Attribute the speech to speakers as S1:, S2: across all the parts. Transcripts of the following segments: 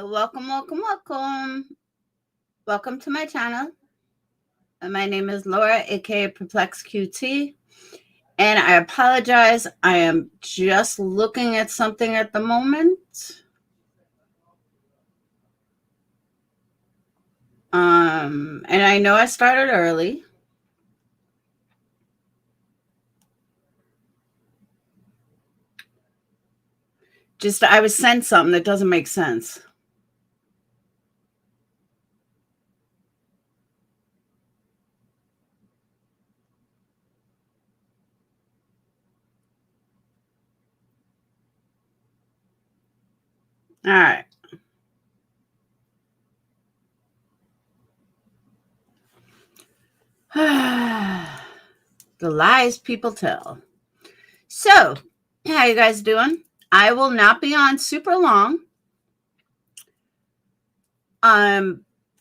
S1: Welcome, welcome, welcome. Welcome to my channel. My name is Laura, aka Perplex QT. And I apologize. I am just looking at something at the moment. And I know I started early. I was sent something that doesn't make sense. All right. The lies people tell. So, how you guys doing? I will not be on super long.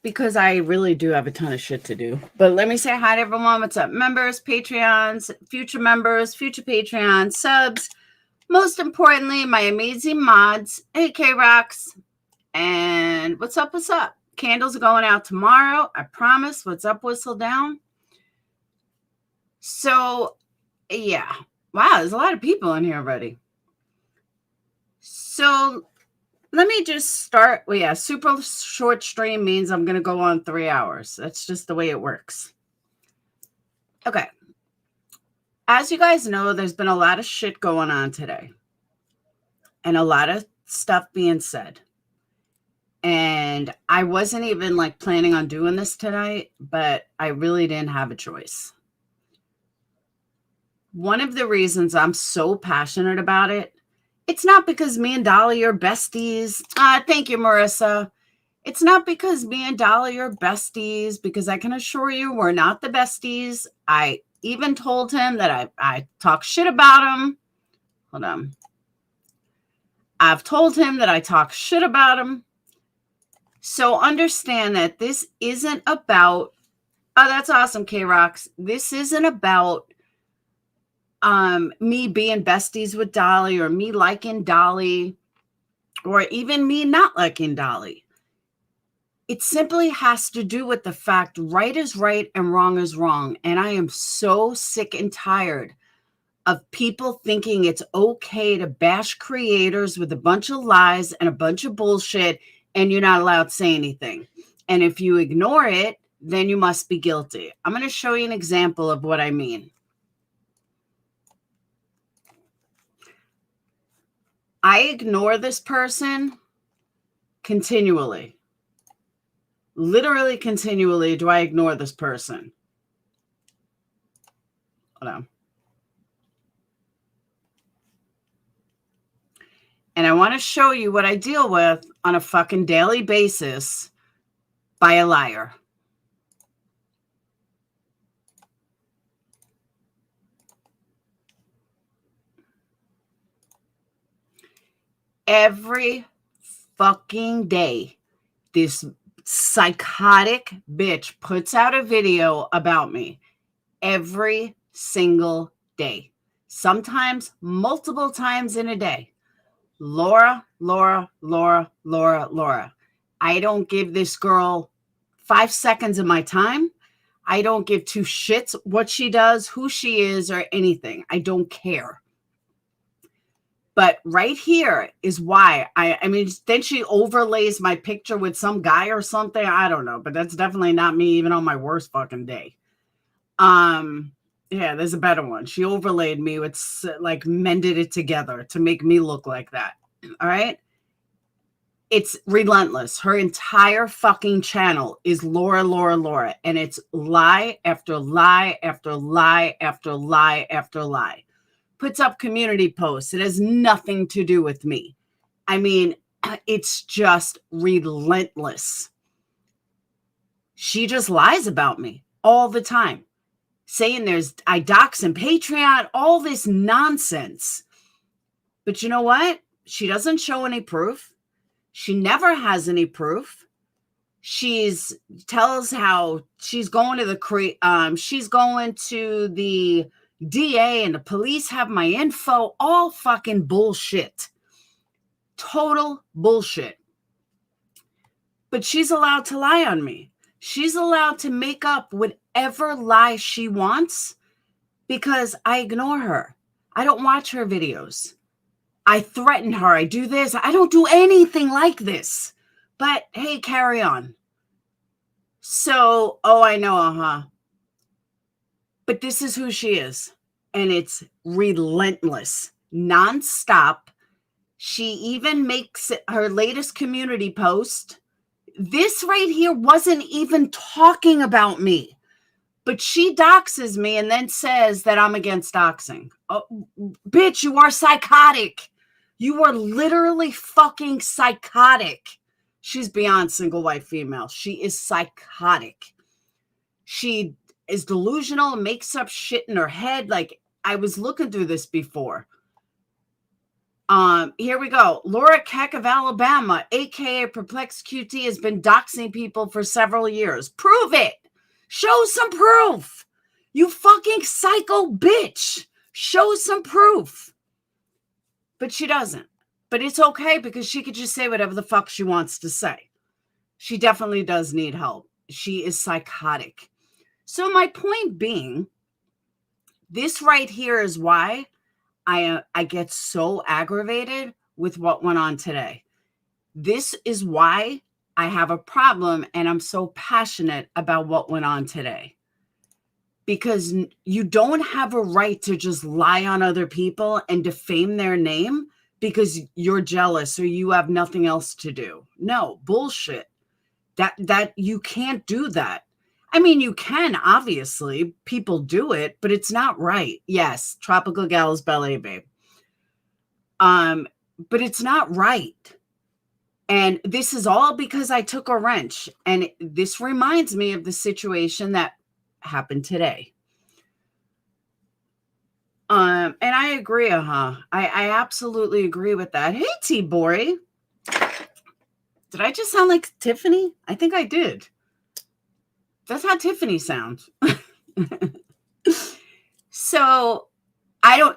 S1: Because I really do have a ton of shit to do. But let me say hi to everyone. What's up? Members, Patreons, future members, future Patreon subs. Most importantly, my amazing mods, AK Rocks. And what's up? What's up? Candles are going out tomorrow. I promise. What's up? Whistle down. So, yeah. Wow, there's a lot of people in here already. So, let me just start. Well, yeah, super short stream means I'm going to go on 3 hours. That's just the way it works. Okay. As you guys know, there's been a lot of shit going on today and a lot of stuff being said. And I wasn't even like planning on doing this tonight, but I really didn't have a choice. One of the reasons I'm so passionate about it, it's not because me and Dolly are besties. Thank you, Marissa. It's not because me and Dolly are besties, because I can assure you we're not the besties. I even told him that I talk shit about him. Hold on. I've told him that I talk shit about him. So understand that this isn't about, oh, that's awesome, K-Rocks. This isn't about me being besties with Dolly or me liking Dolly or even me not liking Dolly. It simply has to do with the fact right is right and wrong is wrong. And I am so sick and tired of people thinking it's okay to bash creators with a bunch of lies and a bunch of bullshit, and you're not allowed to say anything. And if you ignore it, then you must be guilty. I'm going to show you an example of what I mean. I ignore this person continually. Literally continually do I ignore this person. Hold on. And I want to show you what I deal with on a fucking daily basis by a liar. Every fucking day, this psychotic bitch puts out a video about me. Every single day. Sometimes multiple times in a day. Laura, Laura, Laura, Laura, Laura. I don't give this girl 5 seconds of my time. I don't give two shits what she does, who she is, or anything. I don't care. But right here is why I mean, then she overlays my picture with some guy or something. I don't know, but that's definitely not me, even on my worst fucking day. Yeah, there's a better one. She overlaid me with, like, mended it together to make me look like that. All right. It's relentless. Her entire fucking channel is Laura, Laura, Laura. And it's lie after lie after lie after lie after lie. Puts up community posts. It has nothing to do with me. I mean, it's just relentless. She just lies about me all the time, saying I dox and Patreon, all this nonsense. But you know what? She doesn't show any proof. She never has any proof. Tells how she's going to the DA and the police have my info. All fucking bullshit. Total bullshit. But she's allowed to lie on me. She's allowed to make up whatever lie she wants because I ignore her. I don't watch her videos. I threaten her. I do this. I don't do anything like this. But hey, carry on. So, oh, I know, But this is who she is. And it's relentless, nonstop. She even makes her latest community post. This right here wasn't even talking about me, but she doxes me and then says that I'm against doxing. Oh, bitch, you are psychotic. You are literally fucking psychotic. She's beyond single white female. She is psychotic. She is delusional, makes up shit in her head. Like, I was looking through this before. Here we go. Laura Keck of Alabama, aka Perplexed QT, has been doxing people for several years. Prove it. Show some proof. You fucking psycho bitch. Show some proof. But she doesn't. But it's okay because she could just say whatever the fuck she wants to say. She definitely does need help. She is psychotic. So my point being, this right here is why I get so aggravated with what went on today. This is why I have a problem and I'm so passionate about what went on today. Because you don't have a right to just lie on other people and defame their name because you're jealous or you have nothing else to do. No, bullshit. That you can't do that. I mean, you can, obviously. People do it, but it's not right. Yes, Tropical Gals Ballet Babe. But it's not right. And this is all because I took a wrench. And this reminds me of the situation that happened today. And I agree, I absolutely agree with that. Hey, T-Boy. Did I just sound like Tiffany? I think I did. That's how Tiffany sounds. So I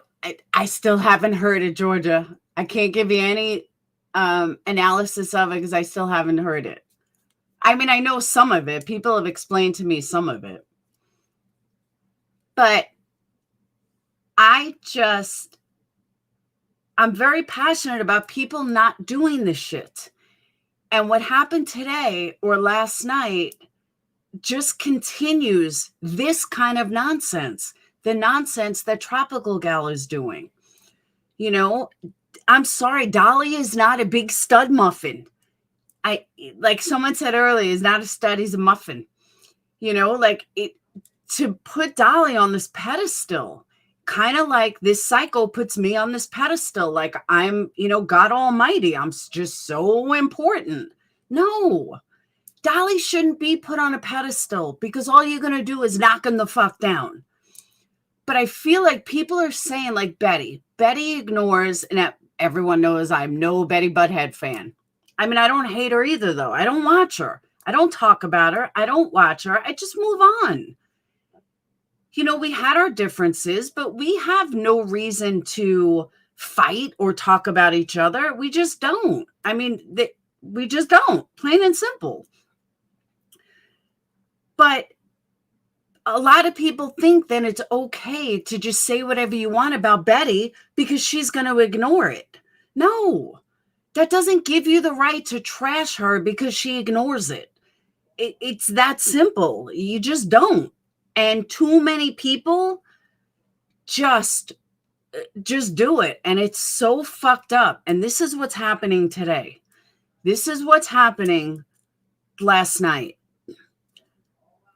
S1: still haven't heard it, Georgia. I can't give you any analysis of it because I still haven't heard it. I mean, I know some of it. People have explained to me some of it. But I'm very passionate about people not doing this shit. And what happened today or last night just continues this kind of nonsense, the nonsense that Tropical Gal is doing. You know, I'm sorry, Dolly is not a big stud muffin. Like someone said earlier, is not a stud, he's a muffin. You know, like to put Dolly on this pedestal, kind of like this psycho puts me on this pedestal, like I'm, God Almighty, I'm just so important. No, Dolly shouldn't be put on a pedestal because all you're going to do is knock him the fuck down. But I feel like people are saying, like Betty ignores, and everyone knows I'm no Betty Butthead fan. I mean, I don't hate her either, though. I don't watch her. I don't talk about her. I don't watch her. I just move on. We had our differences, but we have no reason to fight or talk about each other. We just don't. I mean, we just don't. Plain and simple. But a lot of people think that it's okay to just say whatever you want about Betty because she's going to ignore it. No, that doesn't give you the right to trash her because she ignores it. It's that simple. You just don't. And too many people just do it. And it's so fucked up. And this is what's happening today. This is what's happening last night.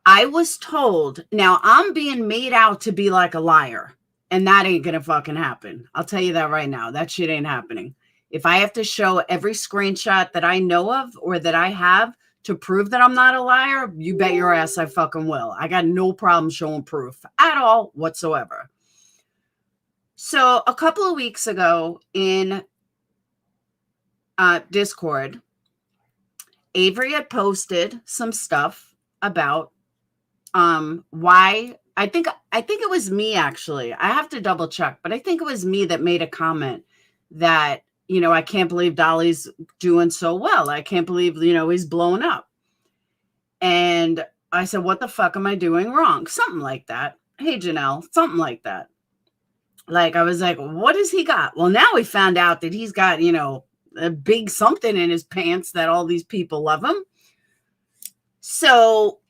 S1: I was told, now I'm being made out to be like a liar, and that ain't gonna fucking happen. I'll tell you that right now. That shit ain't happening. If I have to show every screenshot that I know of or that I have to prove that I'm not a liar, you bet your ass I fucking will. I got no problem showing proof at all whatsoever. So a couple of weeks ago in Discord, Avery had posted some stuff about why I think it was me, actually. I have to double check, but I think it was me that made a comment that I can't believe Dolly's doing so well. I can't believe, he's blown up. And I said, what the fuck am I doing wrong? Something like that. Hey, Janelle, something like that. Like, I was like, what has he got? Well, now we found out that he's got, a big something in his pants that all these people love him. So,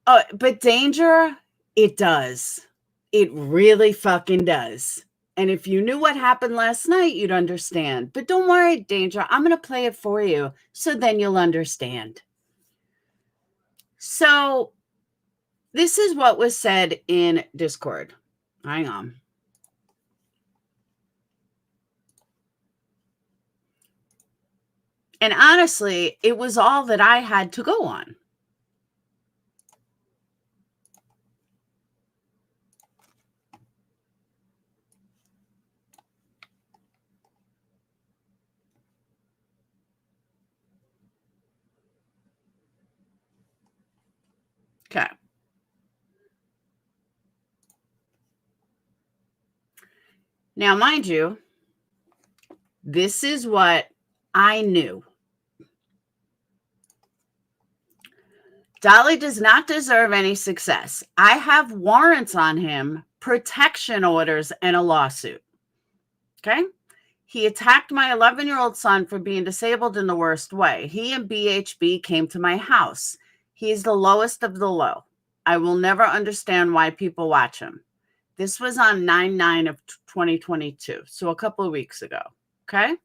S1: but danger, it does. It really fucking does. And if you knew what happened last night, you'd understand. But don't worry, Danger. I'm going to play it for you so then you'll understand. So this is what was said in Discord. Hang on. And honestly, it was all that I had to go on. Okay. Now, mind you, this is what I knew. Dolly does not deserve any success. I have warrants on him, protection orders, and a lawsuit. Okay? He attacked my 11-year-old son for being disabled in the worst way. He and BHB came to my house. He is the lowest of the low. I will never understand why people watch him. This was on 9/9 of 2022, so a couple of weeks ago. Okay?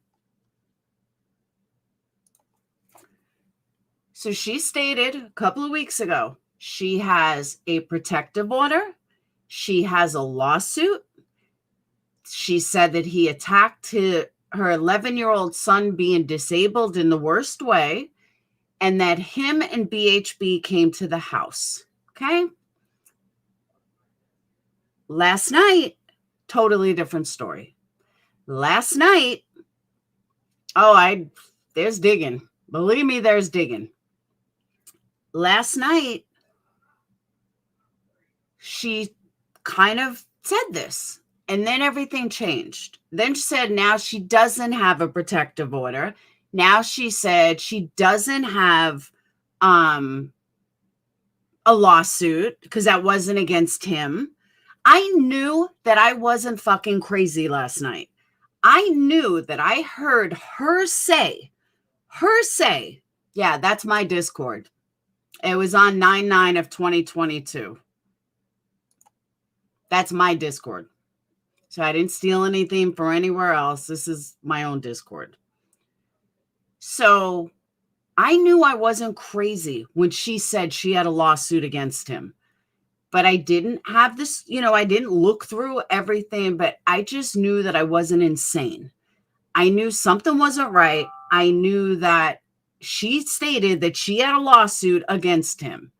S1: So she stated a couple of weeks ago, she has a protective order. She has a lawsuit. She said that he attacked her 11-year-old son being disabled in the worst way, and that him and BHB came to the house. Okay? Last night, totally different story. Last night, there's digging. Believe me, there's digging. Last night, she kind of said this, and then everything changed. Then she said now she doesn't have a protective order. Now she said she doesn't have a lawsuit because that wasn't against him. I knew that I wasn't fucking crazy last night. I knew that I heard her say, yeah, that's my Discord. It was on 9/9 of 2022. That's my Discord. So I didn't steal anything from anywhere else. This is my own Discord. So I knew I wasn't crazy when she said she had a lawsuit against him. But I didn't have this, I didn't look through everything, but I just knew that I wasn't insane. I knew something wasn't right. I knew that she stated that she had a lawsuit against him.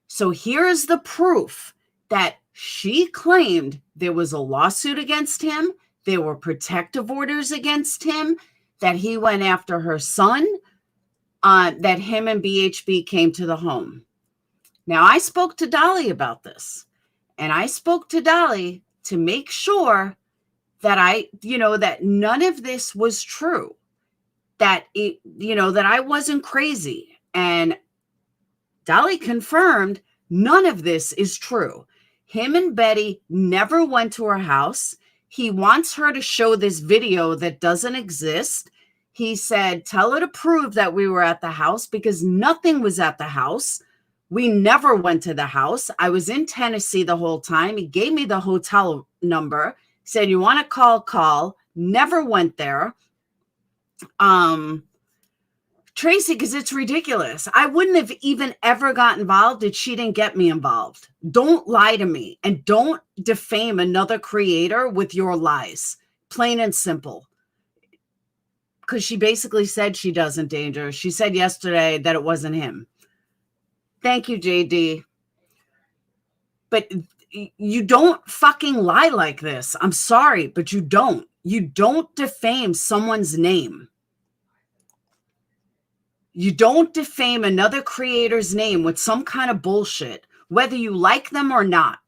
S1: So here's the proof that she claimed there was a lawsuit against him. There were protective orders against him, that he went after her son, that him and BHB came to the home. Now, I spoke to Dolly about this, and I spoke to Dolly to make sure that that none of this was true, that that I wasn't crazy. And Dolly confirmed none of this is true. Him and Betty never went to her house. He wants her to show this video that doesn't exist. He said, tell her to prove that we were at the house, because nothing was at the house. We never went to the house. I was in Tennessee the whole time. He gave me the hotel number, said, you want to call, never went there. Tracy, because it's ridiculous. I wouldn't have even ever got involved if she didn't get me involved. Don't lie to me, and don't defame another creator with your lies. Plain and simple. Because she basically said she doesn't, Danger. She said yesterday that it wasn't him. Thank you, JD. But you don't fucking lie like this. I'm sorry, but you don't. You don't defame someone's name. You don't defame another creator's name with some kind of bullshit, whether you like them or not.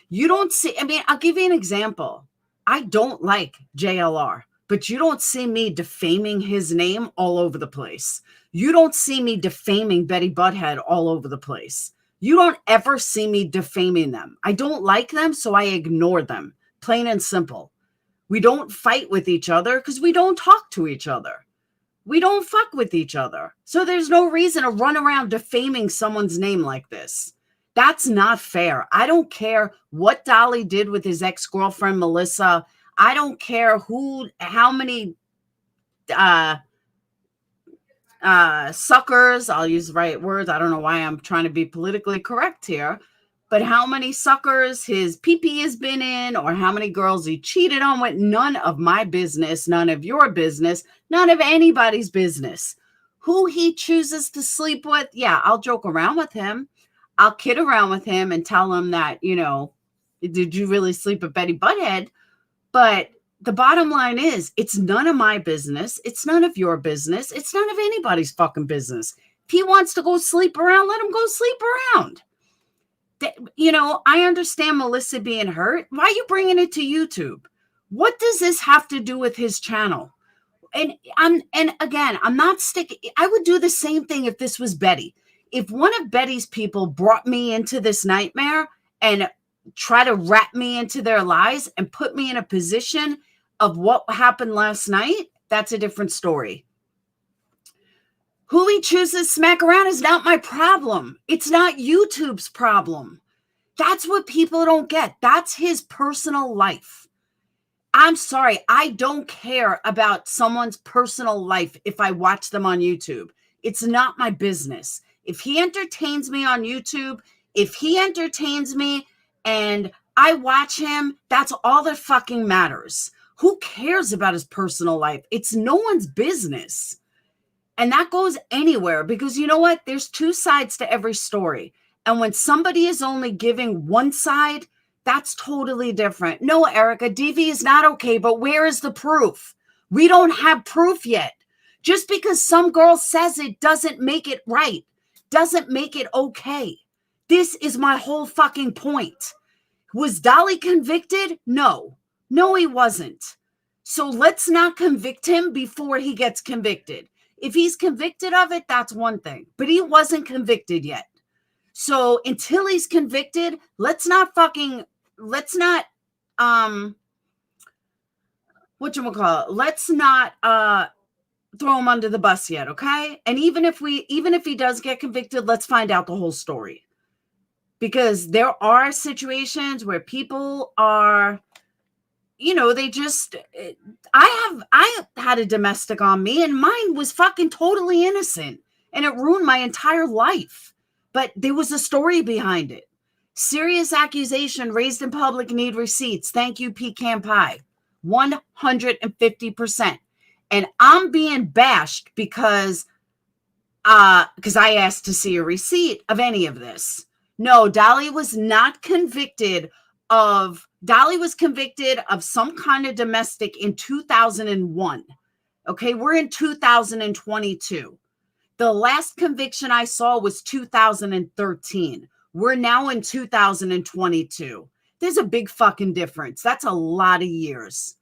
S1: You don't see, I'll give you an example. I don't like JLR, but you don't see me defaming his name all over the place. You don't see me defaming Betty Butthead all over the place. You don't ever see me defaming them. I don't like them, so I ignore them. Plain and simple. We don't fight with each other because we don't talk to each other. We don't fuck with each other. So there's no reason to run around defaming someone's name like this. That's not fair. I don't care what Dolly did with his ex-girlfriend, Melissa. I don't care how many suckers, I'll use the right words. I don't know why I'm trying to be politically correct here, but how many suckers his pee-pee has been in, or how many girls he cheated on with. None of my business, none of your business, none of anybody's business. Who he chooses to sleep with, yeah, I'll joke around with him. I'll kid around with him and tell him that, did you really sleep with Betty Butthead? But the bottom line is, it's none of my business. It's none of your business. It's none of anybody's fucking business. If he wants to go sleep around, let him go sleep around. I understand Melissa being hurt. Why are you bringing it to YouTube? What does this have to do with his channel? And again, I'm not sticking. I would do the same thing if this was Betty. If one of Betty's people brought me into this nightmare and try to wrap me into their lies and put me in a position of what happened last night, that's a different story. Who he chooses to smack around is not my problem. It's not YouTube's problem. That's what people don't get. That's his personal life. I'm sorry. I don't care about someone's personal life if I watch them on YouTube. It's not my business. If he entertains me on YouTube, if he entertains me and I watch him, that's all that fucking matters. Who cares about his personal life? It's no one's business. And that goes anywhere, because you know what? There's two sides to every story. And when somebody is only giving one side, that's totally different. No, Erica, DV is not okay, but where is the proof? We don't have proof yet. Just because some girl says it doesn't make it right, doesn't make it okay. This is my whole fucking point. Was Dolly convicted? No, he wasn't. So let's not convict him before he gets convicted. If he's convicted of it, that's one thing, but he wasn't convicted yet. So until he's convicted, let's not throw him under the bus yet, okay? And even if he does get convicted, let's find out the whole story. Because there are situations where people are, I had a domestic on me and mine was fucking totally innocent and it ruined my entire life. But there was a story behind it. Serious accusation raised in public, need receipts. Thank you, Pecan Pie. 150%. And I'm being bashed because I asked to see a receipt of any of this. No, Dolly was not convicted of, Dolly was convicted of some kind of domestic in 2001. Okay, we're in 2022. The last conviction I saw was 2013. We're now in 2022. There's a big fucking difference. That's a lot of years.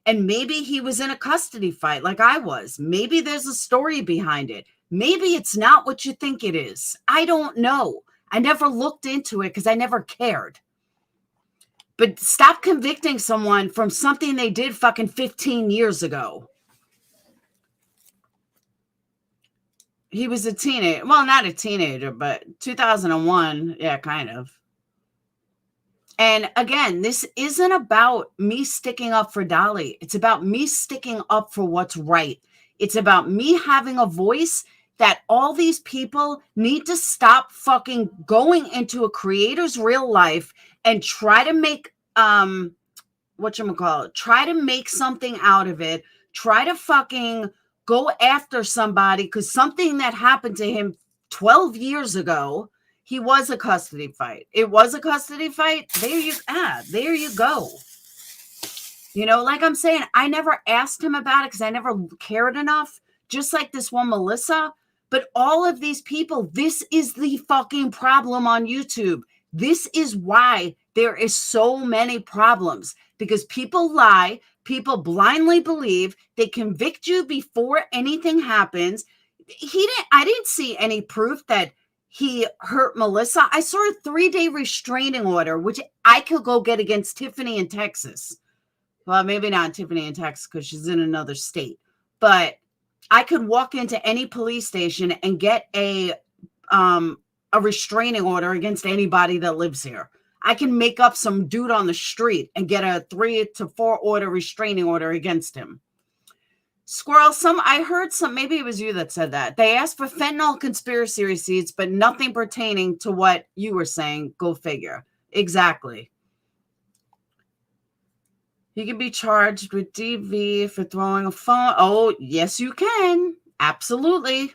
S1: And maybe he was in a custody fight like I was. Maybe there's a story behind it. Maybe it's not what you think it is. I don't know. I never looked into it because I never cared. But stop convicting someone from something they did fucking 15 years ago. He was a teenager. Well, not a teenager, but 2001. Yeah, kind of. And again, this isn't about me sticking up for Dolly. It's about me sticking up for what's right. It's about me having a voice that all these people need to stop fucking going into a creator's real life and try to make, try to make something out of it. Try to fucking go after somebody because something that happened to him 12 years ago, he was a custody fight. It was a custody fight. There you go. Like I'm saying, I never asked him about it because I never cared enough. Just like this one, Melissa. But all of these people, this is the fucking problem on YouTube. This is why There is so many problems because people lie. People blindly believe. They convict you before anything happens. I didn't see any proof that he hurt Melissa. I saw a 3-day restraining order, which I could go get against Tiffany in Texas. Well, maybe not Tiffany in Texas because she's in another state, but I could walk into any police station and get a restraining order against anybody that lives here. I can make up some dude on the street and get a 3 to 4 order restraining order against him. Squirrel, I heard maybe it was you that said that. They asked for fentanyl conspiracy receipts, but nothing pertaining to what you were saying. Go figure. Exactly. You can be charged with DV for throwing a phone. Oh, yes, you can. Absolutely.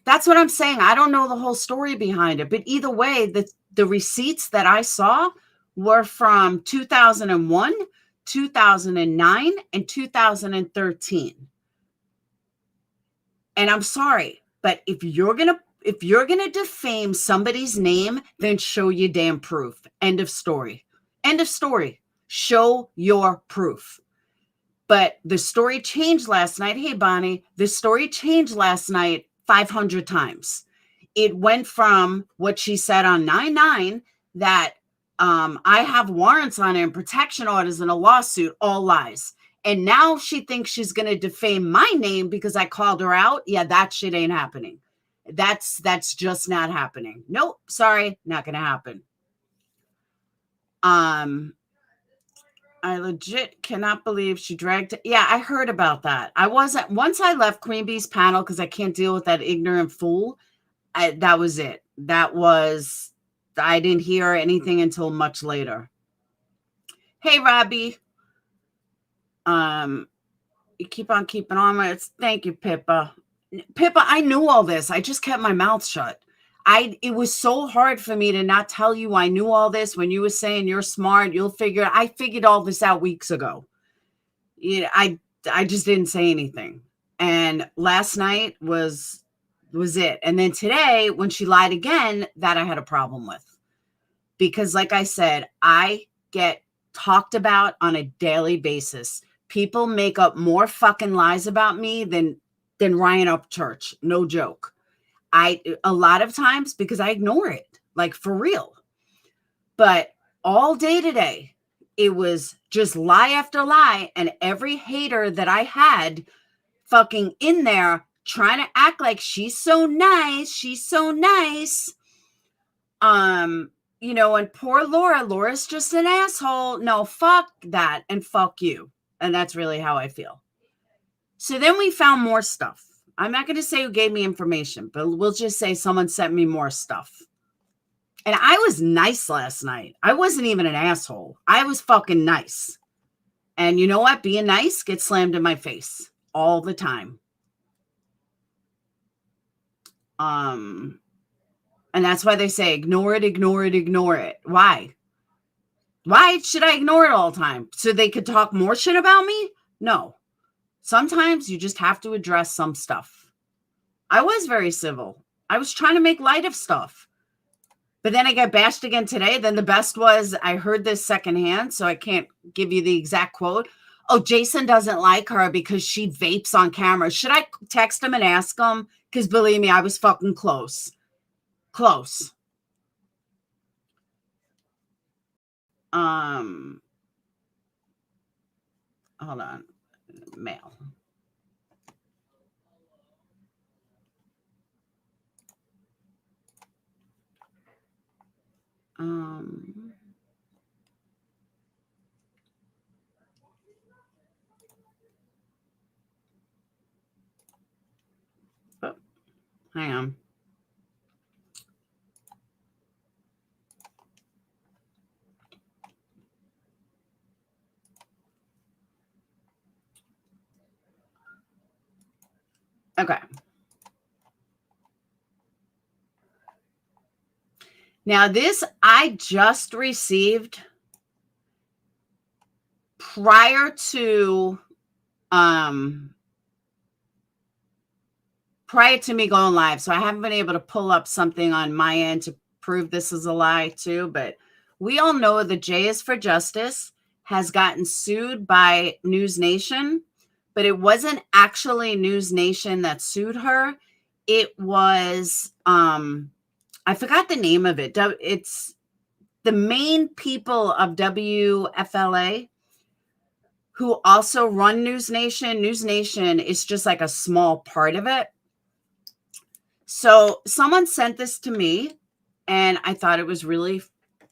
S1: That's what I'm saying. I don't know the whole story behind it, but either way, the receipts that I saw were from 2001, 2009, and 2013. And I'm sorry, but if you're gonna defame somebody's name, then show your damn proof. End of story. End of story. Show your proof. But the story changed last night. Hey, Bonnie, the story changed last night 500 times. It went from what she said on 9/9 that I have warrants on it and protection orders and a lawsuit, all lies. And now she thinks she's going to defame my name because I called her out. Yeah, that shit ain't happening. That's just not happening. Nope, sorry, not going to happen. I legit cannot believe she dragged it. Yeah, I heard about that. Once I left Queen Bee's panel because I can't deal with that ignorant fool. That was it. I didn't hear anything until much later. Hey, Robbie. You keep on keeping on. Thank you, Pippa. Pippa, I knew all this. I just kept my mouth shut. It was so hard for me to not tell you I knew all this when you were saying you're smart. I figured all this out weeks ago. Yeah, I just didn't say anything. And last night was it. And then today, when she lied again, that I had a problem with. Because like I said, I get talked about on a daily basis. People make up more fucking lies about me than Ryan Upchurch. No joke. A lot of times because I ignore it, like for real. But all day today, it was just lie after lie. And every hater that I had fucking in there trying to act like she's so nice. She's so nice. And poor Laura's just an asshole. No, fuck that. And fuck you. And that's really how I feel. So then we found more stuff. I'm not going to say who gave me information, but we'll just say someone sent me more stuff. And I was nice last night. I wasn't even an asshole. I was fucking nice. And you know what? Being nice gets slammed in my face all the time. And that's why they say ignore it, ignore it, ignore it. Why? Why should I ignore it all the time? So they could talk more shit about me? No. Sometimes you just have to address some stuff. I was very civil. I was trying to make light of stuff. But then I got bashed again today. Then the best was I heard this secondhand, so I can't give you the exact quote. Oh, Jason doesn't like her because she vapes on camera. Should I text him and ask him? Because believe me, I was fucking close. Close. Hold on. Mail. Hang on. Okay. Now this I just received prior to me going live. So I haven't been able to pull up something on my end to prove this is a lie too, but We all know that J is for Justice has gotten sued by News Nation, but it wasn't actually News Nation that sued her. It was, I forgot the name of it. It's the main people of WFLA who also run News Nation. News Nation is just like a small part of it. So someone sent this to me, and I thought it was really,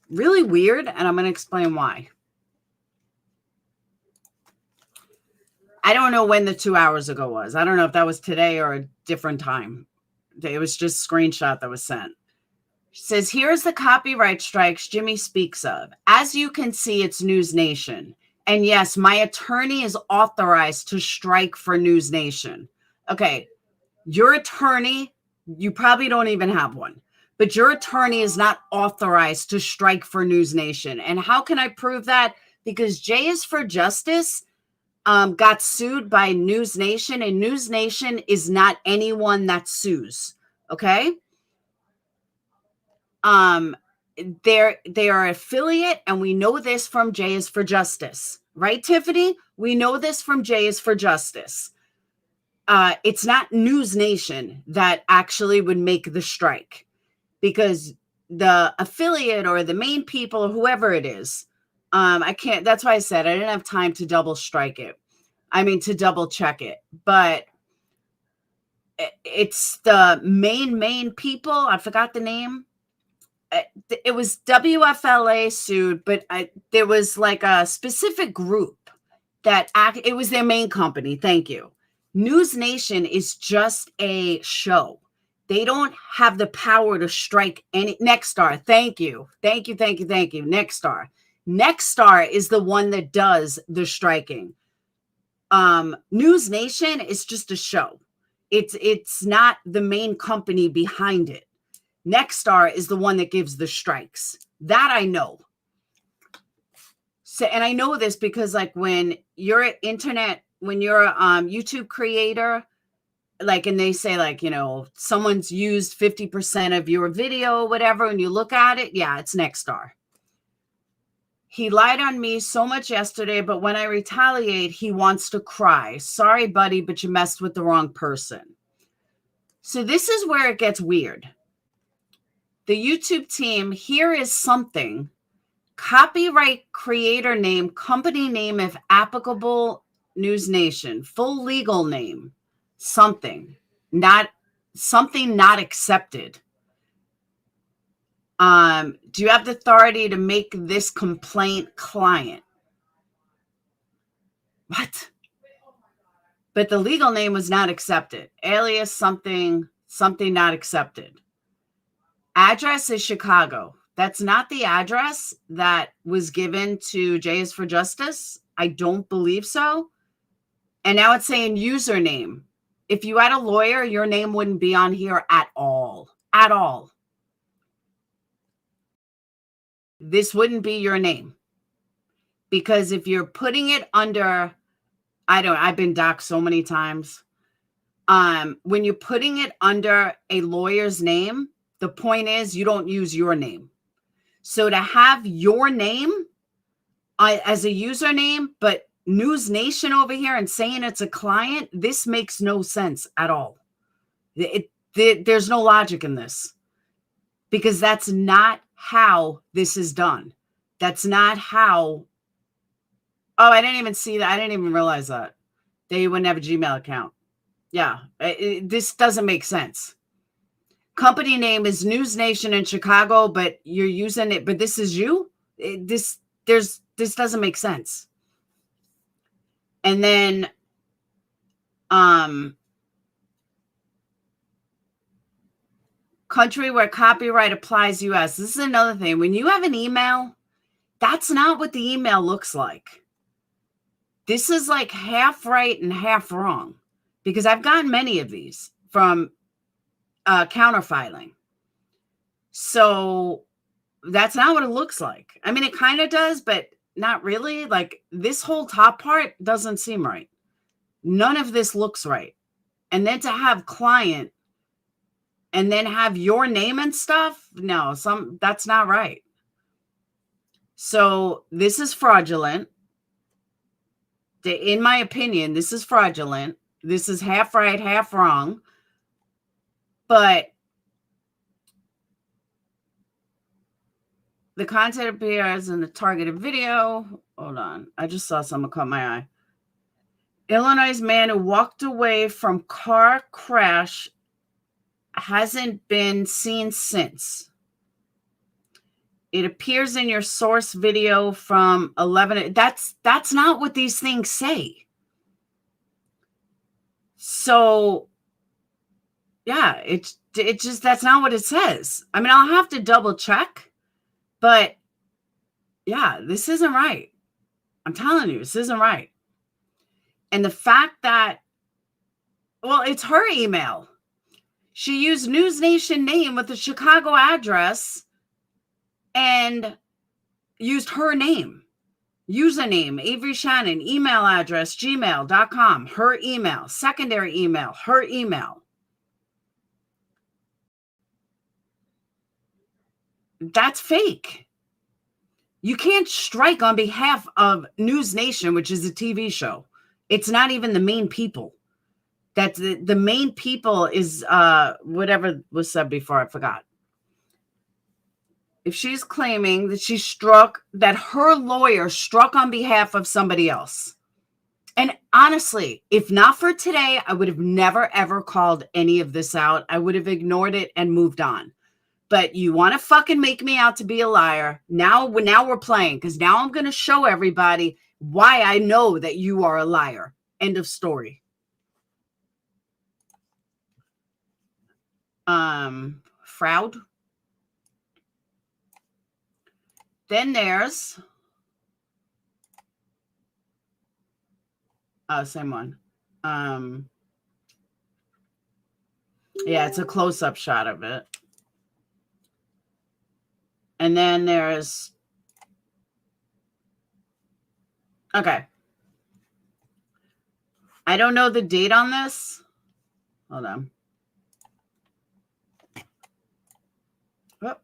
S1: really weird, and I'm going to explain why. I don't know when the 2 hours ago was. I don't know if that was today or a different time. It was just a screenshot that was sent. It says, here's the copyright strikes Jimmy speaks of. As you can see, it's News Nation. And yes, my attorney is authorized to strike for News Nation. Okay, your attorney, you probably don't even have one, but your attorney is not authorized to strike for News Nation. And how can I prove that? Because J is for Justice got sued by News Nation, and News Nation is not anyone that sues. Okay. They are affiliate, and we know this from J is for Justice, right, Tiffany? We know this from J is for Justice. It's not News Nation that actually would make the strike, because the affiliate or the main people, whoever it is, I can't. That's why I said I didn't have time to double strike it. I mean, to double check it, but it's the main people. I forgot the name. It was WFLA sued, but there was like a specific group that it was their main company. Thank you. News Nation is just a show. They don't have the power to strike any. Nexstar, thank you. Nexstar. Nexstar is the one that does the striking. News Nation is just a show. It's not the main company behind it. Nexstar is the one that gives the strikes. That I know. So, and I know this because, like, when you're a YouTube creator, like, and they say, like, someone's used 50% of your video or whatever, and you look at it, yeah, it's Nexstar. He lied on me so much yesterday, but when I retaliate, he wants to cry. Sorry, buddy, but you messed with the wrong person. So this is where it gets weird. The YouTube team, here is something. Copyright, creator name, company name, if applicable, News Nation, full legal name, something not accepted. Do you have the authority to make this complaint client? What? But the legal name was not accepted. Alias something not accepted. Address is Chicago. That's not the address that was given to J is for Justice. I don't believe so. And now it's saying username. If you had a lawyer, your name wouldn't be on here at all. At all. This wouldn't be your name. Because if you're putting it under, I've been doxxed so many times. When you're putting it under a lawyer's name, the point is you don't use your name. So to have your name as a username, but News Nation over here and saying it's a client, this makes no sense at all. There's no logic in this, because that's not how this is done. That's not how. Oh, I didn't even see that. I didn't even realize that they wouldn't have a Gmail account. Yeah, this doesn't make sense. Company name is News Nation in Chicago, but you're using it, but this is you. This doesn't make sense. And then, country where copyright applies, US. This is another thing. When you have an email, that's not what the email looks like. This is like half right and half wrong, because I've gotten many of these from counterfiling. So that's not what it looks like. I mean, it kind of does, but not really. Like, this whole top part doesn't seem right. None of this looks right. And then to have client and then have your name and stuff, no, that's not right. So this is fraudulent. In my opinion, this is fraudulent. This is half right, half wrong. But the content appears in the targeted video. Hold on. I just saw someone caught my eye. Illinois man who walked away from car crash hasn't been seen since. It appears in your source video from 11. That's not what these things say. So, yeah, it just, that's not what it says. I mean, I'll have to double check, but yeah, this isn't right. I'm telling you, this isn't right. And the fact that, well, it's her email. She used News Nation name with the Chicago address and used her name. Username, Avery Shannon, email address, gmail.com, her email, secondary email, her email. That's fake. You can't strike on behalf of News Nation, which is a TV show. It's not even the main people. That's the main people is whatever was said before, I forgot. If she's claiming that she struck, that her lawyer struck on behalf of somebody else. And honestly, if not for today, I would have never, ever called any of this out. I would have ignored it and moved on. But you want to fucking make me out to be a liar. Now we're playing, because now I'm going to show everybody why I know that you are a liar. End of story. Fraud. Then there's same one. Yeah, it's a close-up shot of it. And then there's, okay. I don't know the date on this. Hold on. Oh.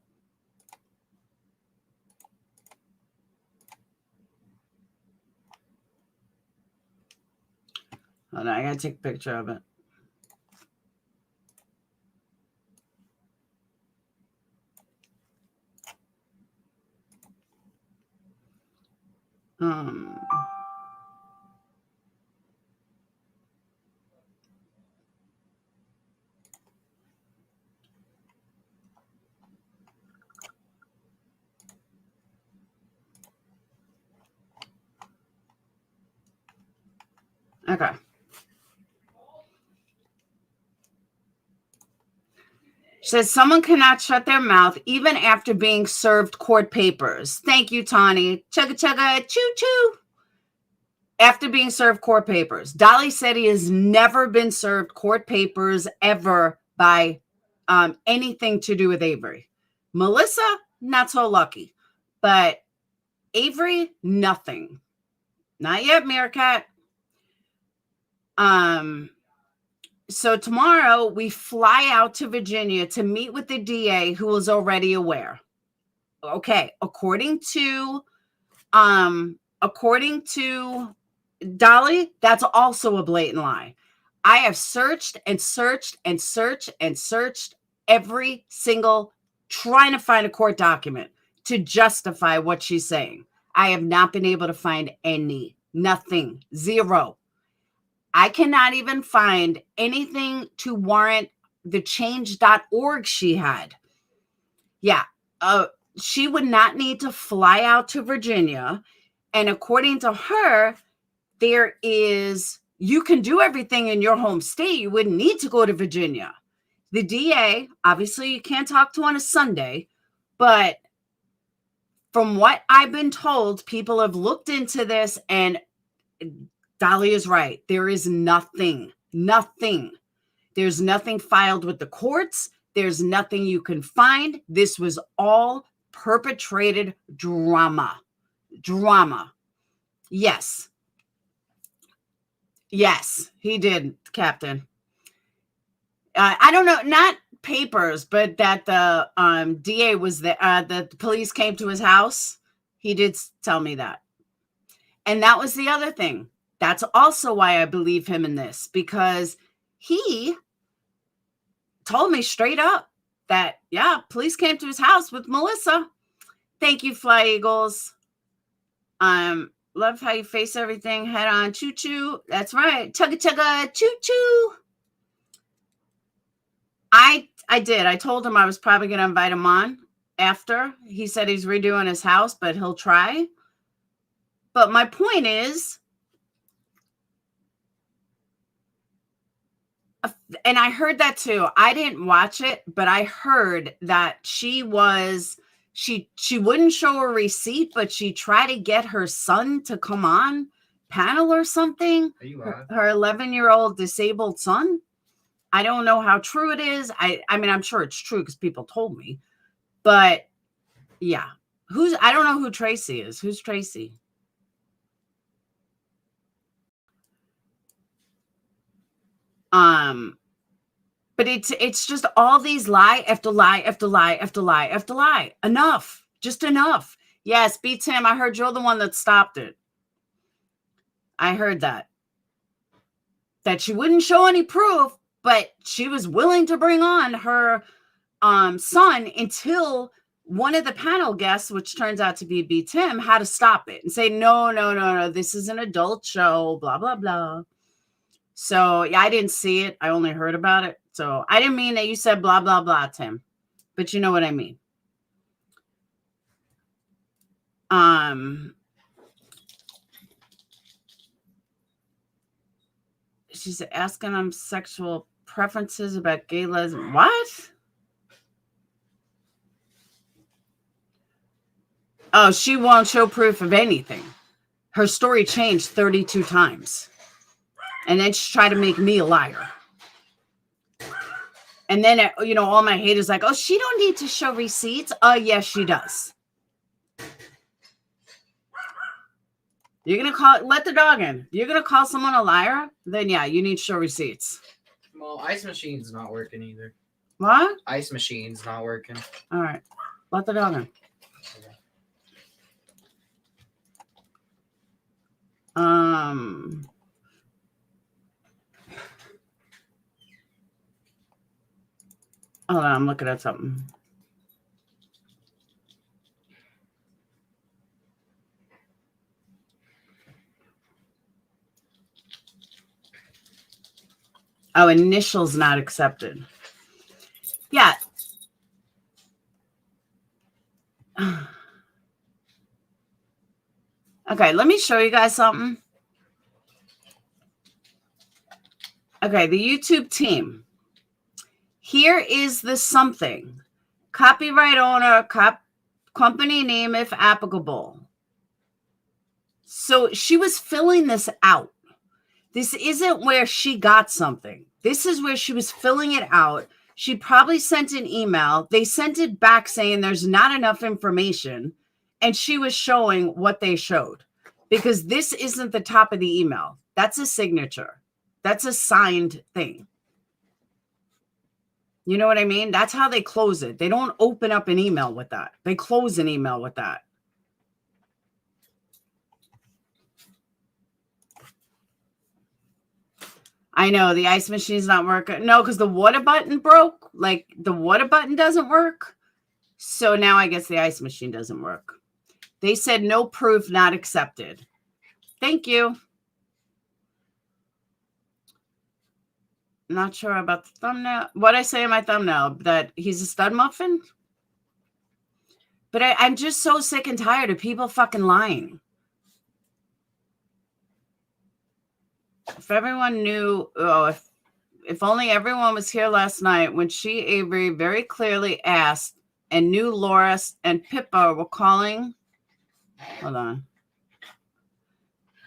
S1: Hold on, I gotta take a picture of it. Okay. She says someone cannot shut their mouth even after being served court papers. Thank you, Tawny. Chugga chugga, choo choo. After being served court papers. Dolly said he has never been served court papers ever by anything to do with Avery. Melissa, not so lucky. But Avery, nothing. Not yet, Meerkat. So tomorrow we fly out to Virginia to meet with the DA, who was already aware. Okay, according to Dolly, that's also a blatant lie. I have searched and searched and searched and searched every single, trying to find a court document to justify what she's saying. I have not been able to find any, nothing, zero. I cannot even find anything to warrant the change.org she had. Yeah, she would not need to fly out to Virginia. And according to her, there is, you can do everything in your home state. You wouldn't need to go to Virginia. The DA, obviously you can't talk to on a Sunday, but from what I've been told, people have looked into this, and Dolly is right. There is nothing. There's nothing filed with the courts. There's nothing you can find. This was all perpetrated drama. Yes, he did, Captain. I don't know, not papers, but that the DA was there. The police came to his house He did tell me that. And that was the other thing. That's also why I believe him in this, because he told me straight up that, yeah, police came to his house with Melissa. Thank you, Fly Eagles. Love how you face everything head on. Choo choo. That's right. Chugga chugga. Choo choo. I did. I told him I was probably going to invite him on after. He said he's redoing his house, but he'll try. But my point is, and I heard that too. I didn't watch it, but I heard that she wouldn't show a receipt, but she tried to get her son to come on panel or something. Her 11-year-old disabled son. I don't know how true it is. I mean, I'm sure it's true because people told me. But yeah. I don't know who Tracy is. Who's Tracy? But it's just all these lie after lie after lie after lie after lie. Enough. Just enough. Yes, B Tim, I heard you're the one that stopped it. I heard that. That she wouldn't show any proof, but she was willing to bring on her son until one of the panel guests, which turns out to be B Tim, had to stop it and say, no, this is an adult show, blah, blah, blah. So, yeah, I didn't see it. I only heard about it. So I didn't mean that you said blah, blah, blah, Tim. But you know what I mean. She's asking him sexual preferences about gay lesbian. What? Oh, she won't show proof of anything. Her story changed 32 times. And then she tried to make me a liar. And then, all my haters like, oh, she don't need to show receipts. Oh, yes, she does. You're going to let the dog in. You're going to call someone a liar? Then, yeah, you need to show receipts.
S2: Well, ice machine's not working either.
S1: What?
S2: Ice machine's not working.
S1: All right. Let the dog in. Okay. Hold on, I'm looking at something. Oh, initials not accepted. Yeah. Okay, let me show you guys something. Okay, the YouTube team. Here is the something. Copyright owner, company name if applicable. So she was filling this out. This isn't where she got something. This is where she was filling it out. She probably sent an email. They sent it back saying there's not enough information. And she was showing what they showed. Because this isn't the top of the email. That's a signature. That's a signed thing. You know what I mean? That's how they close it. They don't open up an email with that. They close an email with that. I know the ice machine's not working. No, because the water button broke. Like the water button doesn't work. So now I guess the ice machine doesn't work. They said no proof, not accepted. Thank you. Not sure about the thumbnail. What I say in my thumbnail, that he's a stud muffin? But I'm just so sick and tired of people fucking lying. If everyone knew, if only everyone was here last night when she, Avery, very clearly asked and knew Laura and Pippa were calling. Hold on.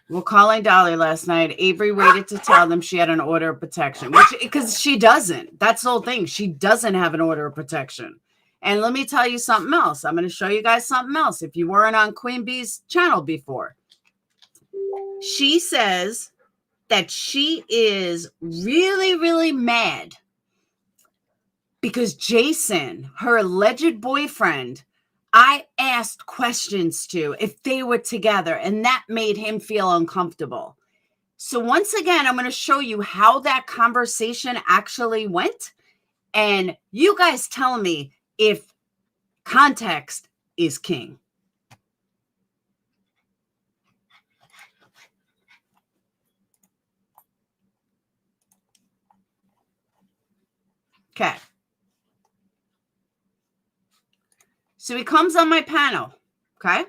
S1: We're calling Dolly last night. Avery waited to tell them she had an order of protection, because she doesn't. That's the whole thing. She doesn't have an order of protection. And let me tell you something else. I'm going to show you guys something else. If you weren't on Queen Bee's channel before, she says that she is really, really mad because Jason, her alleged boyfriend, I asked questions to if they were together, and that made him feel uncomfortable. So once again, I'm going to show you how that conversation actually went. And you guys tell me if context is king. Okay. So he comes on my panel. Okay.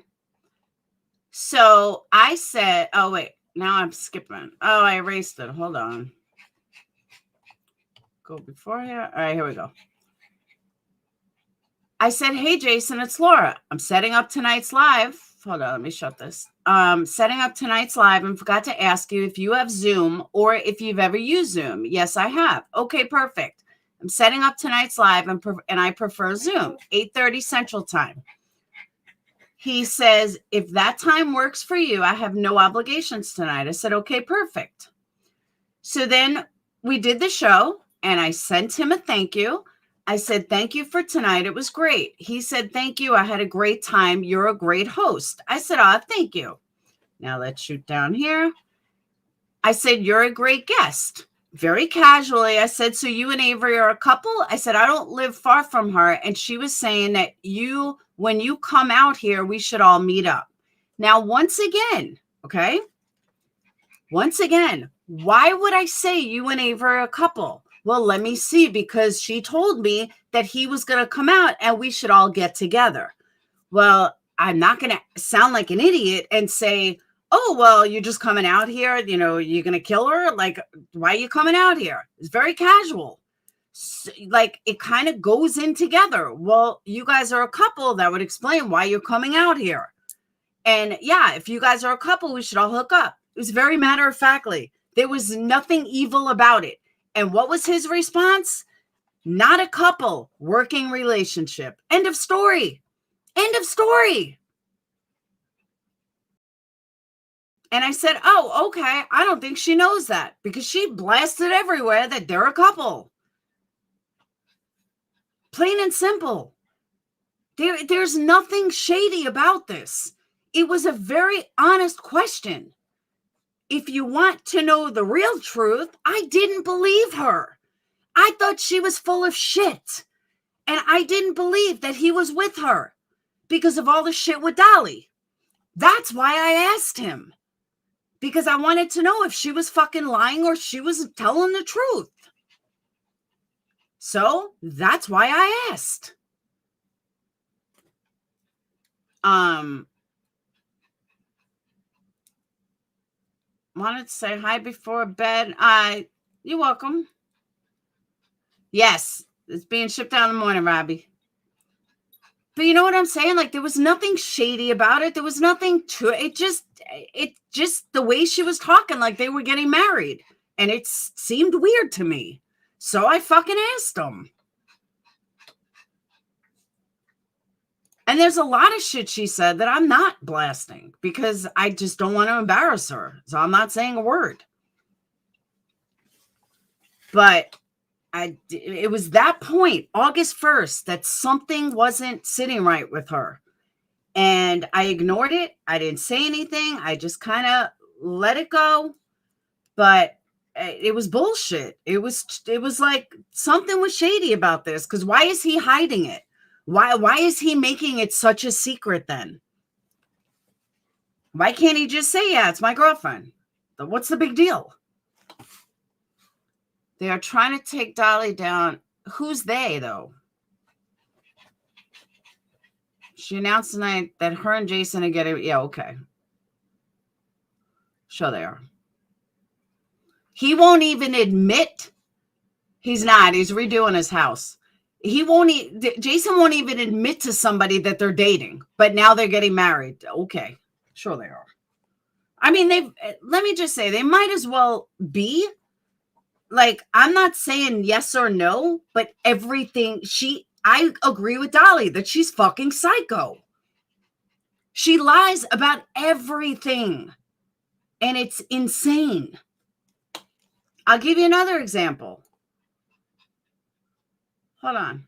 S1: So I said, oh, wait, now I'm skipping. Oh, I erased it. Hold on. Go before here. All right, here we go. I said, hey, Jason, it's Laura. I'm setting up tonight's live. Hold on, let me shut this. Setting up tonight's live and forgot to ask you if you have Zoom or if you've ever used Zoom. Yes, I have. Okay, perfect. I'm setting up tonight's live and I prefer Zoom, 8:30 Central Time. He says, if that time works for you, I have no obligations tonight. I said, okay, perfect. So then we did the show and I sent him a thank you. I said, thank you for tonight. It was great. He said, thank you. I had a great time. You're a great host. I said, oh, thank you. Now let's shoot down here. I said, you're a great guest. Very casually, I said, so you and Avery are a couple? I said, I don't live far from her. And she was saying that when you come out here, we should all meet up. Now, once again, okay? Once again, why would I say you and Avery are a couple? Well, let me see, because she told me that he was going to come out and we should all get together. Well, I'm not going to sound like an idiot and say, oh, well, you're just coming out here. You know, you're going to kill her. Like, why are you coming out here? It's very casual. So, like, it kind of goes in together. Well, you guys are a couple. That would explain why you're coming out here. And yeah, if you guys are a couple, we should all hook up. It was very matter of factly. There was nothing evil about it. And what was his response? Not a couple, working relationship. End of story. End of story. And I said, oh, okay. I don't think she knows that because she blasted everywhere that they're a couple. Plain and simple. There's nothing shady about this. It was a very honest question. If you want to know the real truth, I didn't believe her. I thought she was full of shit. And I didn't believe that he was with her because of all the shit with Dolly. That's why I asked him. Because I wanted to know if she was fucking lying or she was telling the truth. So that's why I asked. Wanted to say hi before bed. You're welcome. Yes, it's being shipped out in the morning, Robbie. But you know what I'm saying? Like, there was nothing shady about it. There was nothing to it. It just the way she was talking, like they were getting married. And it seemed weird to me. So I fucking asked him. And there's a lot of shit she said that I'm not blasting because I just don't want to embarrass her. So I'm not saying a word. But it was that point, August 1st, that something wasn't sitting right with her. And I ignored it. I didn't say anything. I just kind of let it go. But it was bullshit. It was like something was shady about this. Because why is he hiding it? Why is he making it such a secret then? Why can't he just say, yeah, it's my girlfriend? What's the big deal? They are trying to take Dolly down. Who's they, though? She announced tonight that her and Jason are getting... Yeah, okay. Sure they are. He won't even admit he's not. He's redoing his house. Jason won't even admit to somebody that they're dating, but now they're getting married. Okay. Sure they are. I mean, let me just say, they might as well be. Like, I'm not saying yes or no, but everything I agree with Dolly that she's fucking psycho. She lies about everything. And it's insane. I'll give you another example. Hold on.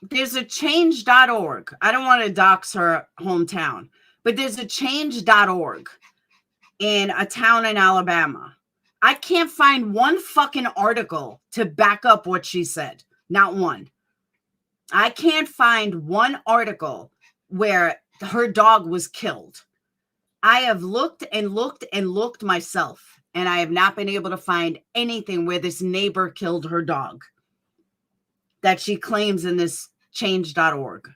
S1: there's a change.org. I don't want to dox her hometown, but there's a change.org in a town in Alabama. I can't find one fucking article to back up what she said. Not one. I can't find one article where her dog was killed. I have looked and looked and looked myself, and I have not been able to find anything where this neighbor killed her dog that she claims in this change.org.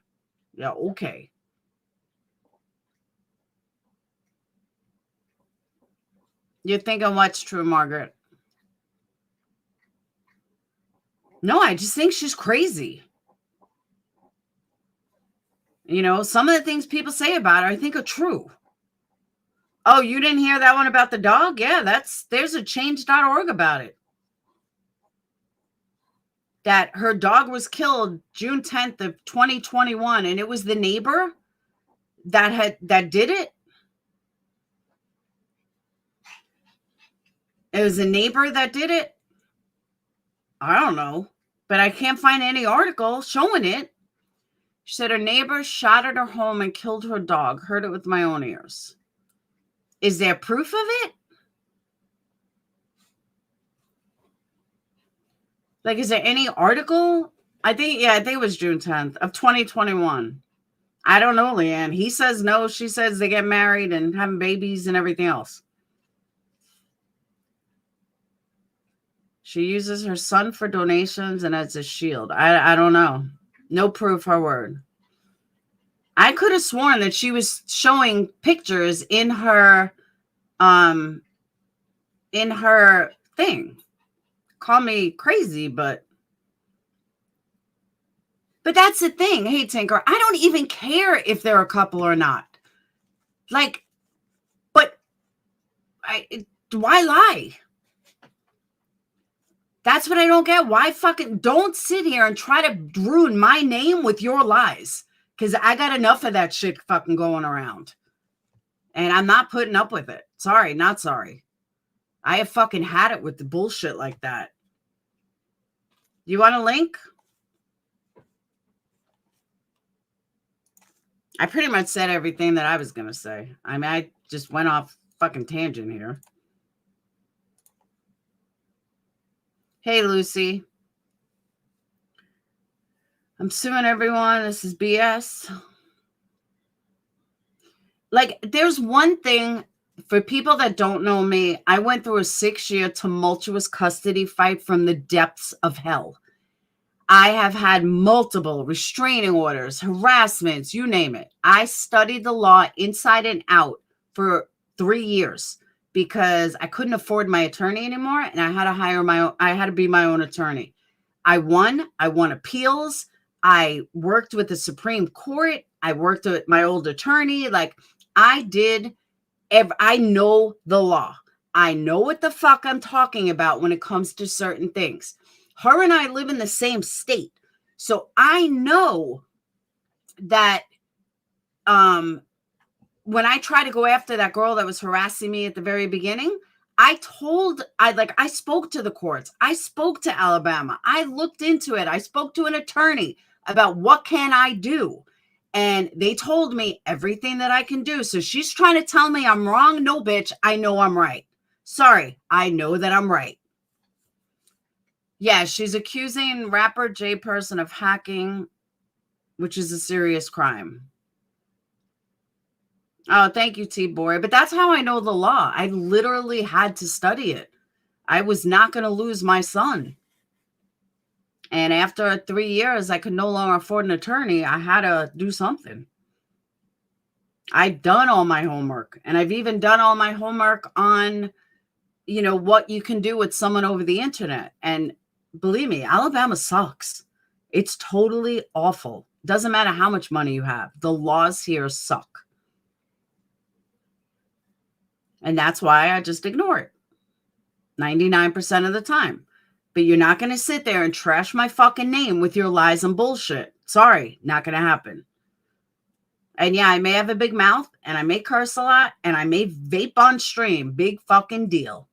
S1: Yeah, okay. You're thinking what's true, Margaret? No, I just think she's crazy. You know, some of the things people say about her, I think are true. Oh, you didn't hear that one about the dog? Yeah, there's a change.org about it. That her dog was killed June 10th of 2021, and it was the neighbor that did it. It was a neighbor that did it. I don't know, but I can't find any article showing it. She said her neighbor shot at her home and killed her dog. Heard it with my own ears. Is there proof of it? Like, is there any article? I think it was June 10th of 2021. I don't know, Leanne. He says no. She says they get married and having babies and everything else. She uses her son for donations and as a shield. I don't know. No proof, her word. I could have sworn that she was showing pictures in her thing. Call me crazy, but that's the thing. Hey, Tinker, I don't even care if they're a couple or not. Like, but why lie? That's what I don't get. Why fucking don't sit here and try to ruin my name with your lies? Because I got enough of that shit fucking going around. And I'm not putting up with it. Sorry, not sorry. I have fucking had it with the bullshit like that. You want a link? I pretty much said everything that I was going to say. I mean, I just went off fucking tangent here. Hey, Lucy. I'm suing everyone. This is BS. Like, there's one thing for people that don't know me. I went through a 6-year tumultuous custody fight from the depths of hell. I have had multiple restraining orders, harassments, you name it. I studied the law inside and out for 3 years because I couldn't afford my attorney anymore, and I had to be my own attorney. I won appeals. I worked with the Supreme Court. I worked with my old attorney. Like, I know the law. I know what the fuck I'm talking about when it comes to certain things. Her and I live in the same state. So I know that when I tried to go after that girl that was harassing me at the very beginning, I spoke to the courts. I spoke to Alabama. I looked into it. I spoke to an attorney about what can I do. And they told me everything that I can do. So she's trying to tell me I'm wrong. No, bitch, I know I'm right. Sorry, I know that I'm right. Yeah, she's accusing rapper Jay Person of hacking, which is a serious crime. Oh, thank you, T-Boy. But that's how I know the law. I literally had to study it. I was not going to lose my son. And after 3 years, I could no longer afford an attorney. I had to do something. I've done all my homework. And I've even done all my homework on, what you can do with someone over the internet. And believe me, Alabama sucks. It's totally awful. Doesn't matter how much money you have. The laws here suck. And that's why I just ignore it 99% of the time. But you're not going to sit there and trash my fucking name with your lies and bullshit. Sorry, not going to happen. And yeah, I may have a big mouth and I may curse a lot and I may vape on stream. Big fucking deal.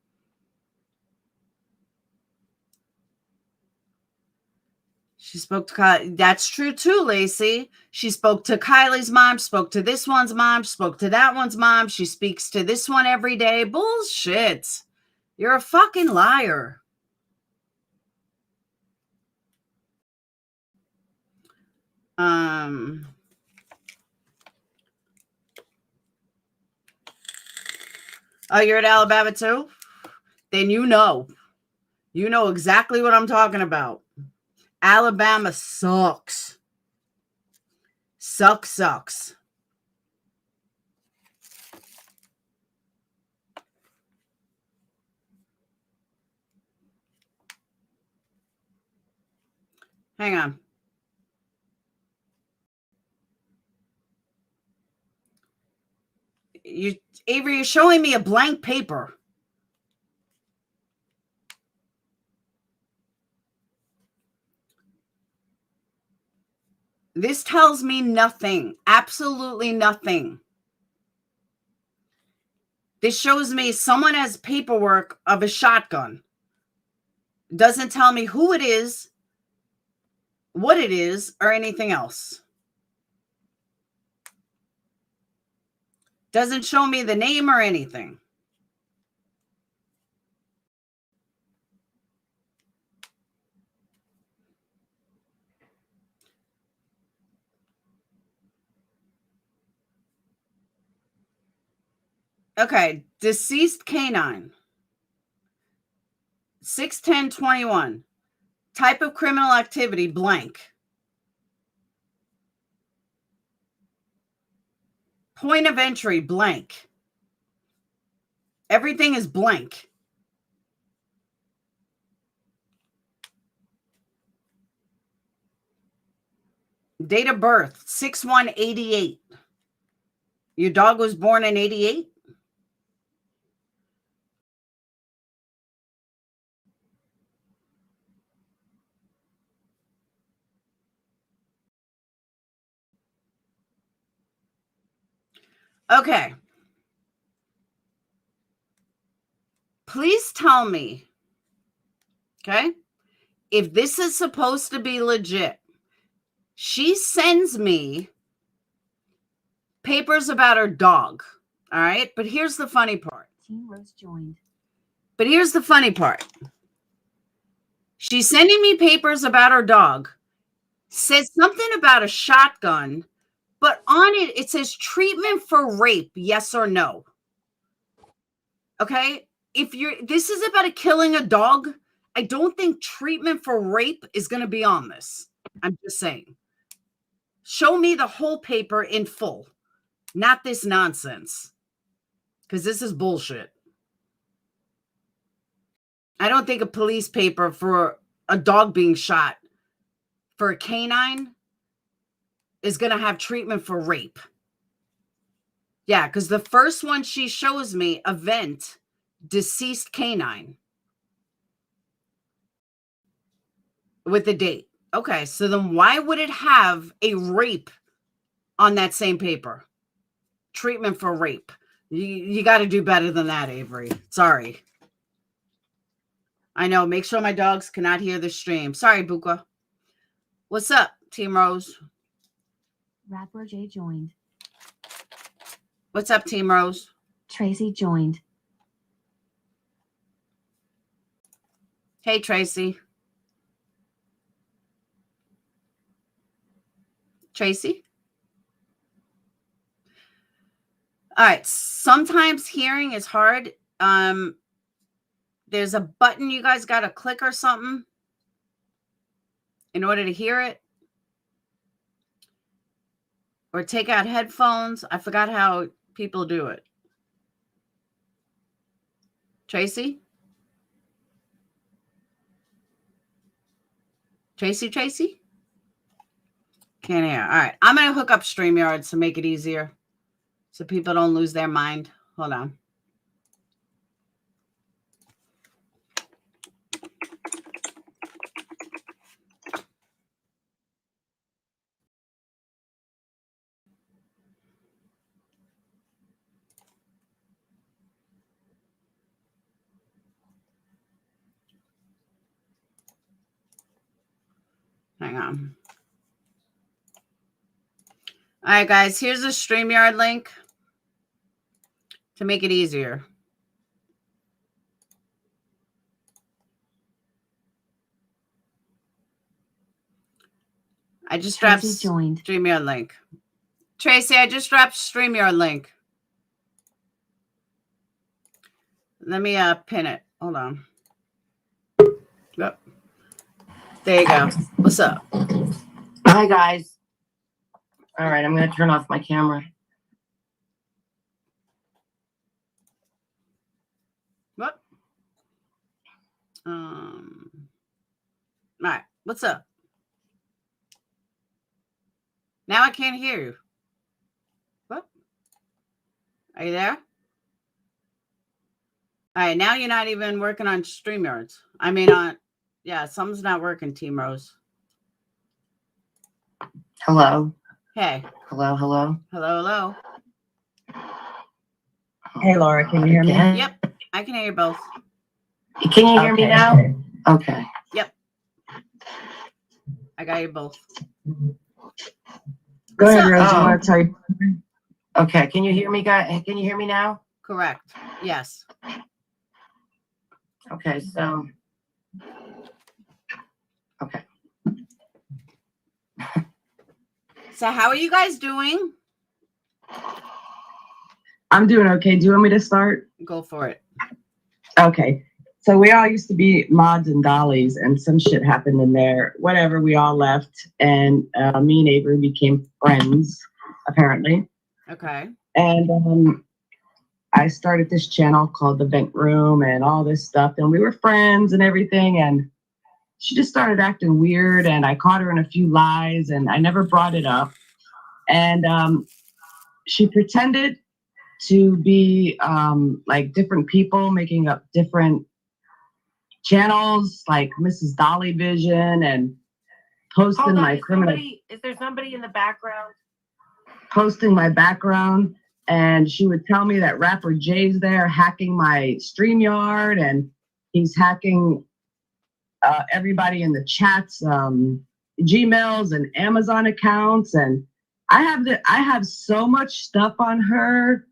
S1: She spoke to Kylie. That's true too, Lacey. She spoke to Kylie's mom, spoke to this one's mom, spoke to that one's mom. She speaks to this one every day. Bullshit. You're a fucking liar. Oh, you're at Alabama too? Then you know. You know exactly what I'm talking about. Alabama sucks. Sucks. Hang on. Avery, you're showing me a blank paper. This tells me nothing. Absolutely nothing. This shows me someone has paperwork of a shotgun. Doesn't tell me who it is, what it is, or anything else. Doesn't show me the name or anything. Okay, deceased canine. 6/10/21. Type of criminal activity, blank. Point of entry, blank. Everything is blank. Date of birth, 6/1/88. Your dog was born in 88? Okay. Please tell me, okay, if this is supposed to be legit. She sends me papers about her dog. All right. But here's the funny part.
S3: Team Rose joined.
S1: But here's the funny part. She's sending me papers about her dog. Says something about a shotgun, but on it, it says treatment for rape, yes or no. Okay. If this is about killing a dog, I don't think treatment for rape is going to be on this. I'm just saying. Show me the whole paper in full, not this nonsense, because this is bullshit. I don't think a police paper for a dog being shot for a canine is going to have treatment for rape. Yeah, because the first one she shows me, event, deceased canine, with the date. Okay, so then why would it have a rape on that same paper? Treatment for rape. You got to do better than that, Avery. Sorry. I know. Make sure my dogs cannot hear the stream. Sorry, Buka. What's up, Team Rose?
S3: Rapper J joined.
S1: What's up, Team Rose?
S3: Tracy joined.
S1: Hey, Tracy. Tracy? All right. Sometimes hearing is hard. There's a button you guys got to click or something in order to hear it. Or take out headphones. I forgot how people do it. Tracy? Tracy? Can't hear. All right. I'm going to hook up StreamYard to make it easier so people don't lose their mind. Hold on. Hang Hang on. All right, guys, here's a StreamYard link to make it easier. I just dropped StreamYard link. Tracy, I just dropped StreamYard link. Let me pin it. Hold on. Yep. There you go. What's up?
S4: Hi, guys. All right, I'm going to turn off my camera.
S1: What? All right. What's up? Now I can't hear you. What? Are you there? All right. Now you're not even working on StreamYards. I mean, yeah, something's not working, Team Rose.
S4: Hello.
S1: Hey.
S4: Hello, hello.
S1: Hello, hello.
S5: Hey, Laura, can you hear me?
S1: Yep. I can hear you both.
S4: Can you hear me now? Okay.
S1: Yep. I got you both.
S5: Go ahead, Rose. You want to tell you?
S4: Okay. Can you hear me, guys? Can you hear me now?
S1: Correct. Yes.
S4: Okay. So. Okay.
S1: So how are you guys doing?
S5: I'm doing okay. Do you want me to start?
S1: Go for it.
S5: Okay. So we all used to be mods and dollies, and some shit happened in there. Whatever, we all left, and me and Avery became friends, apparently.
S1: Okay.
S5: And I started this channel called The Vent Room and all this stuff, and we were friends and everything, and she just started acting weird, and I caught her in a few lies, and I never brought it up. And she pretended to be like different people making up different channels, like Mrs. Dolly Vision, and posting my criminal.
S4: Is there somebody in the background?
S5: Posting my background, and she would tell me that rapper Jay's there hacking my StreamYard, and he's hacking everybody in the chats, Gmails and Amazon accounts, and I have so much stuff on her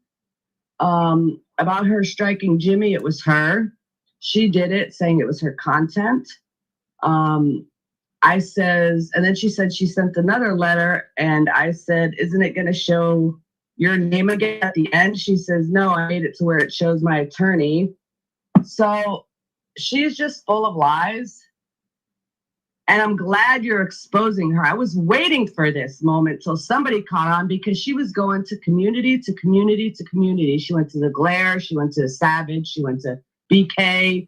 S5: about her striking Jimmy. It was her. She did it, saying it was her content. I says, and then she said she sent another letter, and I said, isn't it going to show your name again at the end? She says, no, I made it to where it shows my attorney. So she's just full of lies. And I'm glad you're exposing her. I was waiting for this moment till somebody caught on, because she was going to community to community to community. She went to the Glare, she went to Savage, she went to BK.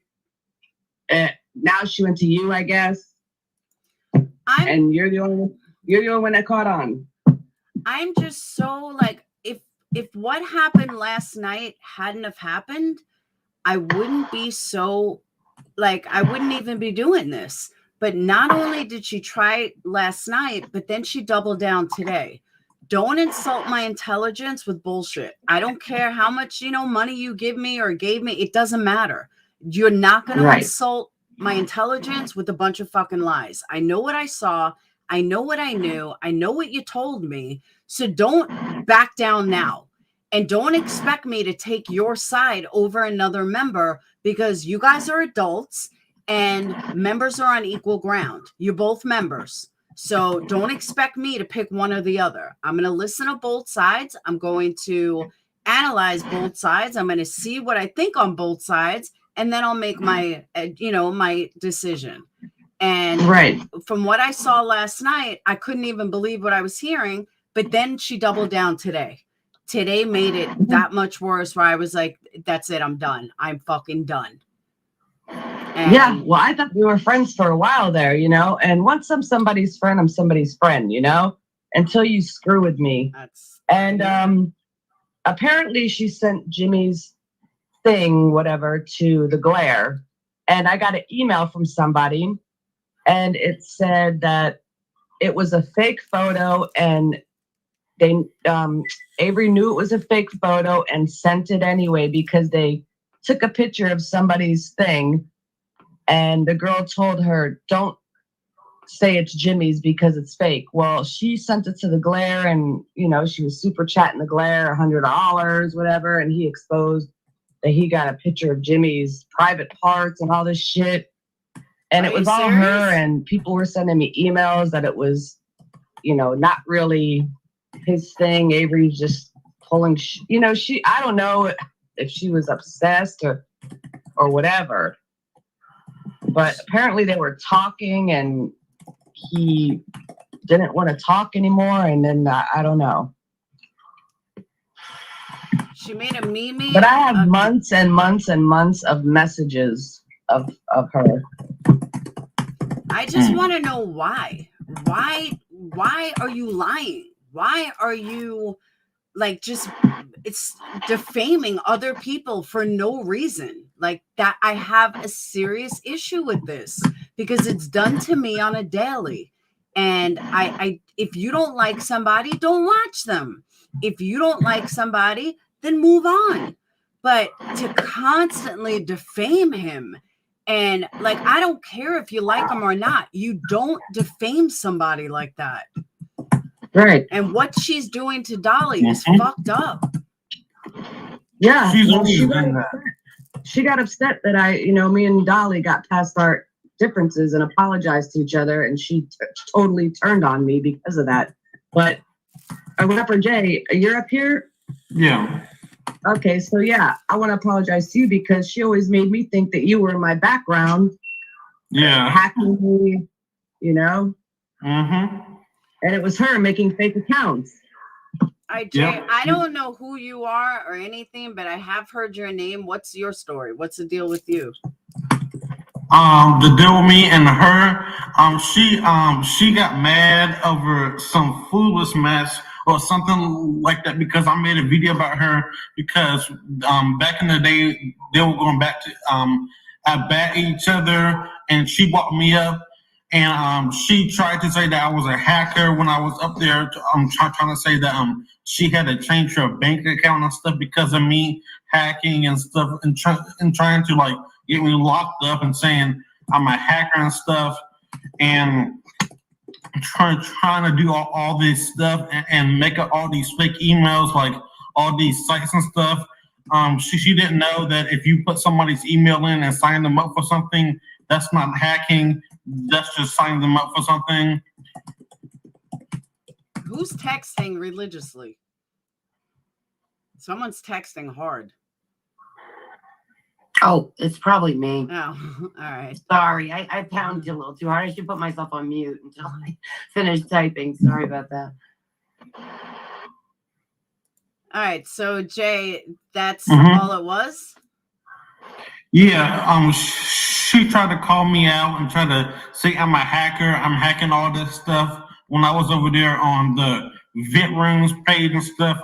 S5: Now she went to you, I guess. And you're the only one that caught on.
S1: I'm just so like, if what happened last night hadn't have happened, I wouldn't be so like, I wouldn't even be doing this. But not only did she try last night, but then she doubled down today. Don't insult my intelligence with bullshit. I don't care how much, money you give me or gave me. It doesn't matter. You're not going to insult my intelligence with a bunch of fucking lies. I know what I saw. I know what I knew. I know what you told me. So don't back down now. And don't expect me to take your side over another member, because you guys are adults. And members are on equal ground. You're both members. So don't expect me to pick one or the other. I'm going to listen to both sides. I'm going to analyze both sides. I'm going to see what I think on both sides. And then I'll make my, my decision. And from what I saw last night, I couldn't even believe what I was hearing. But then she doubled down today. Today made it that much worse, where I was like, that's it. I'm done. I'm fucking done.
S5: Yeah, well, I thought we were friends for a while there, and once I'm somebody's friend, I'm somebody's friend, until you screw with me. And apparently she sent Jimmy's thing, whatever, to the Glare, and I got an email from somebody, and it said that it was a fake photo, and they Avery knew it was a fake photo and sent it anyway, because they took a picture of somebody's thing. And the girl told her, don't say it's Jimmy's because it's fake. Well, she sent it to the Glare, and she was super chatting the Glare $100, whatever, and he exposed that he got a picture of Jimmy's private parts and all this shit. And
S1: Are
S5: it was
S1: you
S5: all
S1: serious?
S5: her, and people were sending me emails that it was, not really his thing. Avery's just pulling, I don't know if she was obsessed or whatever. But apparently they were talking and he didn't want to talk anymore. And then I don't know.
S1: She made a meme.
S5: But I have months and months and months of messages of her.
S1: I just want to know why. Why are you lying? Why are you it's defaming other people for no reason? Like that, I have a serious issue with this because it's done to me on a daily. And I if you don't like somebody, don't watch them. If you don't like somebody, then move on. But to constantly defame him, and I don't care if you like him or not, you don't defame somebody like that.
S5: Right.
S1: And what she's doing to Dolly is fucked up.
S5: Yeah.
S6: She
S5: got upset that me and Dolly got past our differences and apologized to each other, and she totally turned on me because of that. But Rapper Jay, you're up here?
S6: Yeah.
S5: Okay, so yeah, I want to apologize to you because she always made me think that you were in my background.
S6: Yeah.
S5: Hacking me,
S6: Mm-hmm.
S5: And it was her making fake accounts.
S1: Jay, I don't know who you are or anything, but I have heard your name. What's your story? What's the deal with you?
S6: The deal with me and her, she got mad over some foolish mess or something like that because I made a video about her because back in the day they were going back to at each other, and she brought me up, and she tried to say that I was a hacker when I was up there. Trying to say that she had to change her bank account and stuff because of me hacking and stuff, and trying to get me locked up and saying I'm a hacker and stuff, and trying to do all this stuff and make up all these fake emails, all these sites and stuff. She didn't know that if you put somebody's email in and sign them up for something, that's not hacking. That's just signing them up for something.
S1: Who's texting religiously? Someone's texting hard.
S4: Oh, it's probably me.
S1: Oh, all right.
S4: Sorry, I pounded a little too hard. I should put myself on mute until I finish typing. Sorry about that.
S1: All right, so Jay, that's all it was?
S6: Yeah, she tried to call me out and try to say I'm a hacker. I'm hacking all this stuff when I was over there on the vent rooms page and stuff.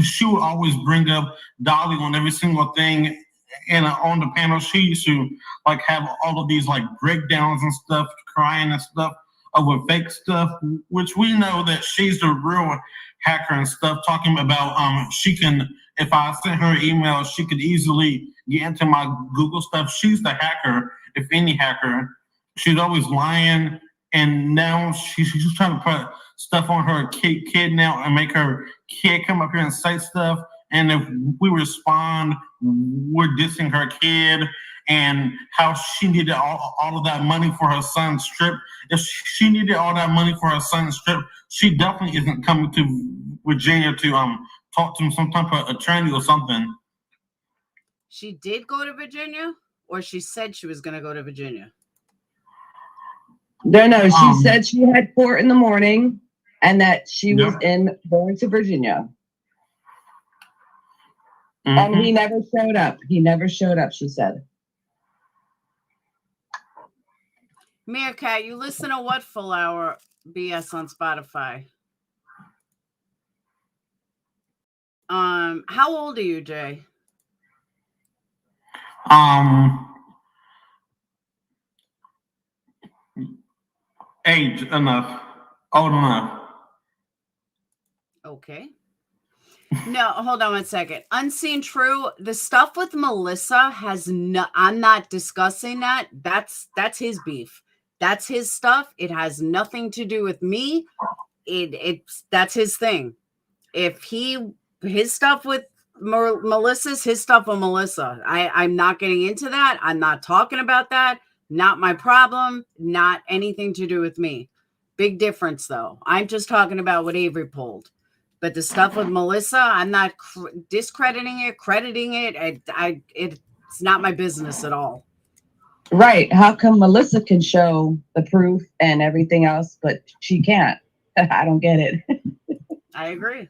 S6: She would always bring up Dolly on every single thing, and on the panel she used to have all of these breakdowns and stuff, crying and stuff over fake stuff, which we know that she's the real hacker and stuff, talking about she can, if I sent her email, she could easily get into my Google stuff. She's the hacker, if any hacker. She's always lying, and now she's trying to put stuff on her kid now and make her kid come up here and say stuff. And if we respond, we're dissing her kid and how she needed all of that money for her son's trip. If she needed all that money for her son's trip, she definitely isn't coming to Virginia to talk to some type of attorney or something.
S1: She did go to Virginia, or she said she was going to go to Virginia?
S5: No, she said she had court in the morning and that she was going to Virginia. Mm-hmm. And he never showed up. She said.
S1: Meerkat, you listen to what Full Hour BS on Spotify? How old are you, Jay?
S6: Age enough. Old enough.
S1: Okay. No, hold on one second. Unseen True, the stuff with Melissa has no, I'm not discussing that. That's his beef. That's his stuff. It has nothing to do with me. That's his thing. If his stuff with Melissa's his stuff with Melissa. I'm not getting into that. I'm not talking about that. Not my problem. Not anything to do with me. Big difference, though. I'm just talking about what Avery pulled. But the stuff with Melissa, I'm not discrediting it, crediting it. It's not my business at all.
S5: Right. How come Melissa can show the proof and everything else, but she can't? I don't get it.
S1: I agree.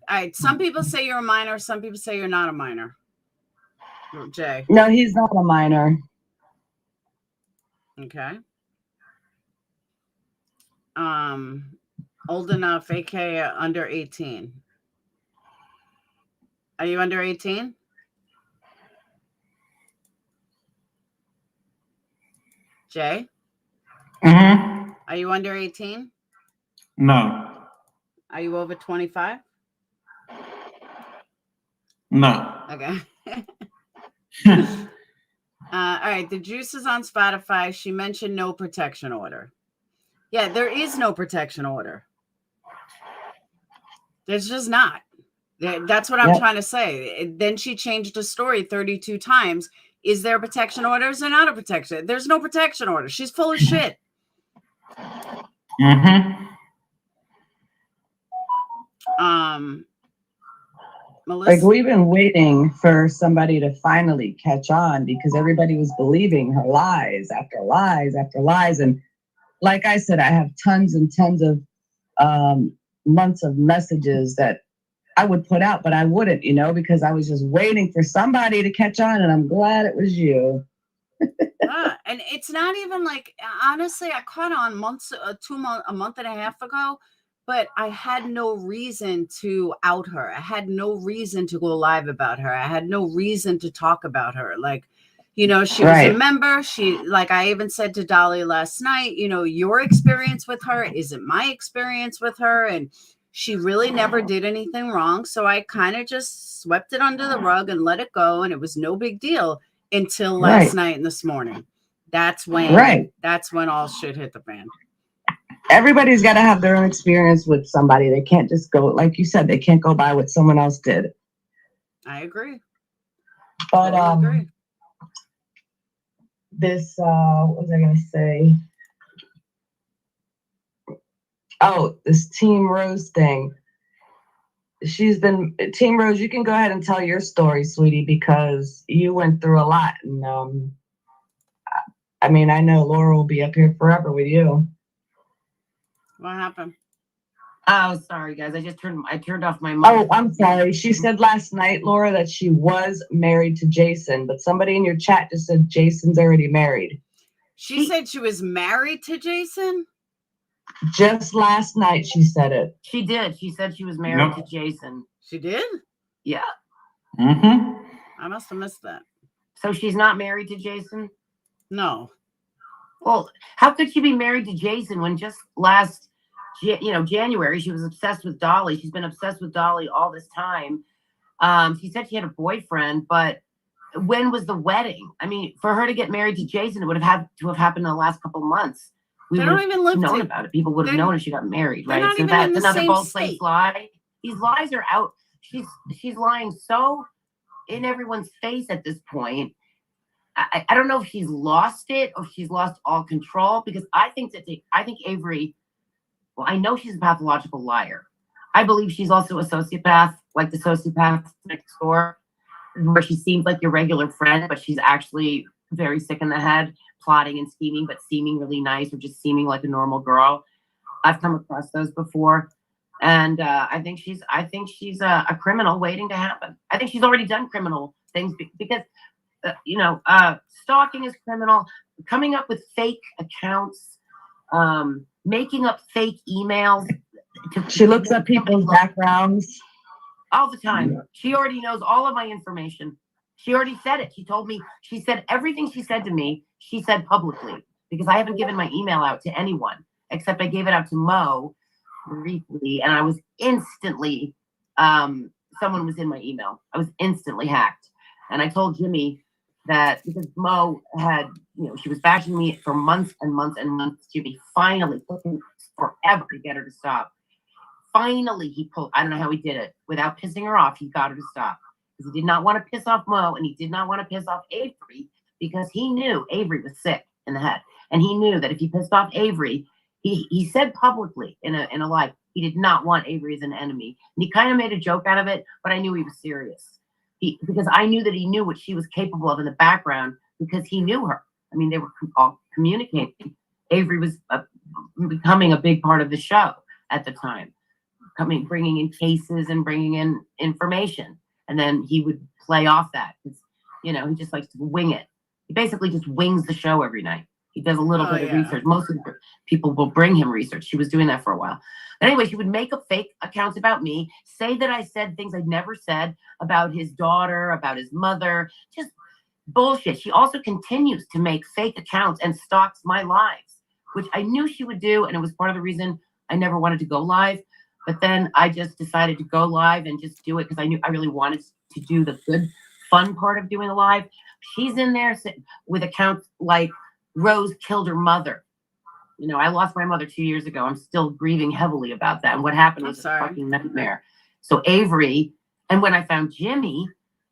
S1: All right. Some people say you're a minor. Some people say you're not a minor. Jay.
S5: No, he's not a minor.
S1: Okay. Old enough, aka under 18. Are you under 18? Jay?
S6: Mm-hmm.
S1: Are you under 18?
S6: No.
S1: Are you over 25?
S6: No.
S1: Okay. All right. The Juice is on Spotify. She mentioned no protection order. Yeah, there is no protection order. There's just not. That's what I'm trying to say. Then she changed the story 32 times. Is there a protection order? Is there not a protection? There's no protection order. She's full of shit.
S6: Mm-hmm.
S1: Melissa?
S5: Like, we've been waiting for somebody to finally catch on because everybody was believing her lies after lies after lies. And like I said, I have tons and tons of months of messages that I would put out, but I wouldn't, because I was just waiting for somebody to catch on, and I'm glad it was you.
S1: And it's not even like, honestly, I caught on a month and a half ago, but I had no reason to out her. I had no reason to go live about her. I had no reason to talk about her. Like, she was a member. Like I even said to Dolly last night, your experience with her isn't my experience with her. And she really never did anything wrong. So I kind of just swept it under the rug and let it go. And it was no big deal until last night and this morning. That's when all shit hit the fan.
S5: Everybody's got to have their own experience with somebody. They can't just go, like you said, they can't go by what someone else did.
S1: I agree.
S5: But
S1: agree.
S5: This, what was I going to say? Oh, this Team Rose thing. Team Rose, you can go ahead and tell your story, sweetie, because you went through a lot. And I know Laura will be up here forever with you.
S1: What happened?
S4: Oh, sorry, guys. I turned off my mic.
S5: Oh, I'm sorry. She said last night, Laura, that she was married to Jason, but somebody in your chat just said Jason's already married.
S1: She said she was married to Jason?
S5: Just last night she said it.
S4: She did. She said she was married to Jason.
S1: She did?
S4: Yeah.
S6: Mm-hmm.
S1: I must have missed that.
S4: So she's not married to Jason?
S1: No.
S4: Well, how could she be married to Jason when just last, January, she was obsessed with Dolly? She's been obsessed with Dolly all this time. She said she had a boyfriend, but when was the wedding? For her to get married to Jason, it would have had to have happened in the last couple of months. We
S1: they don't even live
S4: known about it. People would have known if she got married, right?
S1: Not even in the
S4: another
S1: same
S4: bold-faced
S1: state.
S4: lie. These lies are out. She's lying so in everyone's face at this point. I don't know if she's lost it or if she's lost all control, because I think Avery, well, I know she's a pathological liar. I believe she's also a sociopath, like the sociopath next door, where she seems like your regular friend, but she's actually very sick in the head, plotting and scheming, but seeming really nice or just seeming like a normal girl. I've come across those before. And I think she's a criminal waiting to happen. I think she's already done criminal things because stalking is criminal. Coming up with fake accounts, making up fake emails.
S5: She looks up people's backgrounds
S4: all the time. She already knows all of my information. She already said it. She said everything she said to me, she said publicly, because I haven't given my email out to anyone, except I gave it out to Mo briefly, and I was instantly, someone was in my email. I was instantly hacked. And I told Jimmy, that because Mo had, she was bashing me for months and months and months. Jimmy finally took him forever to get her to stop. Finally, he pulled, I don't know how he did it. Without pissing her off, he got her to stop. Because he did not want to piss off Mo, and he did not want to piss off Avery, because he knew Avery was sick in the head. And he knew that if he pissed off Avery, he said publicly in a live, he did not want Avery as an enemy. And he kind of made a joke out of it, but I knew he was serious. Because I knew that he knew what she was capable of in the background, because he knew her. I mean, they were all communicating. Avery was becoming a big part of the show at the time, bringing in cases and bringing in information. And then he would play off that. He just likes to wing it. He basically just wings the show every night. He does a little bit of research. Most of the people will bring him research. She was doing that for a while. But anyway, she would make up fake accounts about me, say that I said things I'd never said about his daughter, about his mother, just bullshit. She also continues to make fake accounts and stalks my lives, which I knew she would do. And it was part of the reason I never wanted to go live. But then I just decided to go live and just do it because I knew I really wanted to do the good, fun part of doing a live. She's in there with accounts like Rose killed her mother. I lost my mother 2 years ago. I'm still grieving heavily about that. And what happened was a fucking nightmare. So Avery, and when I found Jimmy,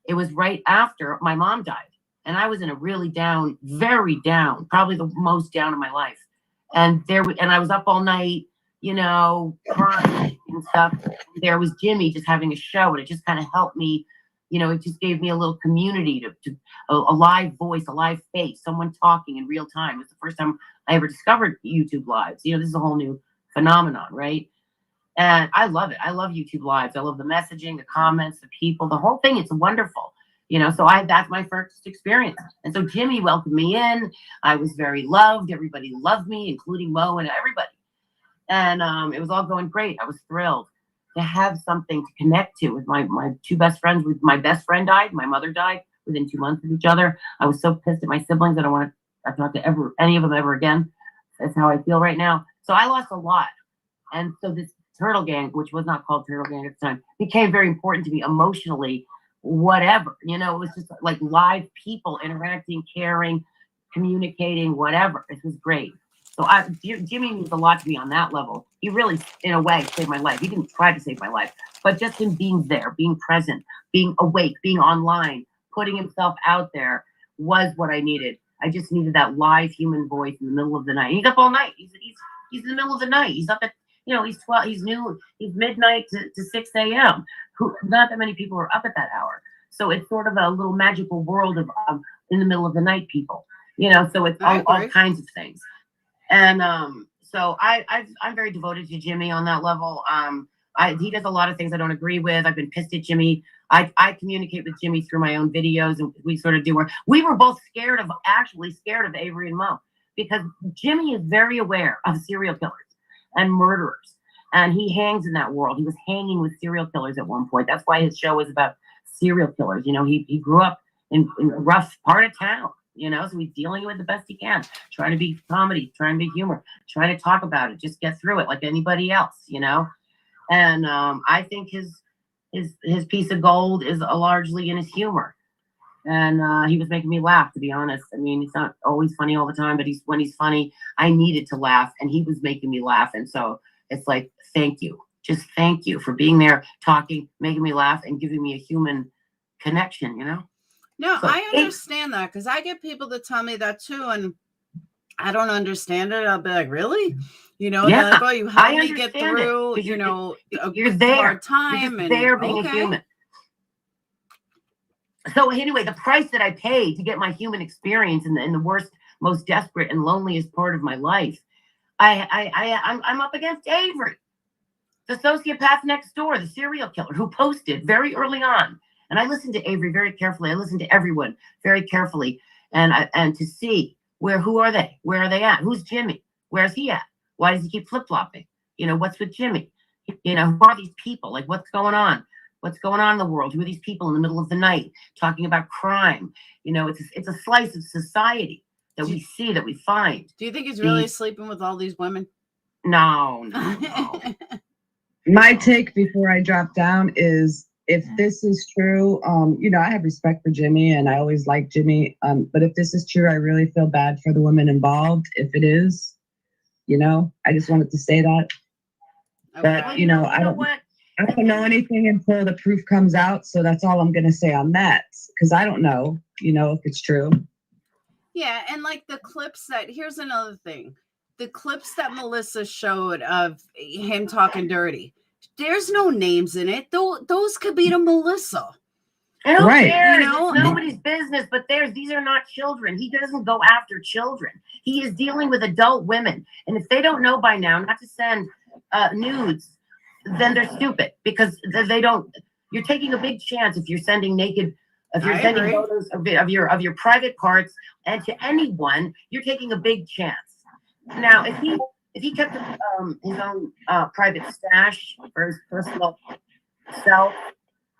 S4: it was right after my mom died. And I was in a really down, very down, probably the most down in my life. And I was up all night, crying and stuff. There was Jimmy just having a show, and it just kind of helped me. It just gave me a little community to a live voice, a live face, someone talking in real time. It was the first time I ever discovered YouTube Lives. This is a whole new phenomenon, right? And I love it. I love YouTube Lives. I love the messaging, the comments, the people, the whole thing. It's wonderful. So that's my first experience. And so Jimmy welcomed me in. I was very loved. Everybody loved me, including Mo and everybody. And it was all going great. I was thrilled to have something to connect to with my two best friends. My best friend died. My mother died within 2 months of each other. I was so pissed at my siblings. I don't want to talk to any of them ever again. That's how I feel right now. So I lost a lot. And so this Turtle Gang, which was not called Turtle Gang at the time, became very important to me emotionally, whatever. It was just like live people interacting, caring, communicating, whatever. It was great. So Jimmy means a lot to me on that level. He really, in a way, saved my life. He didn't try to save my life, but just him being there, being present, being awake, being online, putting himself out there was what I needed. I just needed that live human voice in the middle of the night. He's up all night. He's in the middle of the night. He's up at, he's 12. He's midnight to 6 a.m. Not that many people are up at that hour. So it's sort of a little magical world of in the middle of the night people. So it's all kinds of things. And so I'm very devoted to Jimmy on that level. He does a lot of things I don't agree with. I've been pissed at Jimmy. I communicate with Jimmy through my own videos, and we sort of do work. We were both scared of Avery and Mo, because Jimmy is very aware of serial killers and murderers, and he hangs in that world. He was hanging with serial killers at one point. That's why his show is about serial killers. He grew up in a rough part of town. So he's dealing with it the best he can, trying to be comedy, trying to be humor, trying to talk about it, just get through it like anybody else, And I think his piece of gold is largely in his humor. And he was making me laugh, to be honest. I mean, he's not always funny all the time, but when he's funny, I needed to laugh, and he was making me laugh. And so it's like, thank you. Just thank you for being there, talking, making me laugh, and giving me a human connection,
S1: No,
S4: So
S1: I understand that, because I get people that tell me that too, and I don't understand it. I'll be like, really?
S4: Yeah,
S1: they're like, oh, you helped me get
S4: understand it,
S1: through,
S4: 'cause
S1: you're
S4: you're there.
S1: hard time.
S4: You're just
S1: And
S4: there being a
S1: okay.
S4: human. So anyway, the price that I paid to get my human experience in the worst, most desperate and loneliest part of my life, I'm up against Avery, the sociopath next door, the serial killer who posted very early on. And I listened to Avery very carefully. I listened to everyone very carefully, and to see who are they? Where are they at? Who's Jimmy? Where's he at? Why does he keep flip-flopping? What's with Jimmy? Who are these people? Like, what's going on? What's going on in the world? Who are these people in the middle of the night talking about crime? It's a slice of society that we see, that we find.
S1: Do you think he's really sleeping with all these women?
S4: No.
S5: My take before I drop down is if this is true, you know, I have respect for Jimmy and I always like Jimmy. But if this is true, I really feel bad for the women involved. If it is, you know, I just wanted to say that. But
S1: Okay.
S5: you know,
S4: you know what?
S5: I don't know anything until the proof comes out. So that's all I'm gonna say on that. Because I don't know, you know, if it's true.
S1: Yeah, and like the clips that here's another thing. The clips that Melissa showed of him talking dirty. There's no names in it. Those could be to Melissa.
S4: And who
S5: Right.
S4: cares?
S1: You know?
S4: It's nobody's business, but these are not children. He doesn't go after children. He is dealing with adult women. And if they don't know by now not to send nudes, then they're stupid because they don't. You're taking a big chance if you're sending naked, if you're
S1: I
S4: sending
S1: agree.
S4: photos of your private parts and to anyone, you're taking a big chance. Now, if he kept his own private stash for his personal self,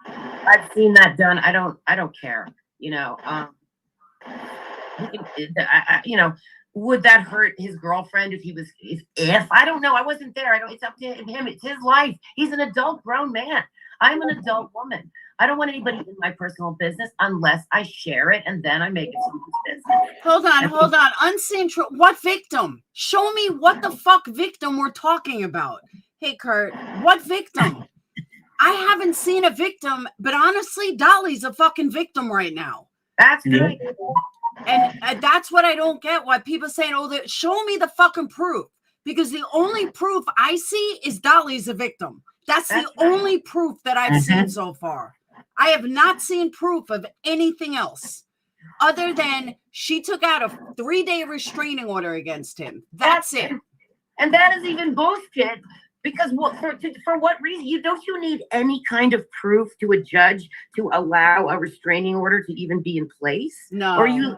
S4: I've seen that done. I don't care. You know, you know, would that hurt his girlfriend if he was? If I don't know, I wasn't there. I don't. It's up to him. It's his life. He's an adult, grown man. I'm an adult woman. I don't want anybody in my personal business unless I share it and then I make it someone's business.
S1: Hold on. Unseen truth. What victim? Show me what the fuck victim we're talking about. Hey, Kurt, what victim? I haven't seen a victim, but honestly, Dolly's a fucking victim right now.
S4: That's good.
S1: And that's what I don't get. Why people saying, "Oh, show me the fucking proof," because the only proof I see is Dolly's a victim. That's the only proof that I've seen so far. I have not seen proof of anything else other than she took out a 3-day restraining order against him. That's it.
S4: And that is even bullshit. Because for what reason? You need any kind of proof to a judge to allow a restraining order to even be in place?
S1: No.
S4: Or you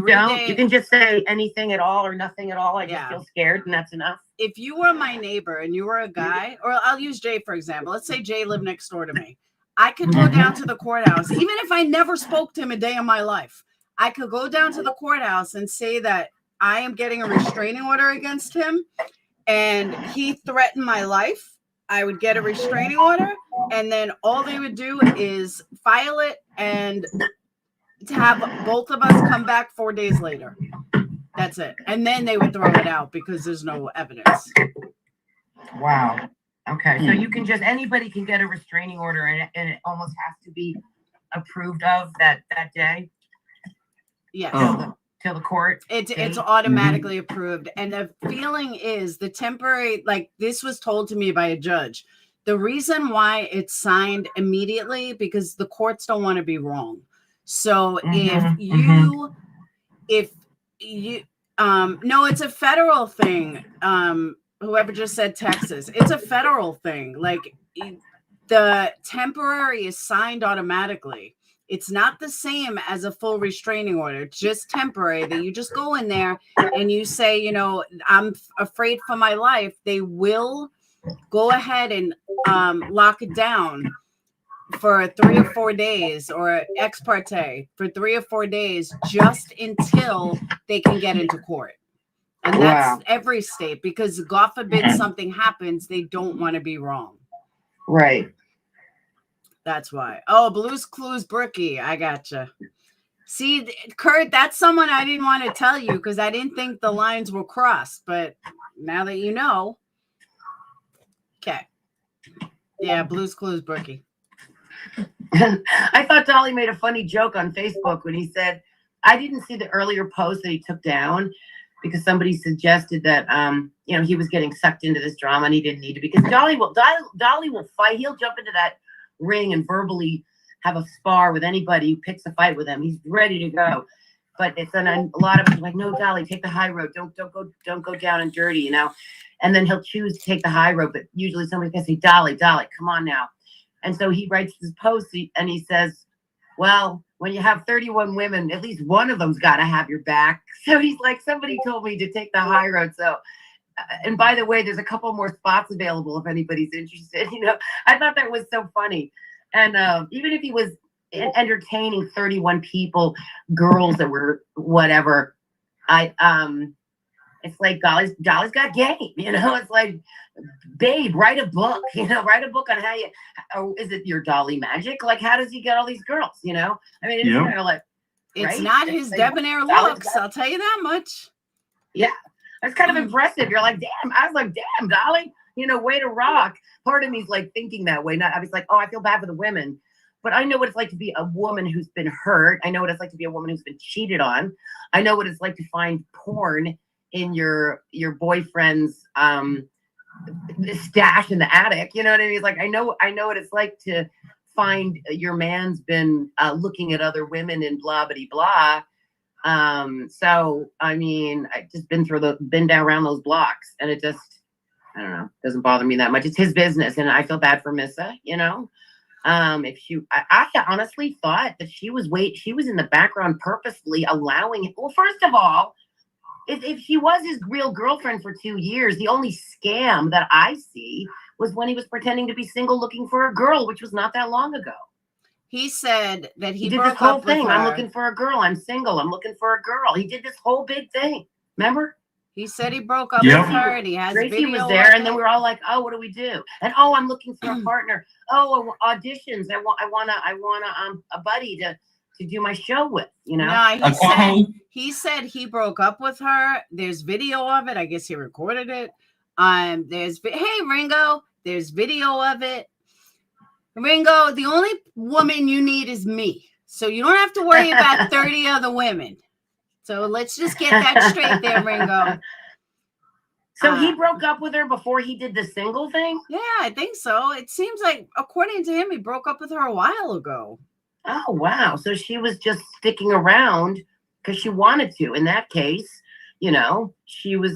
S1: don't.
S4: You can just say anything at all or nothing at all. I just feel scared and that's enough.
S1: If you were my neighbor and you were a guy, or I'll use Jay for example. Let's say Jay lived next door to me. I could go down to the courthouse, even if I never spoke to him a day in my life. I could go down to the courthouse and say that I am getting a restraining order against him. And he threatened my life. I would get a restraining order, and then all they would do is file it and to have both of us come back 4 days later. That's it. And then they would throw it out because there's no evidence.
S4: Wow. Okay. So you can anybody can get a restraining order and it almost has to be approved of that day?
S1: Yes.
S4: Till the court.
S1: It's automatically approved. And the feeling is the temporary, like this was told to me by a judge. The reason why it's signed immediately because the courts don't want to be wrong. So if you no, it's a federal thing. Whoever just said Texas, it's a federal thing. Like the temporary is signed automatically. It's not the same as a full restraining order, just temporary that you just go in there and you say, you know, I'm afraid for my life. They will go ahead and lock it down for 3 or 4 days or ex parte for 3 or 4 days just until they can get into court. And that's every state because God forbid something happens, they don't want to be wrong.
S4: Right.
S1: That's why. Oh, Blue's Clues Brookie. I gotcha. See, Kurt, that's someone I didn't want to tell you because I didn't think the lines were crossed. But now that you know. Okay. Yeah, Blue's Clues Brookie.
S4: I thought Dolly made a funny joke on Facebook when he said, I didn't see the earlier post that he took down because somebody suggested that, you know, he was getting sucked into this drama and he didn't need to because Dolly will fight. He'll jump into that ring and verbally have a spar with anybody who picks a fight with him. He's ready to go. But it's a lot of people like, no, Dolly, take the high road. Don't go down and dirty, you know. And then he'll choose to take the high road, but usually somebody's gonna say, Dolly, come on now. And so he writes this post and he says, well, when you have 31 women, at least one of them's got to have your back. So he's like, somebody told me to take the high road. So, and by the way, there's a couple more spots available if anybody's interested. You know, I thought that was so funny. And even if he was entertaining 31 people, girls that were whatever, It's like Dolly's got game, you know. It's like, babe, write a book, you know, write a book on how you, or is it your Dolly magic? Like, how does he get all these girls, you know? I mean, it's
S6: Yep.
S4: kind of like,
S1: It's
S4: right?
S1: not
S4: It's
S1: his
S4: like,
S1: debonair
S4: Dolly's
S1: looks,
S4: got-
S1: I'll tell you that much.
S4: yeah, it's kind of impressive. You're like, damn. I was like, damn, Dolly, you know, way to rock. Part of me's like thinking that way. Not, I was like, oh, I feel bad for the women, but I know what it's like to be a woman who's been hurt. I know what it's like to be a woman who's been cheated on. I know what it's like to find porn in your boyfriend's stash in the attic. You know what I mean? It's like, I know what it's like to find your man's been looking at other women and blah blah blah. So I mean, I just been down around those blocks, and it just, I don't know, doesn't bother me that much. It's his business, and I feel bad for Missa, you know. If she, I honestly thought that she was in the background purposely allowing him. Well, first of all, if she was his real girlfriend for 2 years, the only scam that I see was when he was pretending to be single looking for a girl, which was not that long ago.
S1: He said that he
S4: He did
S1: broke
S4: this whole
S1: up with
S4: thing.
S1: her.
S4: I'm looking for a girl. I'm single. I'm looking for a girl. He did this whole big thing. Remember?
S1: He said he broke up
S6: Yep.
S1: with her, and he has
S4: Tracy
S1: video
S4: was there,
S1: of
S4: and then
S1: it.
S4: we were all like, "Oh, what do we do?" And oh, I'm looking for a partner. Oh, auditions. I want a buddy to do my show with. You know.
S1: No, he said he broke up with her. There's video of it. I guess he recorded it. Hey Ringo, there's video of it. Ringo, the only woman you need is me, so you don't have to worry about 30 other women. So let's just get that straight there, Ringo.
S4: So he broke up with her before he did the single thing?
S1: Yeah, I think so. It seems like, according to him, he broke up with her a while ago.
S4: Oh, wow. So she was just sticking around because she wanted to. In that case, you know, she was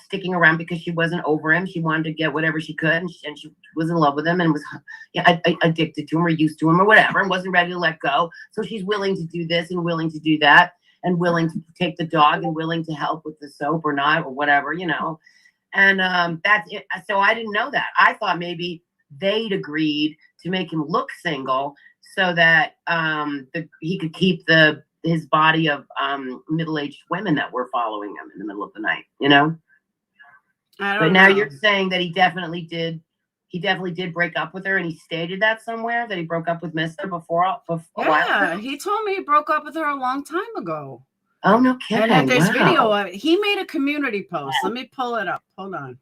S4: sticking around because she wasn't over him. She wanted to get whatever she could, and she was in love with him and was addicted to him or used to him or whatever, and wasn't ready to let go. So she's willing to do this and willing to do that, and willing to take the dog and willing to help with the soap or not or whatever, you know. And that's it. So I didn't know that. I thought maybe they'd agreed to make him look single so that he could keep his body of middle-aged women that were following him in the middle of the night, you know. But now you're saying that he definitely did break up with her, and he stated that somewhere that he broke up with Mister before a while ago?
S1: He told me he broke up with her a long time ago.
S4: Oh, no kidding.
S1: And there's
S4: Wow.
S1: video of it. He made a community post. Let me pull it up. Hold on.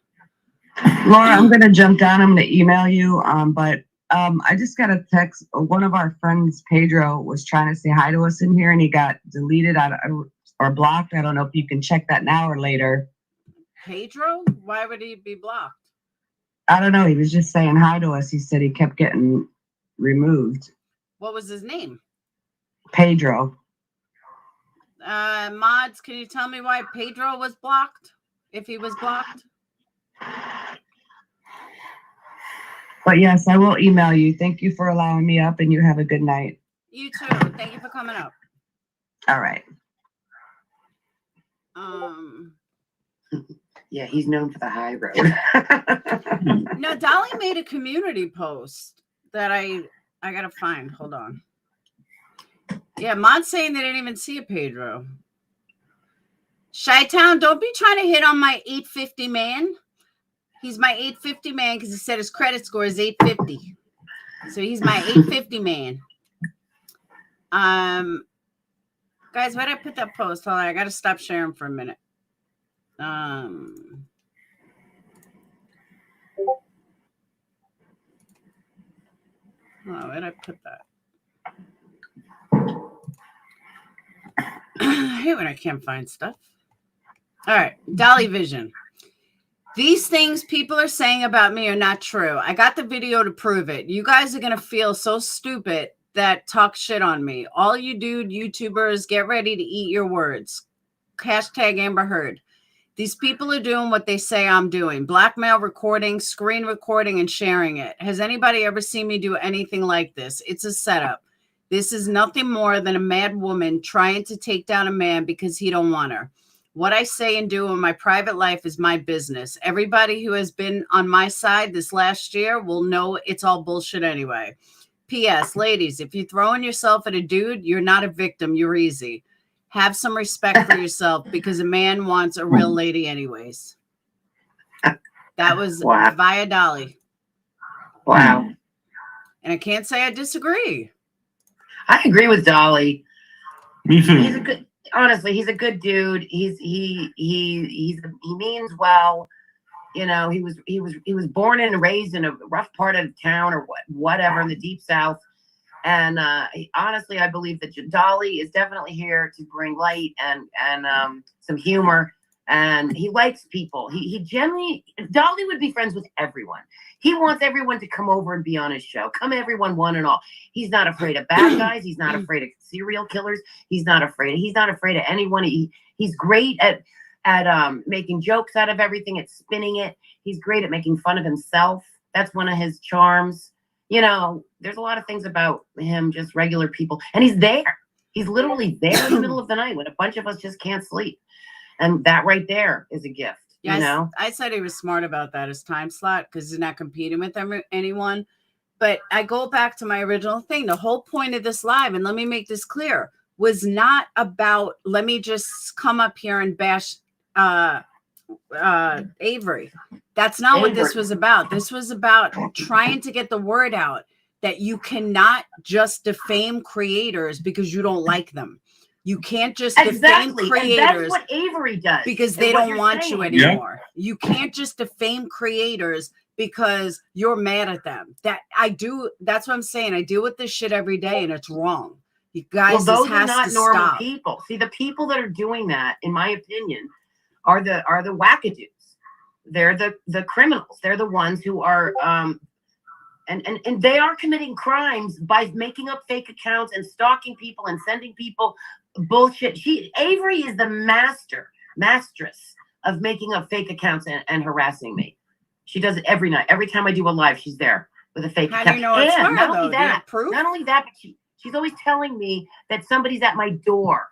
S5: Laura, I'm going to jump down. I'm going to email you. But I just got a text. One of our friends, Pedro, was trying to say hi to us in here, and he got deleted or blocked. I don't know if you can check that now or later.
S1: Pedro? Why would he be blocked?
S5: I don't know. He was just saying hi to us. He said he kept getting removed.
S1: What was his name?
S5: Pedro.
S1: Mods, can you tell me why Pedro was blocked? If he was blocked?
S5: But yes, I will email you. Thank you for allowing me up, and you have a good night.
S1: You too. Thank you for coming up.
S5: All right.
S4: Yeah, he's known for the high road.
S1: No, Dolly made a community post that I gotta find. Hold on. Yeah, Mod's saying they didn't even see a Pedro. Chi-Town, don't be trying to hit on my 850 man. He's my 850 man because he said his credit score is 850. So he's my 850 man. Guys, why did I put that post? Hold on, I gotta stop sharing for a minute. Oh, where did I put that? I hate when I can't find stuff. All right, Dolly Vision. These things people are saying about me are not true. I got the video to prove it. You guys are going to feel so stupid that talk shit on me. All you dude YouTubers, get ready to eat your words. Hashtag Amber Heard. These people are doing what they say I'm doing. Blackmail recording, screen recording, and sharing it. Has anybody ever seen me do anything like this? It's a setup. This is nothing more than a mad woman trying to take down a man because he don't want her. What I say and do in my private life is my business. Everybody who has been on my side this last year will know it's all bullshit anyway. P.S. Ladies, if you're throwing yourself at a dude, you're not a victim. You're easy. have some respect for yourself because a man wants a real lady anyways. That was
S4: Wow.
S1: via Dolly.
S4: Wow.
S1: And I can't say I disagree.
S4: I agree with Dolly.
S6: Me too.
S4: He's a good, honestly, he's a good dude. He means well. You know, he was born and raised in a rough part of town or whatever in the deep South. And honestly, I believe that Dolly is definitely here to bring light and some humor. And he likes people. He generally, Dolly would be friends with everyone. He wants everyone to come over and be on his show. Come everyone, one and all. He's not afraid of bad guys. He's not afraid of serial killers. He's not afraid of anyone. He's great at making jokes out of everything, at spinning it. He's great at making fun of himself. That's one of his charms. You know, there's a lot of things about him, just regular people. And he's there. He's literally there in the middle of the night when a bunch of us just can't sleep. And that right there is a gift.
S1: Yes,
S4: you know?
S1: I said he was smart about that, his time slot, because he's not competing with anyone. But I go back to my original thing. The whole point of this live, and let me make this clear, was not about, let me just come up here and bash Avery. That's not what this was about. This was about trying to get the word out that you cannot just defame creators because you don't like them. You can't just defame creators.
S4: And that's what Avery does.
S1: Because they don't want you anymore. You can't just defame creators because you're mad at them. That's what I'm saying. I deal with this shit every day and it's wrong. You guys,
S4: well, those
S1: this has
S4: are not
S1: to
S4: normal
S1: stop.
S4: people. See, the people that are doing that, in my opinion, are the wackadoos. They're the criminals. They're the ones who are and they are committing crimes by making up fake accounts and stalking people and sending people bullshit. Avery is the mastress of making up fake accounts and harassing me. She does it every night. Every time I do a live, she's there with a fake account.
S1: How do you know it's her,
S4: not
S1: though?
S4: only
S1: Do you have
S4: that,
S1: proof?
S4: not only that, but she's always telling me that somebody's at my door.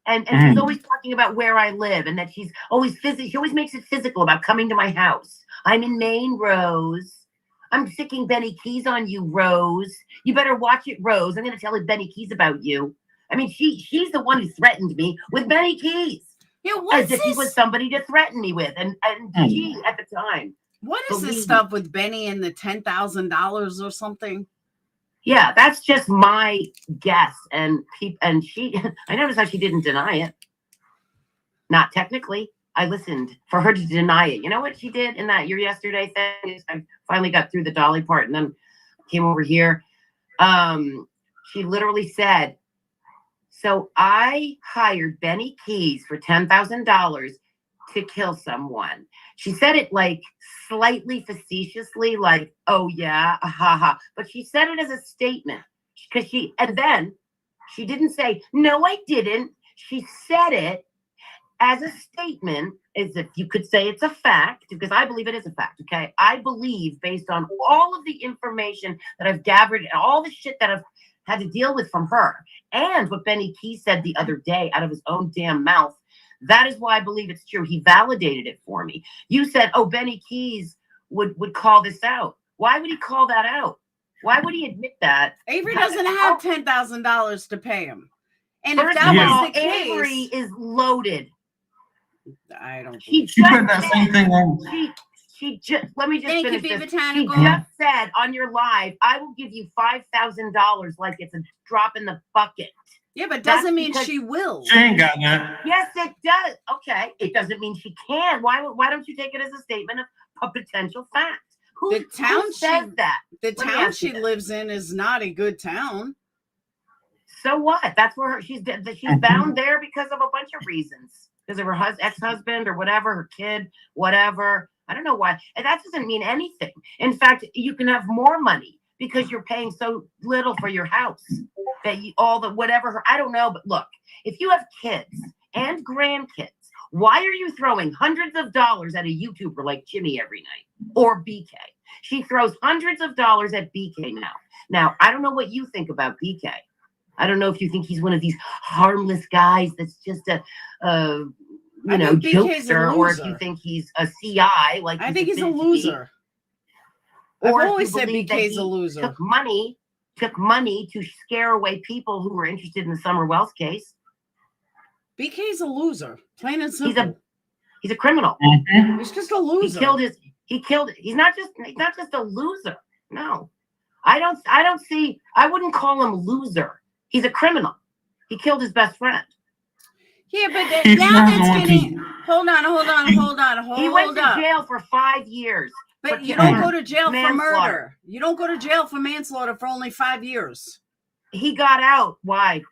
S4: And she's always talking about where I live and that she always makes it physical about coming to my house. I'm in Maine, Rose. I'm sticking Benny Keys on you, Rose. You better watch it, Rose. I'm going to tell Benny Keys about you. I mean, she's the one who threatened me with Benny Keys.
S1: Yeah,
S4: as if he was somebody to threaten me with. And she, at the time.
S1: What is this stuff with Benny and the $10,000 or something?
S4: Yeah, that's just my guess. And she, I noticed how she didn't deny it. Not technically. I listened for her to deny it. You know what she did in that yesterday thing? I finally got through the Dolly part and then came over here. She literally said, so I hired Benny Keys for $10,000 to kill someone. She said it like slightly facetiously, like, oh yeah, haha. But she said it as a statement because and then she didn't say, no, I didn't. She said it as a statement, as if you could say it's a fact, because I believe it is a fact, okay? I believe, based on all of the information that I've gathered and all the shit that I've had to deal with from her, and what Benny Keys said the other day out of his own damn mouth, that is why I believe it's true. He validated it for me. You said, oh, Benny Keys would call this out. Why would he call that out? Why would he admit that?
S1: Avery doesn't have $10,000 to pay him. And
S4: first
S1: if that
S4: of
S1: was
S4: all,
S1: the case,
S4: Avery is loaded.
S1: I don't.
S6: She put that same thing on.
S4: She just, let me just
S1: Thank
S4: finish
S1: you,
S4: this.
S1: Botanical.
S4: She just said on your live, I will give you $5,000 like it's a drop in the bucket.
S1: Yeah, but doesn't mean she will.
S6: She ain't got that.
S4: Yes, it does. Okay, it doesn't mean she can. Why don't you take it as a statement of a potential fact? Who says that?
S1: The town she lives in is not a good town.
S4: So what? That's where she's bound there because of a bunch of reasons. Because of her ex-husband or whatever, her kid, whatever. I don't know why. And that doesn't mean anything. In fact, you can have more money because you're paying so little for your house. That I don't know. But look, if you have kids and grandkids, why are you throwing hundreds of dollars at a YouTuber like Jimmy every night? Or BK? She throws hundreds of dollars at BK now. Now, I don't know what you think about BK. I don't know if you think he's one of these harmless guys that's just a jokester, or if you think he's a CI. Like
S1: I think he's a loser.
S4: Or
S1: I've always said BK's a loser.
S4: Took money to scare away people who were interested in the Summer Wells case.
S1: BK's a loser, plain and
S4: He's
S1: simple.
S4: he's a criminal.
S6: Mhm.
S1: He's just a
S4: He
S1: loser.
S4: killed he's not just a loser. No. I wouldn't call him loser. He's a criminal. He killed his best friend.
S1: Yeah, but
S6: He's
S1: now
S6: not
S1: that's
S6: going
S1: getting.
S6: to.
S1: Hold on.
S4: He went to
S1: up.
S4: jail for 5 years.
S1: But
S4: for
S1: you don't
S4: killing
S1: go to jail for
S4: manslaughter.
S1: murder. You don't go to jail for manslaughter for only 5 years.
S4: He got out. Why?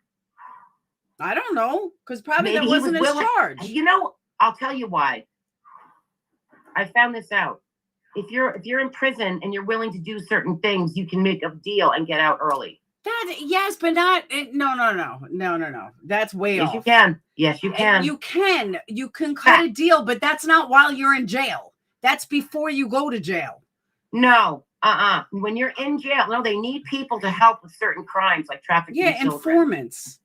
S1: I don't know, because probably
S4: Maybe
S1: that
S4: he
S1: wasn't
S4: was
S1: his
S4: willing-
S1: charge.
S4: You know, I'll tell you why. I found this out. If you're in prison and you're willing to do certain things, you can make a deal and get out early.
S1: That yes, but not no. That's way
S4: Yes,
S1: off.
S4: you can. Yes, you can.
S1: You can cut a deal, but that's not while you're in jail. That's before you go to jail.
S4: No, when you're in jail, no, they need people to help with certain crimes like trafficking
S1: Yeah,
S4: children.
S1: informants.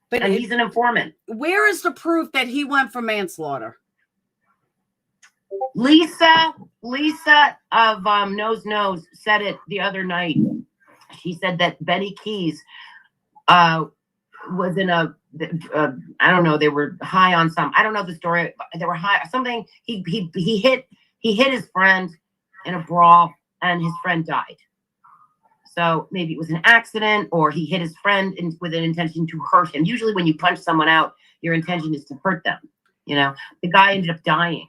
S1: But
S4: And he's an informant.
S1: where is the proof that he went for manslaughter?
S4: Lisa of Nose said it the other night. She said that Betty Keys was in a I don't know, they were high on some, I don't know the story. They were high something. He hit his friend in a brawl and his friend died. So maybe it was an accident or he hit his friend with an intention to hurt him. Usually when you punch someone out, your intention is to hurt them. You know, the guy ended up dying.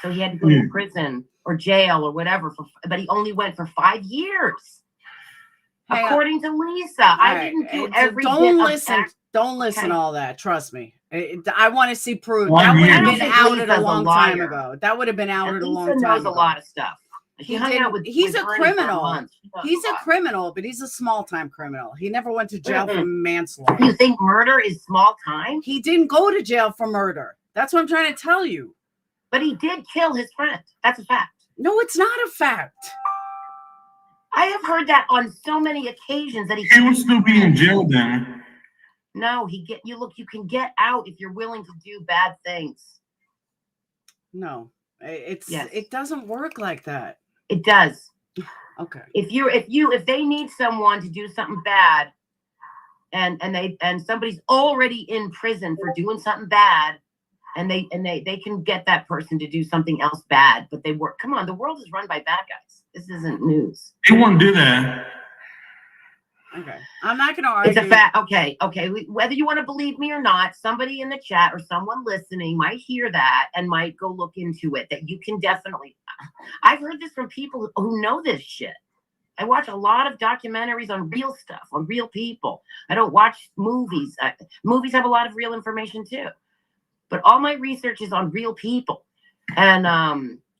S4: So he had to go to prison or jail or whatever, but he only went for 5 years.
S1: Hey,
S4: According to Lisa, I didn't do every bit
S1: Don't
S4: of
S1: listen. Don't listen
S4: Okay.
S1: to all that. Trust me. I want to see proof.
S6: One
S1: That would
S6: year.
S1: have
S6: I
S1: been
S6: don't
S4: think
S1: outed a
S4: Lisa's a
S1: long time
S4: liar.
S1: ago. That would have been outed
S4: And
S1: a
S4: Lisa
S1: long time
S4: knows
S1: ago.
S4: a lot of stuff. She
S1: He
S4: hung
S1: didn't-
S4: out with
S1: he's
S4: with
S1: a
S4: Bernie for
S1: criminal.
S4: month. She knows
S1: He's a
S4: lot.
S1: criminal, but he's a small time criminal. He never went to jail for manslaughter.
S4: You think murder is small time?
S1: He didn't go to jail for murder. That's what I'm trying to tell you.
S4: But he did kill his friend. That's a fact.
S1: No, it's not a fact.
S4: I have heard that on so many occasions that
S6: He would still be in jail then.
S4: No, you can get out if you're willing to do bad things.
S1: No,
S4: Yes.
S1: it doesn't work like that.
S4: It does.
S1: Okay.
S4: If they need someone to do something bad and somebody's already in prison for doing something bad, and they can get that person to do something else bad, but they work. Come on, the world is run by bad guys. This isn't news.
S6: He wouldn't do that.
S1: Okay. I'm not going to argue.
S4: It's a fact. Okay. Whether you want to believe me or not, somebody in the chat or someone listening might hear that and might go look into it. That you can definitely. I've heard this from people who know this shit. I watch a lot of documentaries on real stuff, on real people. I don't watch movies. Movies have a lot of real information too. But all my research is on real people and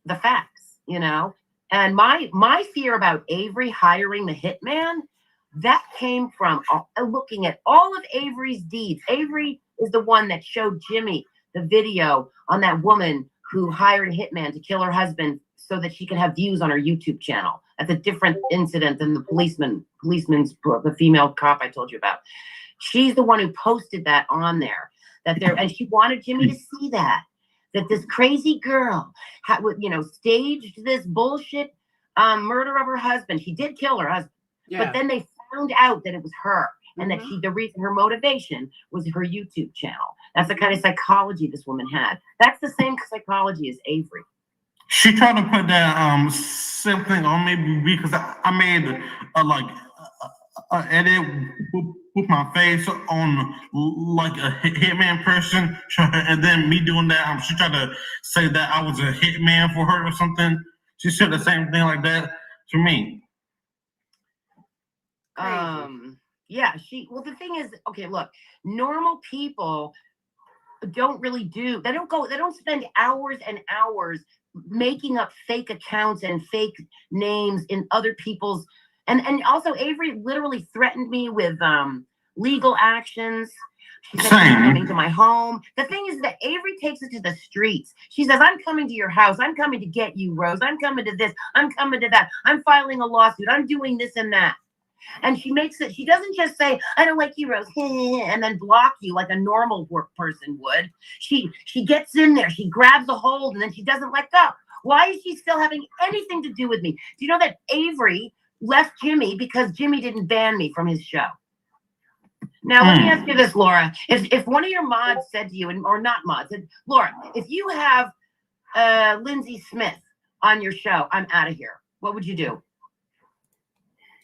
S4: the facts, you know. And my fear about Avery hiring the hitman, that came from looking at all of Avery's deeds. Avery is the one that showed Jimmy the video on that woman who hired a hitman to kill her husband so that she could have views on her YouTube channel. That's a different incident than the the female cop I told you about. She's the one who posted that on there. And she wanted Jimmy to see that this crazy girl had, staged this bullshit murder of her husband. She did kill her husband, but then they found out that it was her, and that the reason, her motivation was her YouTube channel. That's the kind of psychology this woman had. That's the same psychology as Avery.
S6: She tried to put that same thing on me because I made a edit with my face on like a hitman person, and then me doing that, she tried to say that I was a hitman for her or something. She said the same thing like that to me.
S4: Yeah, the thing is, okay, look, normal people don't spend hours and hours making up fake accounts and fake names in other people's. And also, Avery literally threatened me with legal actions. She said she's coming to my home. The thing is that Avery takes it to the streets. She says, I'm coming to your house. I'm coming to get you, Rose. I'm coming to this. I'm coming to that. I'm filing a lawsuit. I'm doing this and that. And she doesn't just say, I don't like you, Rose, and then block you like a normal work person would. She gets in there. She grabs a hold, and then she doesn't let go. Why is she still having anything to do with me? Do you know that Avery left Jimmy because Jimmy didn't ban me from his show? Now, let me ask you this, Laura. If one of your mods said to you, or not mods, said, Laura, if you have Lindsay Smith on your show, I'm out of here. What would you do?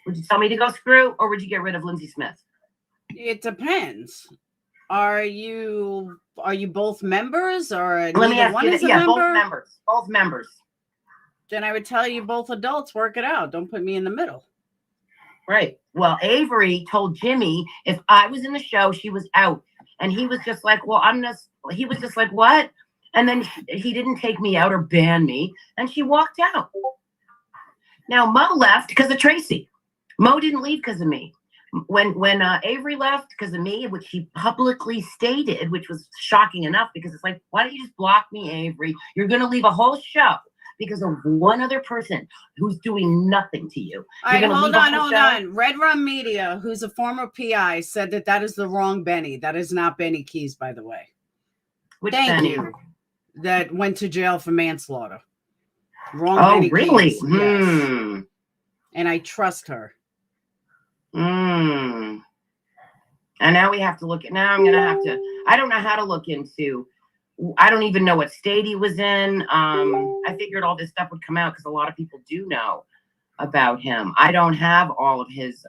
S4: Would you tell me to go screw, or would you get rid of Lindsay Smith?
S1: It depends. Are you both members, or
S4: Let me ask
S1: one
S4: you
S1: is
S4: that.
S1: a
S4: Yeah,
S1: member?
S4: both members. Both members.
S1: Then I would tell you both adults work it out. Don't put me in the middle.
S4: Right. Well, Avery told Jimmy if I was in the show, she was out. And he was just like, well, he was just like, what? And then he didn't take me out or ban me. And she walked out. Now, Mo left because of Tracy. Mo didn't leave because of me. When Avery left because of me, which he publicly stated, which was shocking enough, because it's like, why don't you just block me, Avery? You're going to leave a whole show because of one other person who's doing nothing to you.
S1: All right, hold
S4: hold
S1: on. Red Rum Media, who's a former PI, said that is the wrong Benny. That is not Benny Keys, by the way. Thank
S4: Benny?
S1: you. That went to jail for manslaughter. Wrong.
S4: Oh,
S1: Benny
S4: really?
S1: Keys. Yes. And I trust her.
S4: And now we have to look at. Now I'm gonna have to. I don't know how to look into. I don't even know what state he was in. I figured all this stuff would come out because a lot of people do know about him. I don't have all of his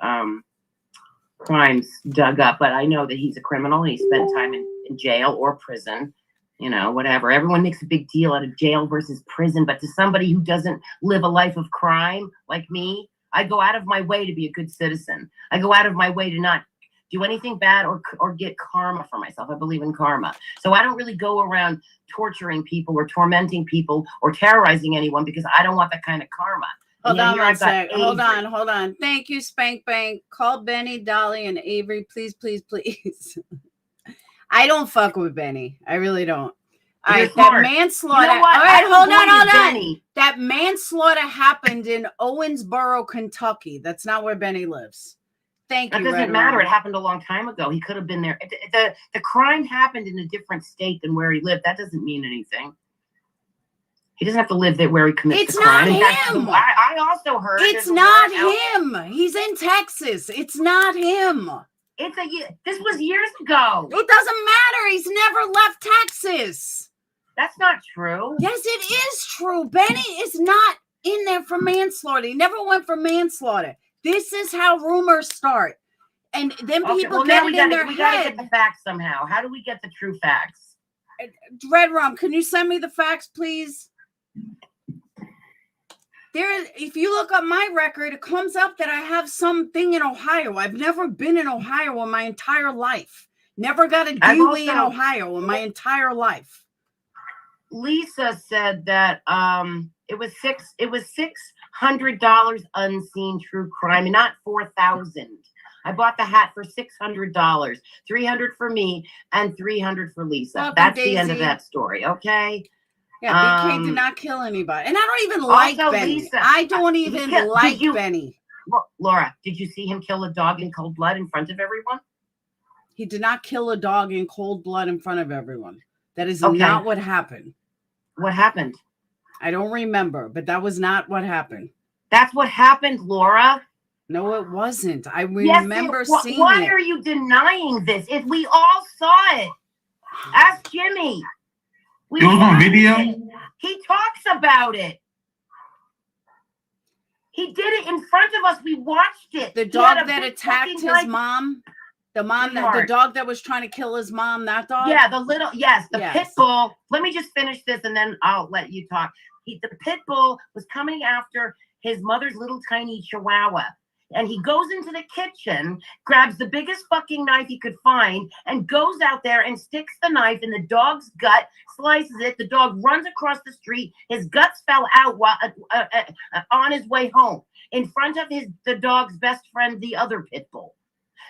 S4: crimes dug up, but I know that he's a criminal. He spent time in jail or prison, you know, whatever. Everyone makes a big deal out of jail versus prison, but to somebody who doesn't live a life of crime like me, I go out of my way to be a good citizen. I go out of my way to not do anything bad or get karma for myself. I believe in karma. So I don't really go around torturing people or tormenting people or terrorizing anyone because I don't want that kind of karma.
S1: Hold on one sec. Hold on. Thank you, Spank Bank. Call Benny, Dolly, and Avery, please, please, please. I don't fuck with Benny. I really don't. All right, that manslaughter.
S4: You know what?
S1: All right, hold on.
S4: Benny.
S1: That manslaughter happened in Owensboro, Kentucky. That's not where Benny lives. Thank you.
S4: That doesn't matter. It happened a long time ago. He could have been there. The crime happened in a different state than where he lived. That doesn't mean anything. He doesn't have to live there where he commits the crime.
S1: It's not him.
S4: I also heard
S1: it's not him. He's in Texas. It's not him.
S4: This was years ago.
S1: It doesn't matter. He's never left Texas.
S4: That's not true.
S1: Yes, it is true. Benny is not in there for manslaughter. He never went for manslaughter. This is how rumors start. And then people get it in their head.
S4: We got to get the facts somehow. How do we get the true facts?
S1: Red Rum, can you send me the facts, please? If you look up my record, it comes up that I have something in Ohio. I've never been in Ohio in my entire life. Never got a DUI in Ohio in my entire life.
S4: Lisa said that it was $600 unseen true crime, and not $4,000. I bought the hat for $600, $300 for me, and $300 for Lisa.
S1: Welcome,
S4: that's
S1: Daisy.
S4: the end of that story. Okay.
S1: Yeah, BK did not kill anybody, and I don't even like Benny.
S4: Lisa,
S1: I don't even like Benny.
S4: Laura, did you see him kill a dog in cold blood in front of everyone?
S1: He did not kill a dog in cold blood in front of everyone. That is not what happened.
S4: What happened?
S1: I don't remember, but that was not what happened.
S4: That's what happened, Laura.
S1: No, it wasn't. I remember seeing it.
S4: Why are you denying this? If we all saw it, ask Jimmy.
S6: It was on video.
S4: He talks about it. He did it in front of us. We watched it.
S1: The dog that attacked his mom. The dog that was trying to kill his mom, that dog?
S4: Yeah, the pit bull. Let me just finish this and then I'll let you talk. The pit bull was coming after his mother's little tiny chihuahua. And he goes into the kitchen, grabs the biggest fucking knife he could find, and goes out there and sticks the knife in the dog's gut, slices it. The dog runs across the street. His guts fell out while on his way home in front of the dog's best friend, the other pit bull.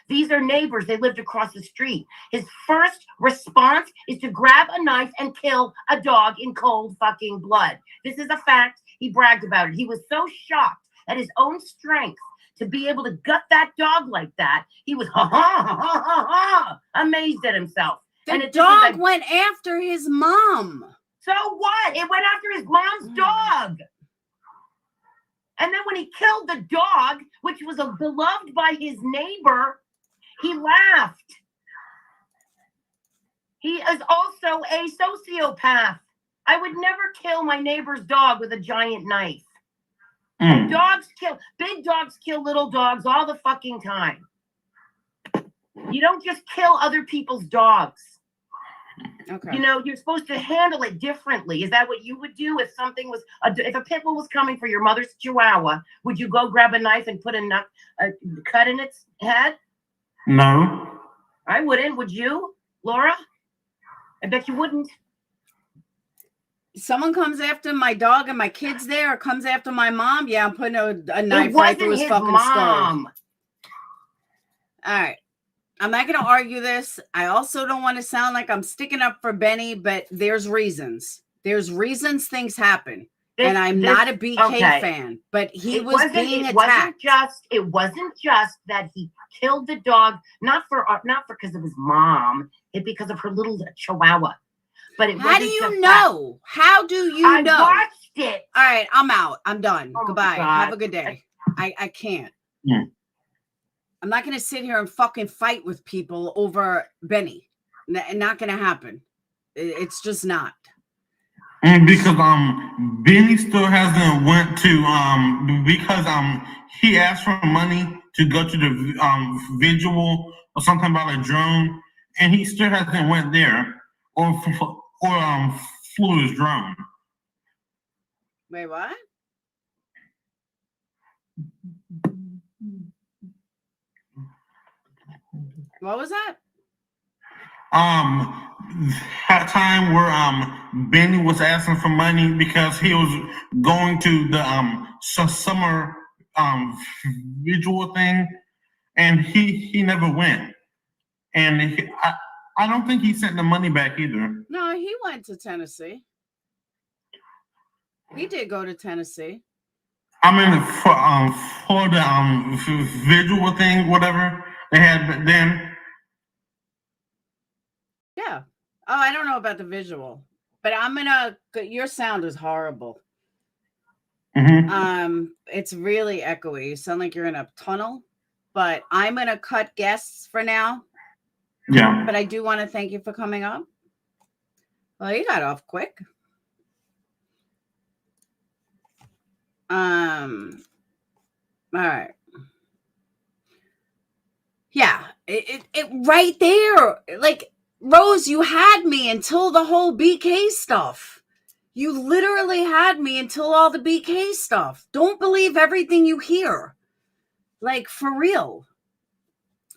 S4: These are neighbors. They lived across the street. His first response is to grab a knife and kill a dog in cold fucking blood. This is a fact. He bragged about it. He was so shocked at his own strength to be able to gut that dog like that. He was amazed at himself.
S1: The dog went after his mom.
S4: So what? It went after his mom's dog. And then when he killed the dog, which was beloved by his neighbor, He laughed. He is also a sociopath. I would never kill my neighbor's dog with a giant knife.
S6: Mm.
S4: Big dogs kill little dogs all the fucking time. You don't just kill other people's dogs.
S1: Okay.
S4: You know, you're supposed to handle it differently. Is that what you would do if something was, if a pit bull was coming for your mother's chihuahua? Would you go grab a knife and put a cut in its head?
S6: No.
S4: I wouldn't. Would you, Laura? I bet you wouldn't.
S1: Someone comes after my dog and my kid's there, or comes after my mom, yeah, I'm putting a knife
S4: It
S1: right through
S4: wasn't
S1: his
S4: his
S1: fucking
S4: mom.
S1: skull. All right. I'm not going to argue this. I also don't want to sound like I'm sticking up for Benny, but there's reasons. There's reasons things happen. And I'm not a BK fan, but he was being attacked.
S4: It wasn't just that he killed the dog, not because of his mom, because of her little chihuahua. But
S1: how do you know? How do you know?
S4: I watched it.
S1: All right, I'm out. I'm done.
S4: Oh
S1: Goodbye. Have a good day. I can't.
S6: Yeah.
S1: I'm not going to sit here and fucking fight with people over Benny. Not going to happen. It's just not.
S6: And because Benny still hasn't went to because he asked for money to go to the visual or something about a drone, and he still hasn't went there or flew his drone.
S1: Wait, what? What was that?
S6: That time where Benny was asking for money because he was going to the summer visual thing, and he never went, and I don't think he sent the money back either.
S1: No, he went to Tennessee. He did go to Tennessee.
S6: I mean, for the visual thing, whatever they had then.
S1: Yeah. Oh, I don't know about the visual, but your sound is horrible.
S6: Mm-hmm.
S1: It's really echoey. You sound like you're in a tunnel, but I'm going to cut guests for now.
S6: Yeah.
S1: But I do want to thank you for coming up. Well, you got off quick. All right. Yeah, it right there. Like, Rose, you had me until the whole BK stuff. You literally had me until all the BK stuff. Don't believe everything you hear. Like, for real.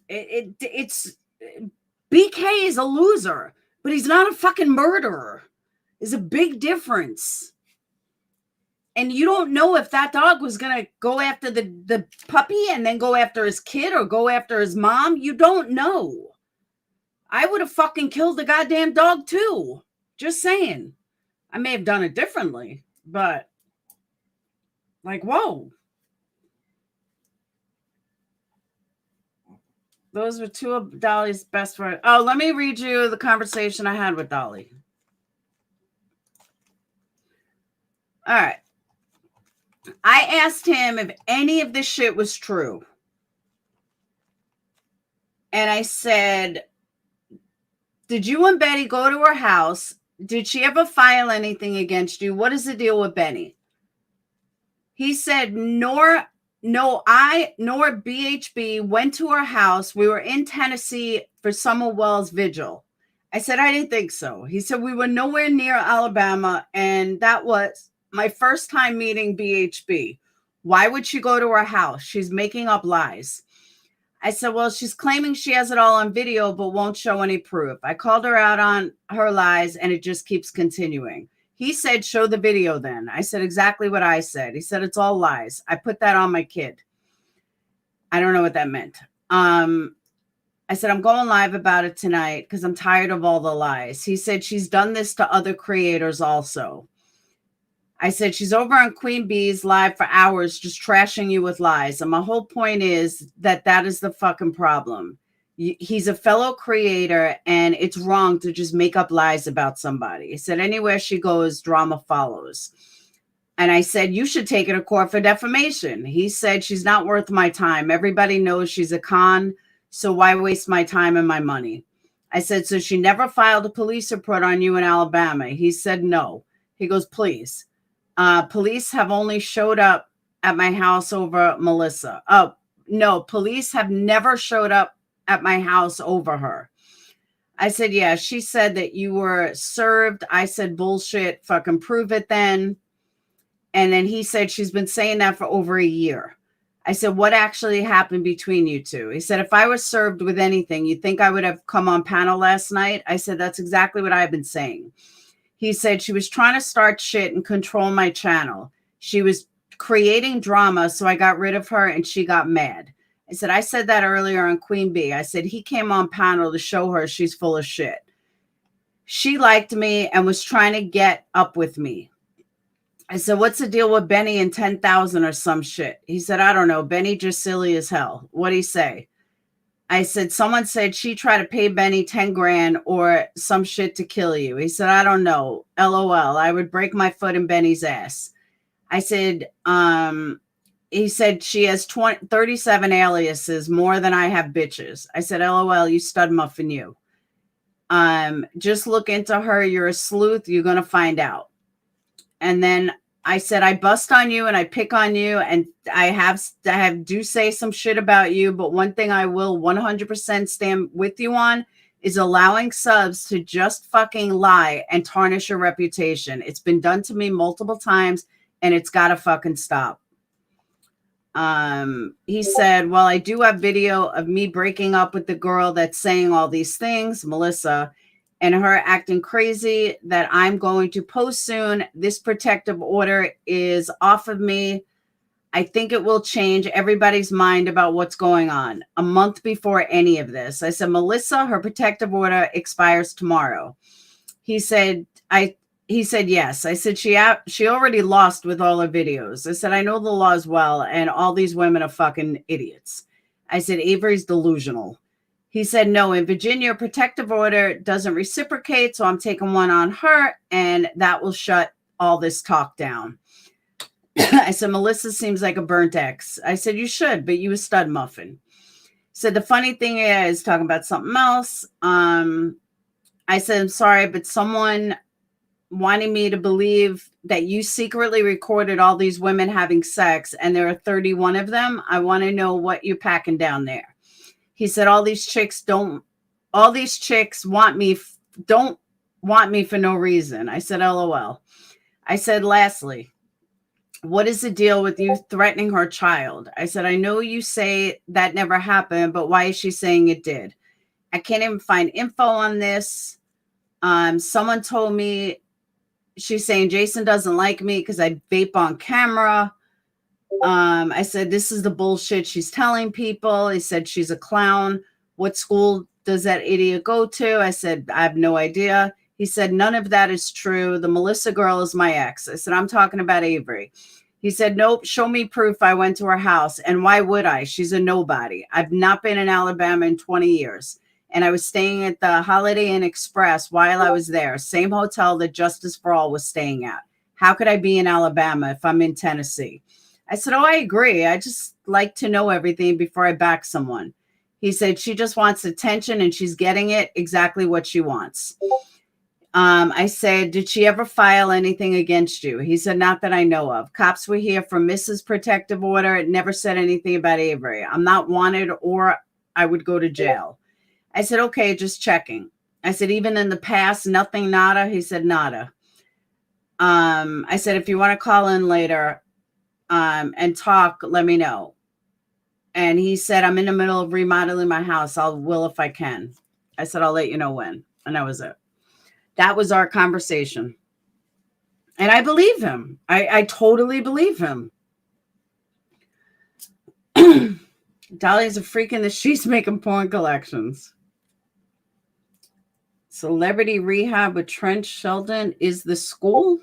S1: It's BK is a loser, but he's not a fucking murderer. There's a big difference. And you don't know if that dog was going to go after the puppy and then go after his kid or go after his mom. You don't know. I would have fucking killed the goddamn dog too. Just saying. I may have done it differently, but like, whoa. Those were two of Dolly's best friends. Oh, let me read you the conversation I had with Dolly. All right. I asked him if any of this shit was true. And I said, did you and Betty go to her house? Did she ever file anything against you? What is the deal with Benny? He said, I nor BHB went to her house. We were in Tennessee for Summer Wells Vigil. I said, I didn't think so. He said, we were nowhere near Alabama, and that was my first time meeting BHB. Why would she go to her house? She's making up lies. I said, well, she's claiming she has it all on video, but won't show any proof. I called her out on her lies, and it just keeps continuing. He said, show the video then. I said exactly what I said. He said, it's all lies. I put that on my kid. I don't know what that meant. I said, I'm going live about it tonight because I'm tired of all the lies. He said, she's done this to other creators also. I said, she's over on Queen Bee's live for hours just trashing you with lies. And my whole point is that is the fucking problem. He's a fellow creator, and it's wrong to just make up lies about somebody. He said, anywhere she goes, drama follows. And I said, you should take her to court for defamation. He said, she's not worth my time. Everybody knows she's a con. So why waste my time and my money? I said, so she never filed a police report on you in Alabama? He said, no. He goes, please. Police have only showed up at my house over Melissa. Oh, no, police have never showed up at my house over her. I said, yeah, she said that you were served. I said, bullshit, fucking prove it then. And then he said, she's been saying that for over a year. I said, what actually happened between you two? He said, if I was served with anything, you think I would have come on panel last night? I said, that's exactly what I've been saying. He said, she was trying to start shit and control my channel. She was creating drama, so I got rid of her and she got mad. I said that earlier on Queen Bee. I said, he came on panel to show her she's full of shit. She liked me and was trying to get up with me. I said, what's the deal with Benny and 10,000 or some shit? He said, I don't know. Benny just silly as hell. What'd he say? I said, someone said she tried to pay Benny 10 grand or some shit to kill you. He said, I don't know. LOL. I would break my foot in Benny's ass. I said, he said she has 37 aliases, more than I have bitches. I said, LOL, you stud muffin, you. Just look into her. You're a sleuth. You're going to find out. And then I said, I bust on you and I pick on you and I do say some shit about you. But one thing I will 100% stand with you on is allowing subs to just fucking lie and tarnish your reputation. It's been done to me multiple times and it's got to fucking stop. He said, well, I do have video of me breaking up with the girl that's saying all these things, Melissa, and her acting crazy that I'm going to post soon. This protective order is off of me. I think it will change everybody's mind about what's going on. A month before any of this, I said, Melissa, her protective order expires tomorrow. He said, yes. I said, she already lost with all her videos. I said, I know the laws well, and all these women are fucking idiots. I said, Avery's delusional. He said, no, in Virginia, protective order doesn't reciprocate, so I'm taking one on her, and that will shut all this talk down. I said, Melissa seems like a burnt ex. I said, you should, but you a stud muffin. Said, the funny thing is, talking about something else, I said, I'm sorry, but someone wanting me to believe that you secretly recorded all these women having sex, and there are 31 of them. I want to know what you're packing down there. He said, all these chicks don't want me for no reason. I said, LOL. I said, lastly, what is the deal with you threatening her child? I said, I know you say that never happened, but why is she saying it did? I can't even find info on this. Someone told me, she's saying Jason doesn't like me because I vape on camera. I said, this is the bullshit she's telling people. He said, she's a clown. What school does that idiot go to? I said, I have no idea. He said, none of that is true. The Melissa girl is my ex. I said, I'm talking about Avery. He said, nope, show me proof I went to her house. And why would I? She's a nobody. I've not been in Alabama in 20 years. And I was staying at the Holiday Inn Express while I was there. Same hotel that Justice for All was staying at. How could I be in Alabama if I'm in Tennessee? I said, oh, I agree. I just like to know everything before I back someone. He said, she just wants attention and she's getting it exactly what she wants. I said, did she ever file anything against you? He said, not that I know of. Cops were here for Mrs. Protective Order. It never said anything about Avery. I'm not wanted or I would go to jail. I said, okay, just checking. I said, even in the past, nothing, nada. He said, nada. I said, if you want to call in later and talk, let me know. And he said, I'm in the middle of remodeling my house. I will if I can. I said, I'll let you know when. And that was it. That was our conversation. And I believe him. I totally believe him. Dolly's a freak in the sheets making porn collections. Celebrity Rehab with Trent Sheldon is the school.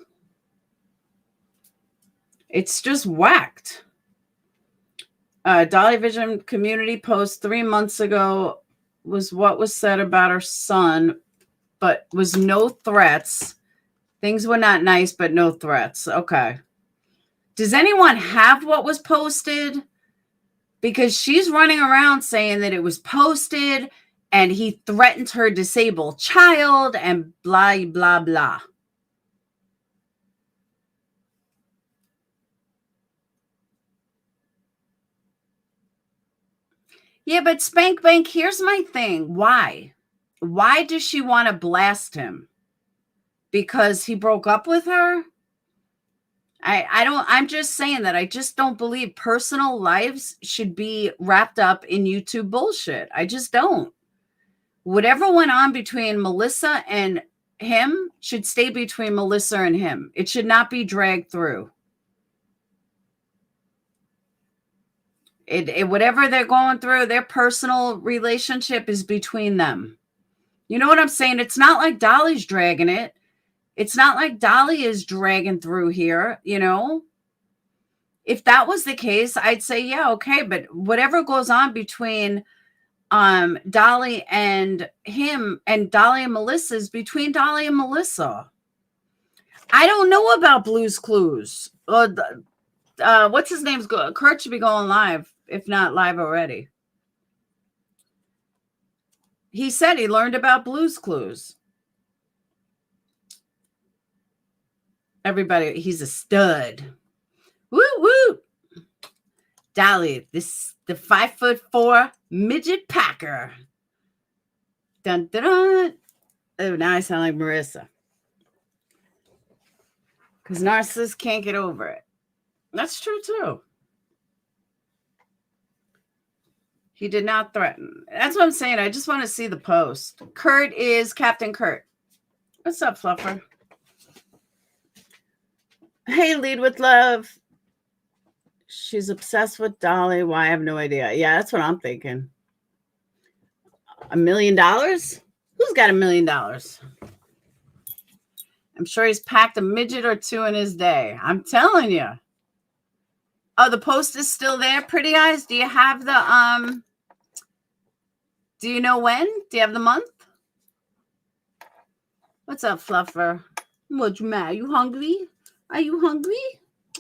S1: It's just whacked. Dolly Vision community post 3 months ago was what was said about her son, but was no threats. Things were not nice, but no threats. Okay. Does anyone have what was posted? because she's running around saying that it was posted and he threatened her disabled child and blah, blah, blah. Yeah, but Spank Bank, here's my thing. Why? Why does she want to blast him? Because he broke up with her? I'm just saying that I just don't believe personal lives should be wrapped up in YouTube bullshit. I just don't. Whatever went on between Melissa and him should stay between Melissa and him. It should not be dragged through. Whatever they're going through, their personal relationship is between them. You know what I'm saying? It's not like Dolly's dragging it. It's not like Dolly is dragging through here, you know? If that was the case, I'd say, yeah, okay. But whatever goes on between Dolly and him and Dolly and Melissa is between Dolly and Melissa. I don't know about Blue's Clues. What's his name's good? Kurt should be going live, if not live already. He said he learned about Blue's Clues. Everybody, he's a stud. Woo woo. Dolly, the 5'4" midget packer. Dun dun dun. Oh, now I sound like Marissa. Because narcissists can't get over it. That's true too. He did not threaten. That's what I'm saying. I just want to see the post. Kurt is Captain Kurt. What's up, Fluffer? Hey, Lead with Love. She's obsessed with Dolly. Why? I have no idea. Yeah, that's what I'm thinking. $1 million? Who's got $1 million? I'm sure he's packed a midget or two in his day. I'm telling you. Oh, the post is still there, Pretty Eyes. Do you have the do you know when? Do you have the month? What's up, Fluffer? What's the matter? You hungry? Are you hungry?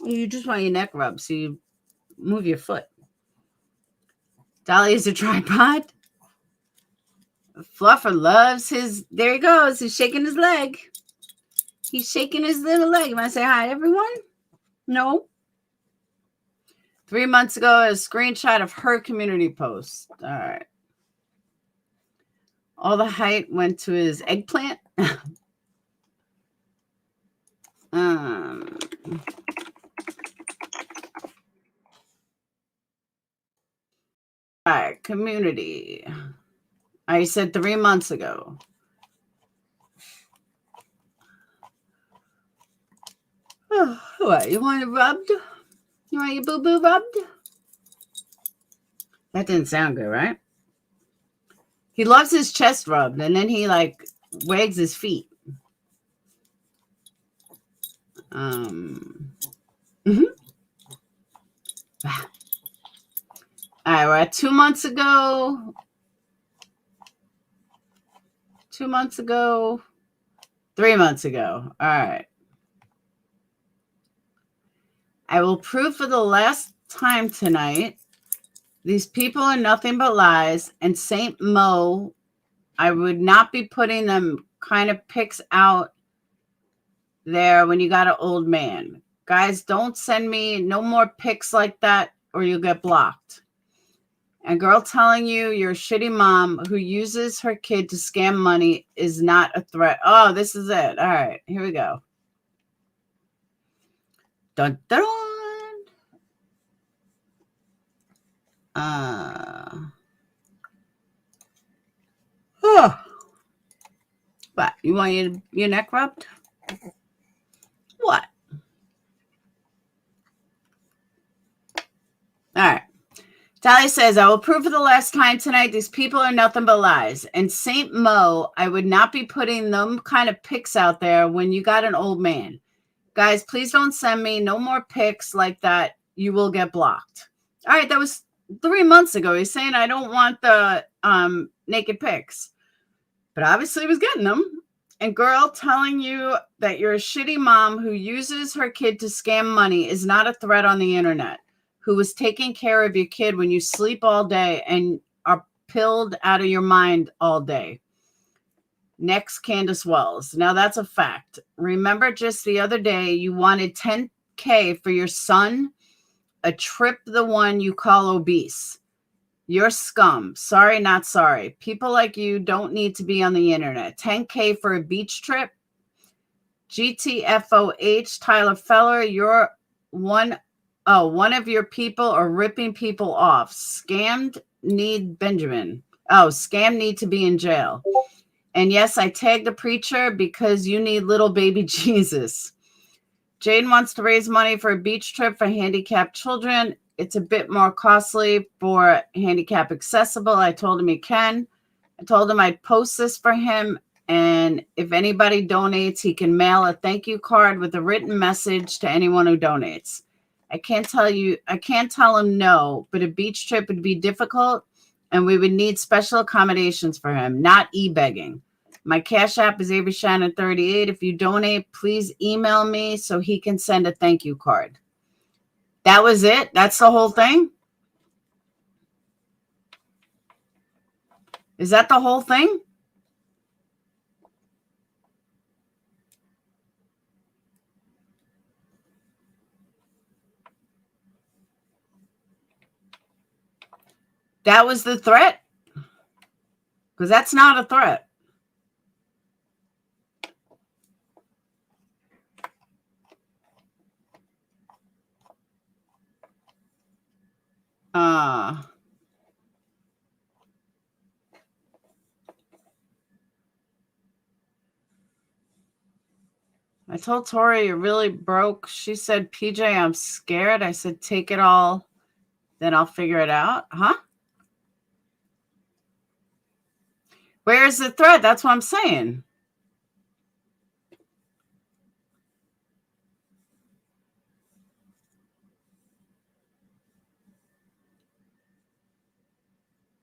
S1: Or you just want your neck rubbed, so you move your foot. Dolly is a tripod. Fluffer loves his. There he goes. He's shaking his leg. He's shaking his little leg. You want to say hi, everyone? No. 3 months ago, a screenshot of her community post. All right. All the height went to his eggplant. All right, community. I said 3 months ago. Oh, what, you want it rubbed? You want your boo-boo rubbed? That didn't sound good, right? He loves his chest rubbed, and then he, like, wags his feet. All right, we're at 2 months ago. 2 months ago. 3 months ago. All right. I will prove for the last time tonight, these people are nothing but lies, and Saint Mo, I would not be putting them kind of pics out there when you got an old man. Guys, don't send me no more pics like that or you'll get blocked. And girl telling you you're a shitty mom who uses her kid to scam money is not a threat. Oh, this is it. All right, here we go. Dun, dun, dun. What? You want your neck rubbed? What? All right. Tally says, I will prove for the last time tonight these people are nothing but lies. And Saint Mo, I would not be putting them kind of pics out there when you got an old man. Guys, please don't send me no more pics like that. You will get blocked. All right, that was 3 months ago. He's saying I don't want the naked pics. But obviously he was getting them. And girl telling you that you're a shitty mom who uses her kid to scam money is not a threat on the internet. who was taking care of your kid when you sleep all day and are pilled out of your mind all day. Next, Candace Wells. Now that's a fact. Remember just the other day you wanted $10K for your son, a trip, the one you call obese. You're scum. Sorry, not sorry. People like you don't need to be on the internet. $10K for a beach trip? GTFOH, Tyler Feller, you're one of your people are ripping people off. Scammed need Benjamin. Oh, scam need to be in jail. And yes, I tagged a preacher because you need little baby Jesus. Jane wants to raise money for a beach trip for handicapped children. It's a bit more costly for handicap accessible. I told him he can. I told him I'd post this for him. And if anybody donates, he can mail a thank you card with a written message to anyone who donates. I can't tell him no, but a beach trip would be difficult and we would need special accommodations for him, not e-begging. My Cash App is Avery Shannon 38. If you donate, please email me so he can send a thank you card. That was it? That's the whole thing? Is that the whole thing? That was the threat? Because that's not a threat. I told Tori you're really broke. She said, PJ, I'm scared. I said, take it all, then I'll figure it out. Huh? Where's the threat? That's what I'm saying.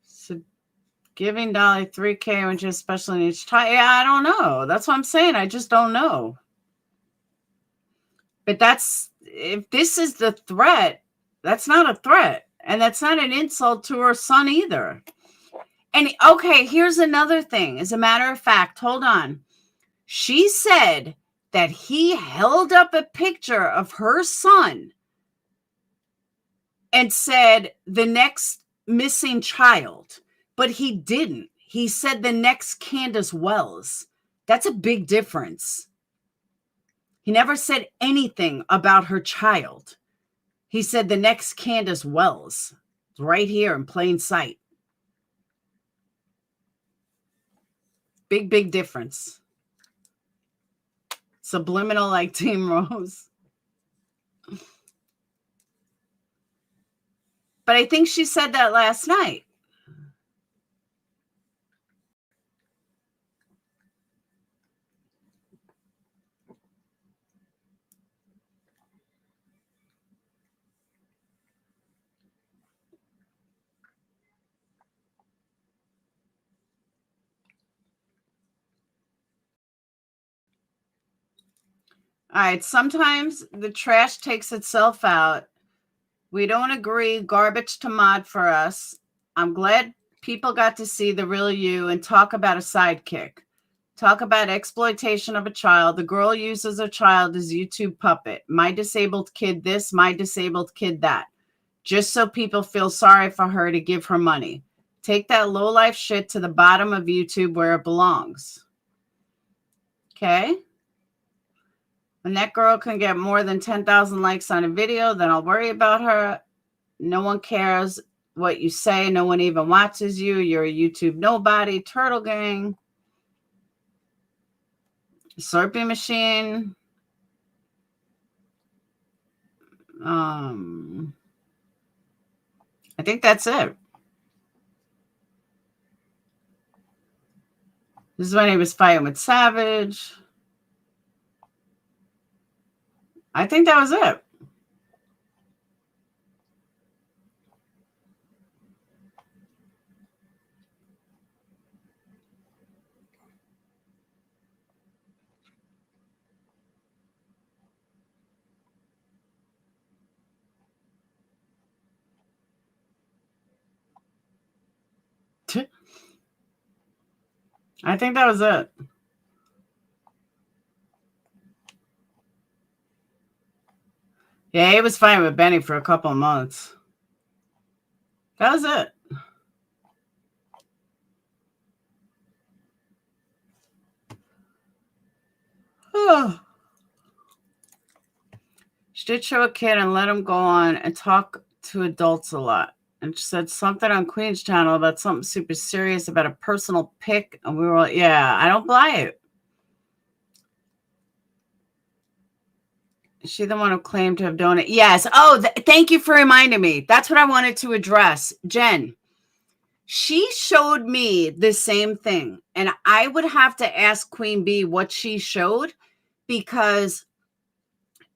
S1: So giving Dolly $3K when she's special needs child. Yeah, I don't know. That's what I'm saying. I just don't know. But if this is the threat, that's not a threat. And that's not an insult to her son either. And okay, here's another thing. As a matter of fact, hold on. She said that he held up a picture of her son and said the next missing child, but he didn't. He said the next Candace Wells. That's a big difference. He never said anything about her child. He said the next Candace Wells. It's right here in plain sight. Big, big difference. Subliminal like Team Rose. But I think she said that last night. All right, sometimes the trash takes itself out. We don't agree. Garbage to mod for us. I'm glad people got to see the real you and talk about a sidekick. Talk about exploitation of a child. The girl uses a child as YouTube puppet. My disabled kid this, my disabled kid that. Just so people feel sorry for her to give her money. Take that low-life shit to the bottom of YouTube where it belongs. Okay? When that girl can get more than 10,000 likes on a video, then I'll worry about her. No one cares what you say. No one even watches you. You're a YouTube nobody. Turtle Gang. Slurpee machine. I think that's it. This is when he was fighting with Savage. I think that was it. I think that was it. Yeah, he was fine with Benny for a couple of months. That was it. Oh. She did show a kid and let him go on and talk to adults a lot. And she said something on Queen's channel about something super serious about a personal pic. And we were like, yeah, I don't buy it. Is she the one who claimed to have donated? Yes. Oh, thank you for reminding me. That's what I wanted to address. Jen, she showed me the same thing. And I would have to ask Queen Bee what she showed, because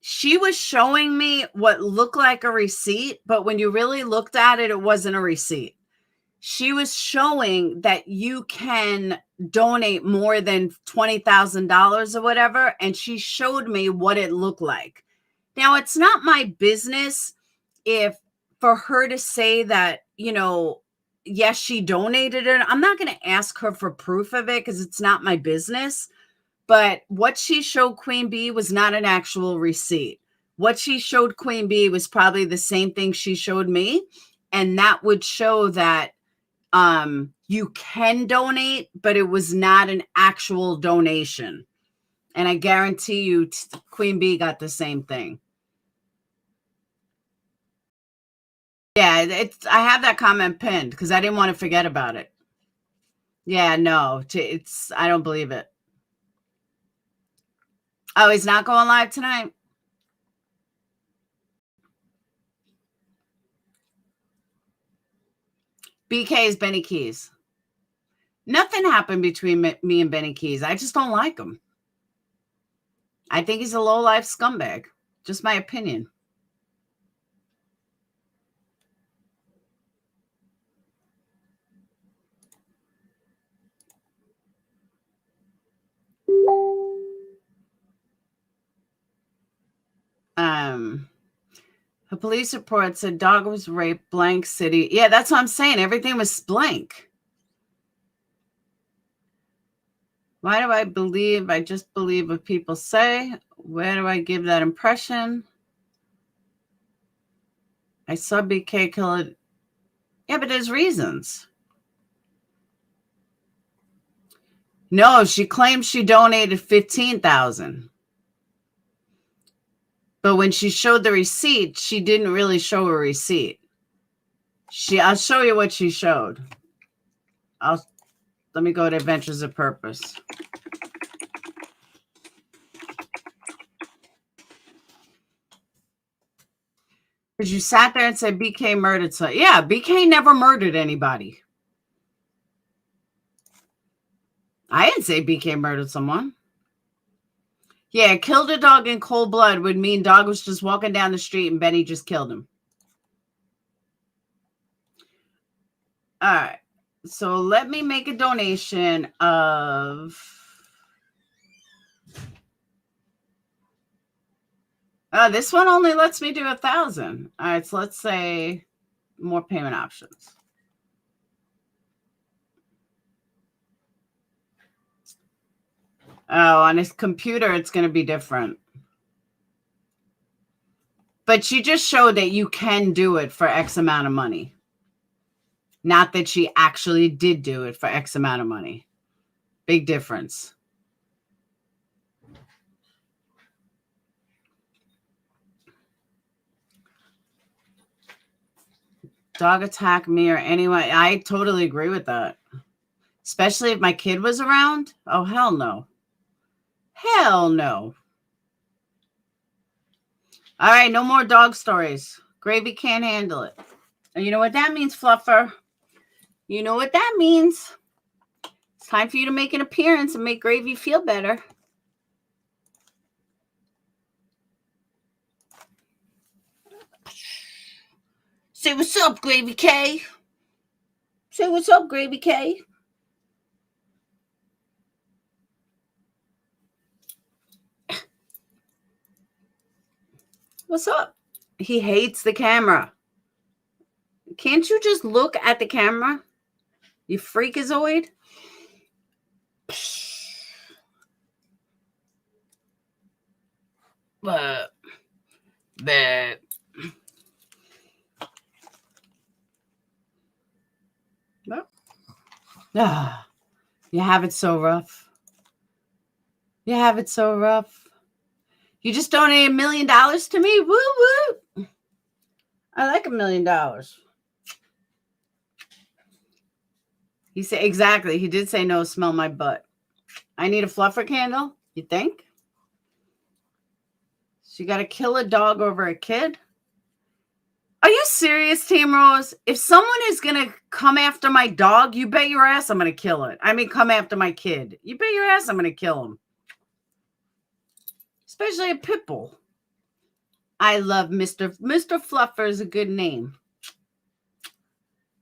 S1: she was showing me what looked like a receipt, but when you really looked at it, it wasn't a receipt. She was showing that you can donate more than $20,000 or whatever, and she showed me what it looked like. Now, it's not my business if for her to say that, you know, yes, she donated it. I'm not going to ask her for proof of it because it's not my business. But what she showed Queen Bee was not an actual receipt. What she showed Queen Bee was probably the same thing she showed me. And that would show that you can donate, but it was not an actual donation. And I guarantee you Queen Bee got the same thing. Yeah, I have that comment pinned because I didn't want to forget about it. Yeah, no, I don't believe it. Oh, he's not going live tonight? BK is Benny Keys. Nothing happened between me and Benny Keys. I just don't like him. I think he's a low-life scumbag. Just my opinion. A police report said dog was raped, blank city. Yeah, that's what I'm saying. Everything was blank. Why do I believe? I just believe what people say. Where do I give that impression? I saw BK kill it. Yeah, but there's reasons. No, she claims she donated $15,000. But when she showed the receipt, she didn't really show a receipt. I'll show you what she showed. Let me go to Adventures of Purpose. Because you sat there and said BK murdered someone. Yeah, BK never murdered anybody. I didn't say BK murdered someone. Yeah, killed a dog in cold blood would mean dog was just walking down the street and Benny just killed him. All right. So let me make a donation of... this one only lets me do 1,000. All right, so let's say more payment options. Oh, on his computer, it's going to be different. But she just showed that you can do it for X amount of money. Not that she actually did do it for X amount of money. Big difference. Dog attack me or anyone. I totally agree with that. Especially if my kid was around. Oh, hell no. Hell no. All right, no more dog stories. Gravy can't handle it. And you know what that means, Fluffer? You know what that means. It's time for you to make an appearance and make Gravy feel better. Say what's up, Gravy K. Say what's up, Gravy K. What's up? He hates the camera. Can't you just look at the camera? You freakazoid. But you have it so rough. You have it so rough. You just donated $1 million to me. Woo woo. I like $1 million. He said exactly. He did say no. Smell my butt. I need a fluffer candle. You think? So you got to kill a dog over a kid? Are you serious, Team Rose? If someone is going to come after my dog, you bet your ass I'm going to kill it. I mean, come after my kid. You bet your ass I'm going to kill him. Especially a pit bull. I love Mr. Fluffer is a good name.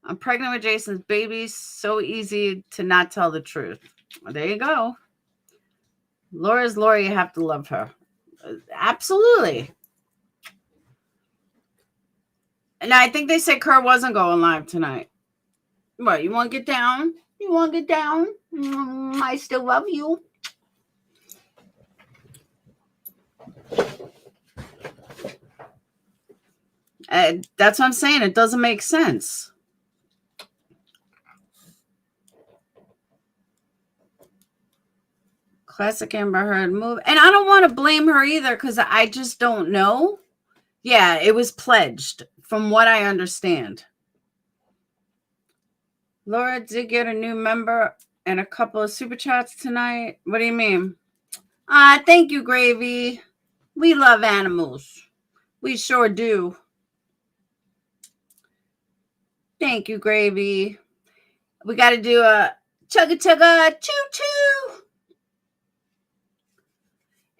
S1: I'm pregnant with Jason's baby. So easy to not tell the truth. Well, there you go. Laura's Laura. You have to love her. Absolutely. And I think they said Kurt wasn't going live tonight. What, you want to get down? You want to get down? I still love you. That's what I'm saying. It doesn't make sense. Classic Amber Heard move. And I don't want to blame her either because I just don't know. Yeah, it was pledged from what I understand. Laura did get a new member and a couple of super chats tonight. What do you mean? Thank you, Gravy. We love animals. We sure do. Thank you, Gravy. We got to do a chugga chugga choo choo.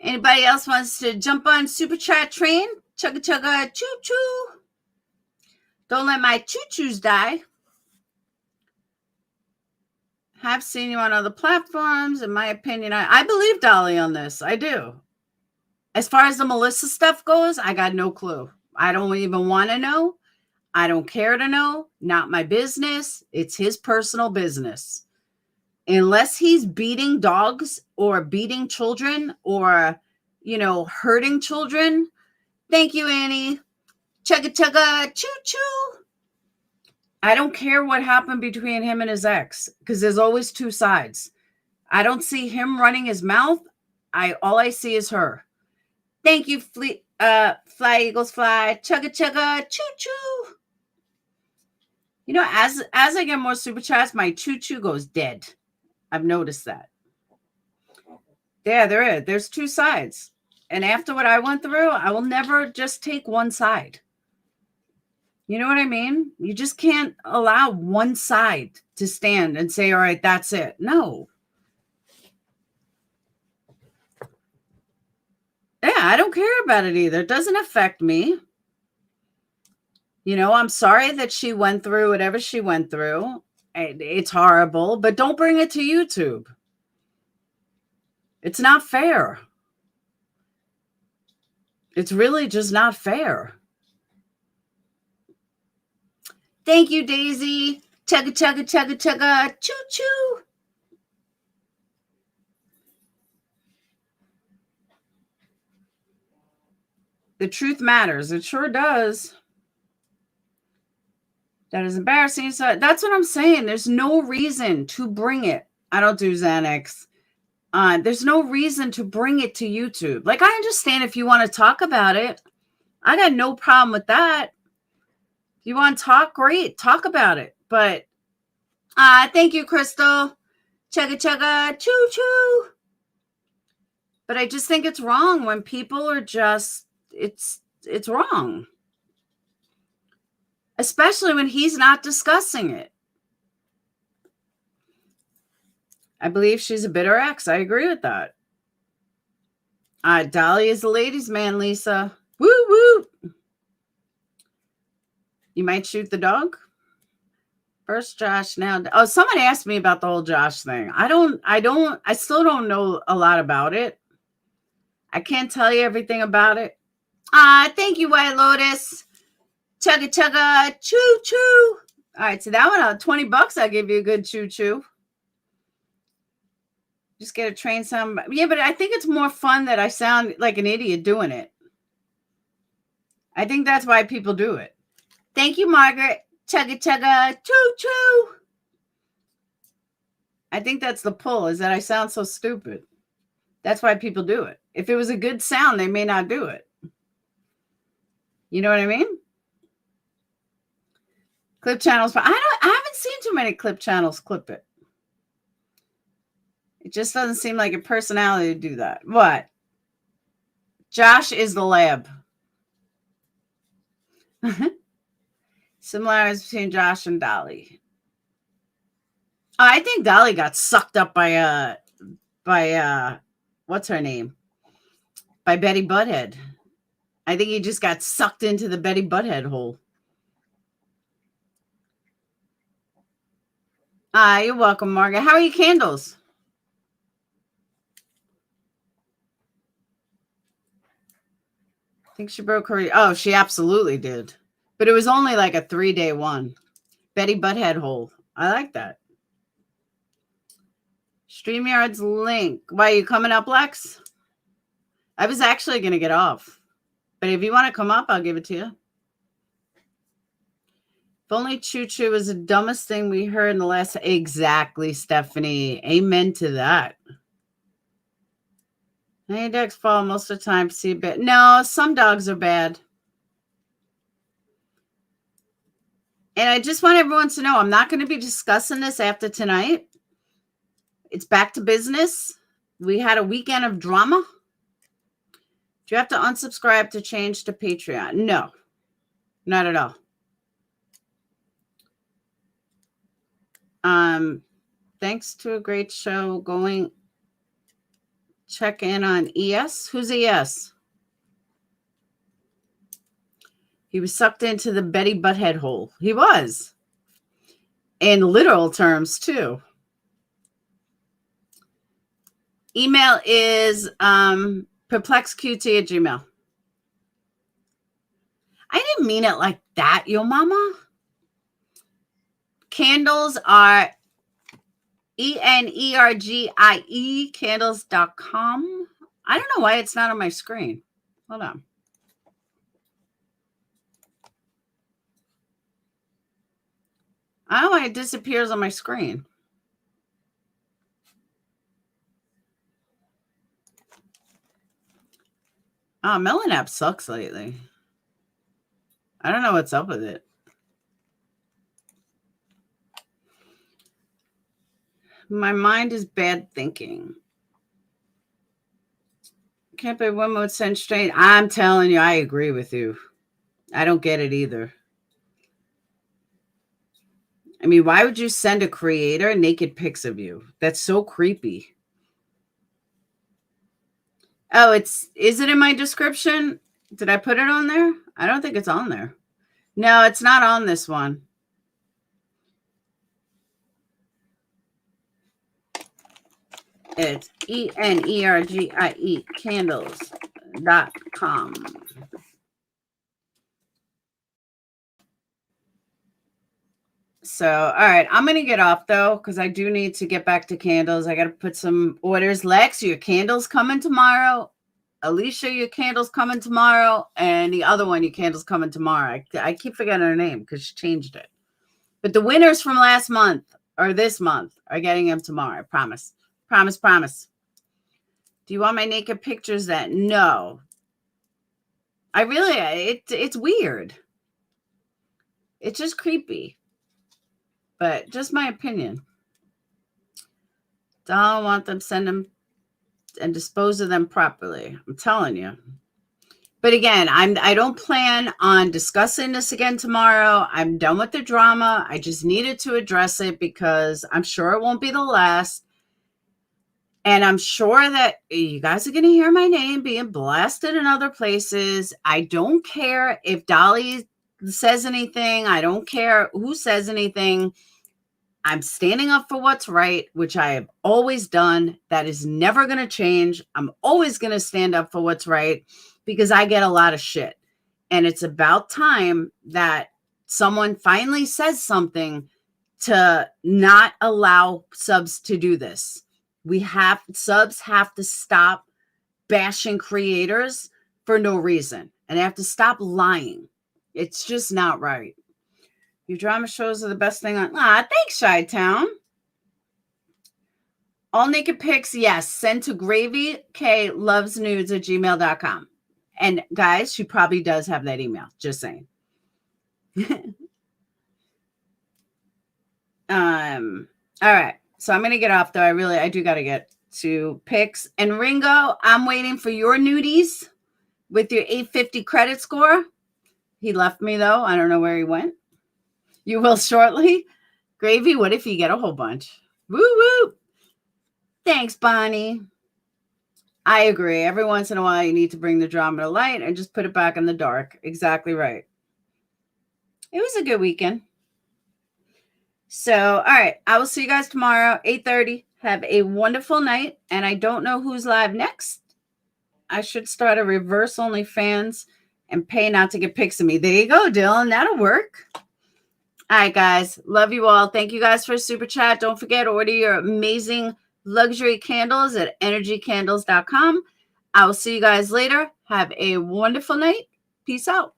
S1: Anybody else wants to jump on super chat train? Chugga chugga choo choo. Don't let my choo choos die. Have seen you on other platforms. In my opinion, I believe Dolly on this. I do. As far as the Melissa stuff goes, I got no clue. I don't even want to know. I don't care to know. Not my business. It's his personal business. Unless he's beating dogs or beating children or, hurting children. Thank you, Annie. Chugga chugga choo choo. I don't care what happened between him and his ex because there's always two sides. I don't see him running his mouth. All I see is her. Thank you, Fly Eagles Fly. Chugga chugga choo choo. As I get more super chats, my choo choo goes dead. I've noticed that. Yeah, there is. There's two sides. And after what I went through, I will never just take one side. You know what I mean? You just can't allow one side to stand and say, all right, that's it. No. Yeah, I don't care about it either. It doesn't affect me. I'm sorry that she went through whatever she went through. It's horrible, but don't bring it to YouTube. It's not fair. It's really just not fair. Thank you, Daisy. Chugga, chugga, chugga, chugga, choo, choo. The truth matters. It sure does. That is embarrassing. So that's what I'm saying. There's no reason to bring it. I don't do Xanax. There's no reason to bring it to YouTube. Like, I understand if you want to talk about it. I got no problem with that. If you want to talk, great. Talk about it. But thank you, Crystal. Chugga, chugga, choo, choo. But I just think it's wrong when people are just, it's wrong. Especially when he's not discussing it. I believe she's a bitter ex. I agree with that. Dolly is a ladies' man, Lisa. Woo woo. You might shoot the dog. First Josh now. Oh, someone asked me about the whole Josh thing. I still don't know a lot about it. I can't tell you everything about it. Thank you, White Lotus. Chugga chugga choo choo. All right, so that one $20. I'll give you a good choo choo. Just get to train some. Yeah, but I think it's more fun that I sound like an idiot doing it. I think that's why people do it. Thank you, Margaret. Chugga chugga, choo choo. I think that's the pull, is that I sound so stupid. That's why people do it. If it was a good sound, they may not do it. You know what I mean? Clip channels. I haven't seen too many clip channels clip it. It just doesn't seem like a personality to do that. What? Josh is the lab. Similarities between Josh and Dolly. Oh, I think Dolly got sucked up by what's her name? By Betty Butthead. I think he just got sucked into the Betty Butthead hole. You're welcome, Margaret. How are your candles? I think she broke her. Oh, she absolutely did. But it was only like a 3-day one. Betty Butthead hole. I like that. StreamYard's link. Why are you coming up, Lex? I was actually going to get off. But if you want to come up, I'll give it to you. If only Choo Choo was the dumbest thing we heard in the last. Exactly, Stephanie. Amen to that. Hey, dogs fall most of the time. See a bit. No, some dogs are bad. And I just want everyone to know I'm not going to be discussing this after tonight. It's back to business. We had a weekend of drama. Do you have to unsubscribe to change to Patreon? No, not at all. Thanks to a great show going. Check in on ES. Who's ES? He was sucked into the Betty Butthead hole. He was. In literal terms, too. Email is perplexqt@gmail.com. I didn't mean it like that, yo mama. Candles are ENERGIE, candles.com. I don't know why it's not on my screen. Hold on. I don't know why it disappears on my screen. Oh, Melon app sucks lately. I don't know what's up with it. My mind is bad thinking. Can't be women would send straight. I'm telling you, I agree with you. I don't get it either. I mean, why would you send a creator naked pics of you? That's so creepy. Oh, is it in my description? Did I put it on there? I don't think it's on there. No, it's not on this one. It's ENERGIE, candles.com. So, all right, I'm going to get off, though, because I do need to get back to candles. I got to put some orders. Lex, your candles coming tomorrow. Alicia, your candles coming tomorrow. And the other one, your candles coming tomorrow. I keep forgetting her name because she changed it. But the winners from last month or this month are getting them tomorrow. I promise. Promise, promise. Do you want my naked pictures then? No. I really, it's weird. It's just creepy. But just my opinion. Don't want them, send them and dispose of them properly. I'm telling you. But again, I don't plan on discussing this again tomorrow. I'm done with the drama. I just needed to address it because I'm sure it won't be the last. And I'm sure that you guys are going to hear my name being blasted in other places. I don't care if Dolly says anything. I don't care who says anything. I'm standing up for what's right, which I have always done. That is never going to change. I'm always going to stand up for what's right because I get a lot of shit. And it's about time that someone finally says something to not allow subs to do this. Subs have to stop bashing creators for no reason. And they have to stop lying. It's just not right. Your drama shows are the best thing on. Thanks, Chi-Town. All naked pics, yes. Send to gravyKlovesnudes@gmail.com. And guys, she probably does have that email. Just saying. All right. So I'm gonna get off though. I do gotta get to pics. And Ringo, I'm waiting for your nudies with your 850 credit score. He left me though. I don't know where he went. You will shortly. Gravy, what if you get a whole bunch? Woo woo. Thanks, Bonnie. I agree. Every once in a while, you need to bring the drama to light and just put it back in the dark. Exactly right. It was a good weekend. So, all right. I will see you guys tomorrow, 8:30. Have a wonderful night. And I don't know who's live next. I should start a reverse OnlyFans and pay not to get pics of me. There you go, Dylan. That'll work. All right, guys. Love you all. Thank you guys for super chat. Don't forget, order your amazing luxury candles at energycandles.com. I will see you guys later. Have a wonderful night. Peace out.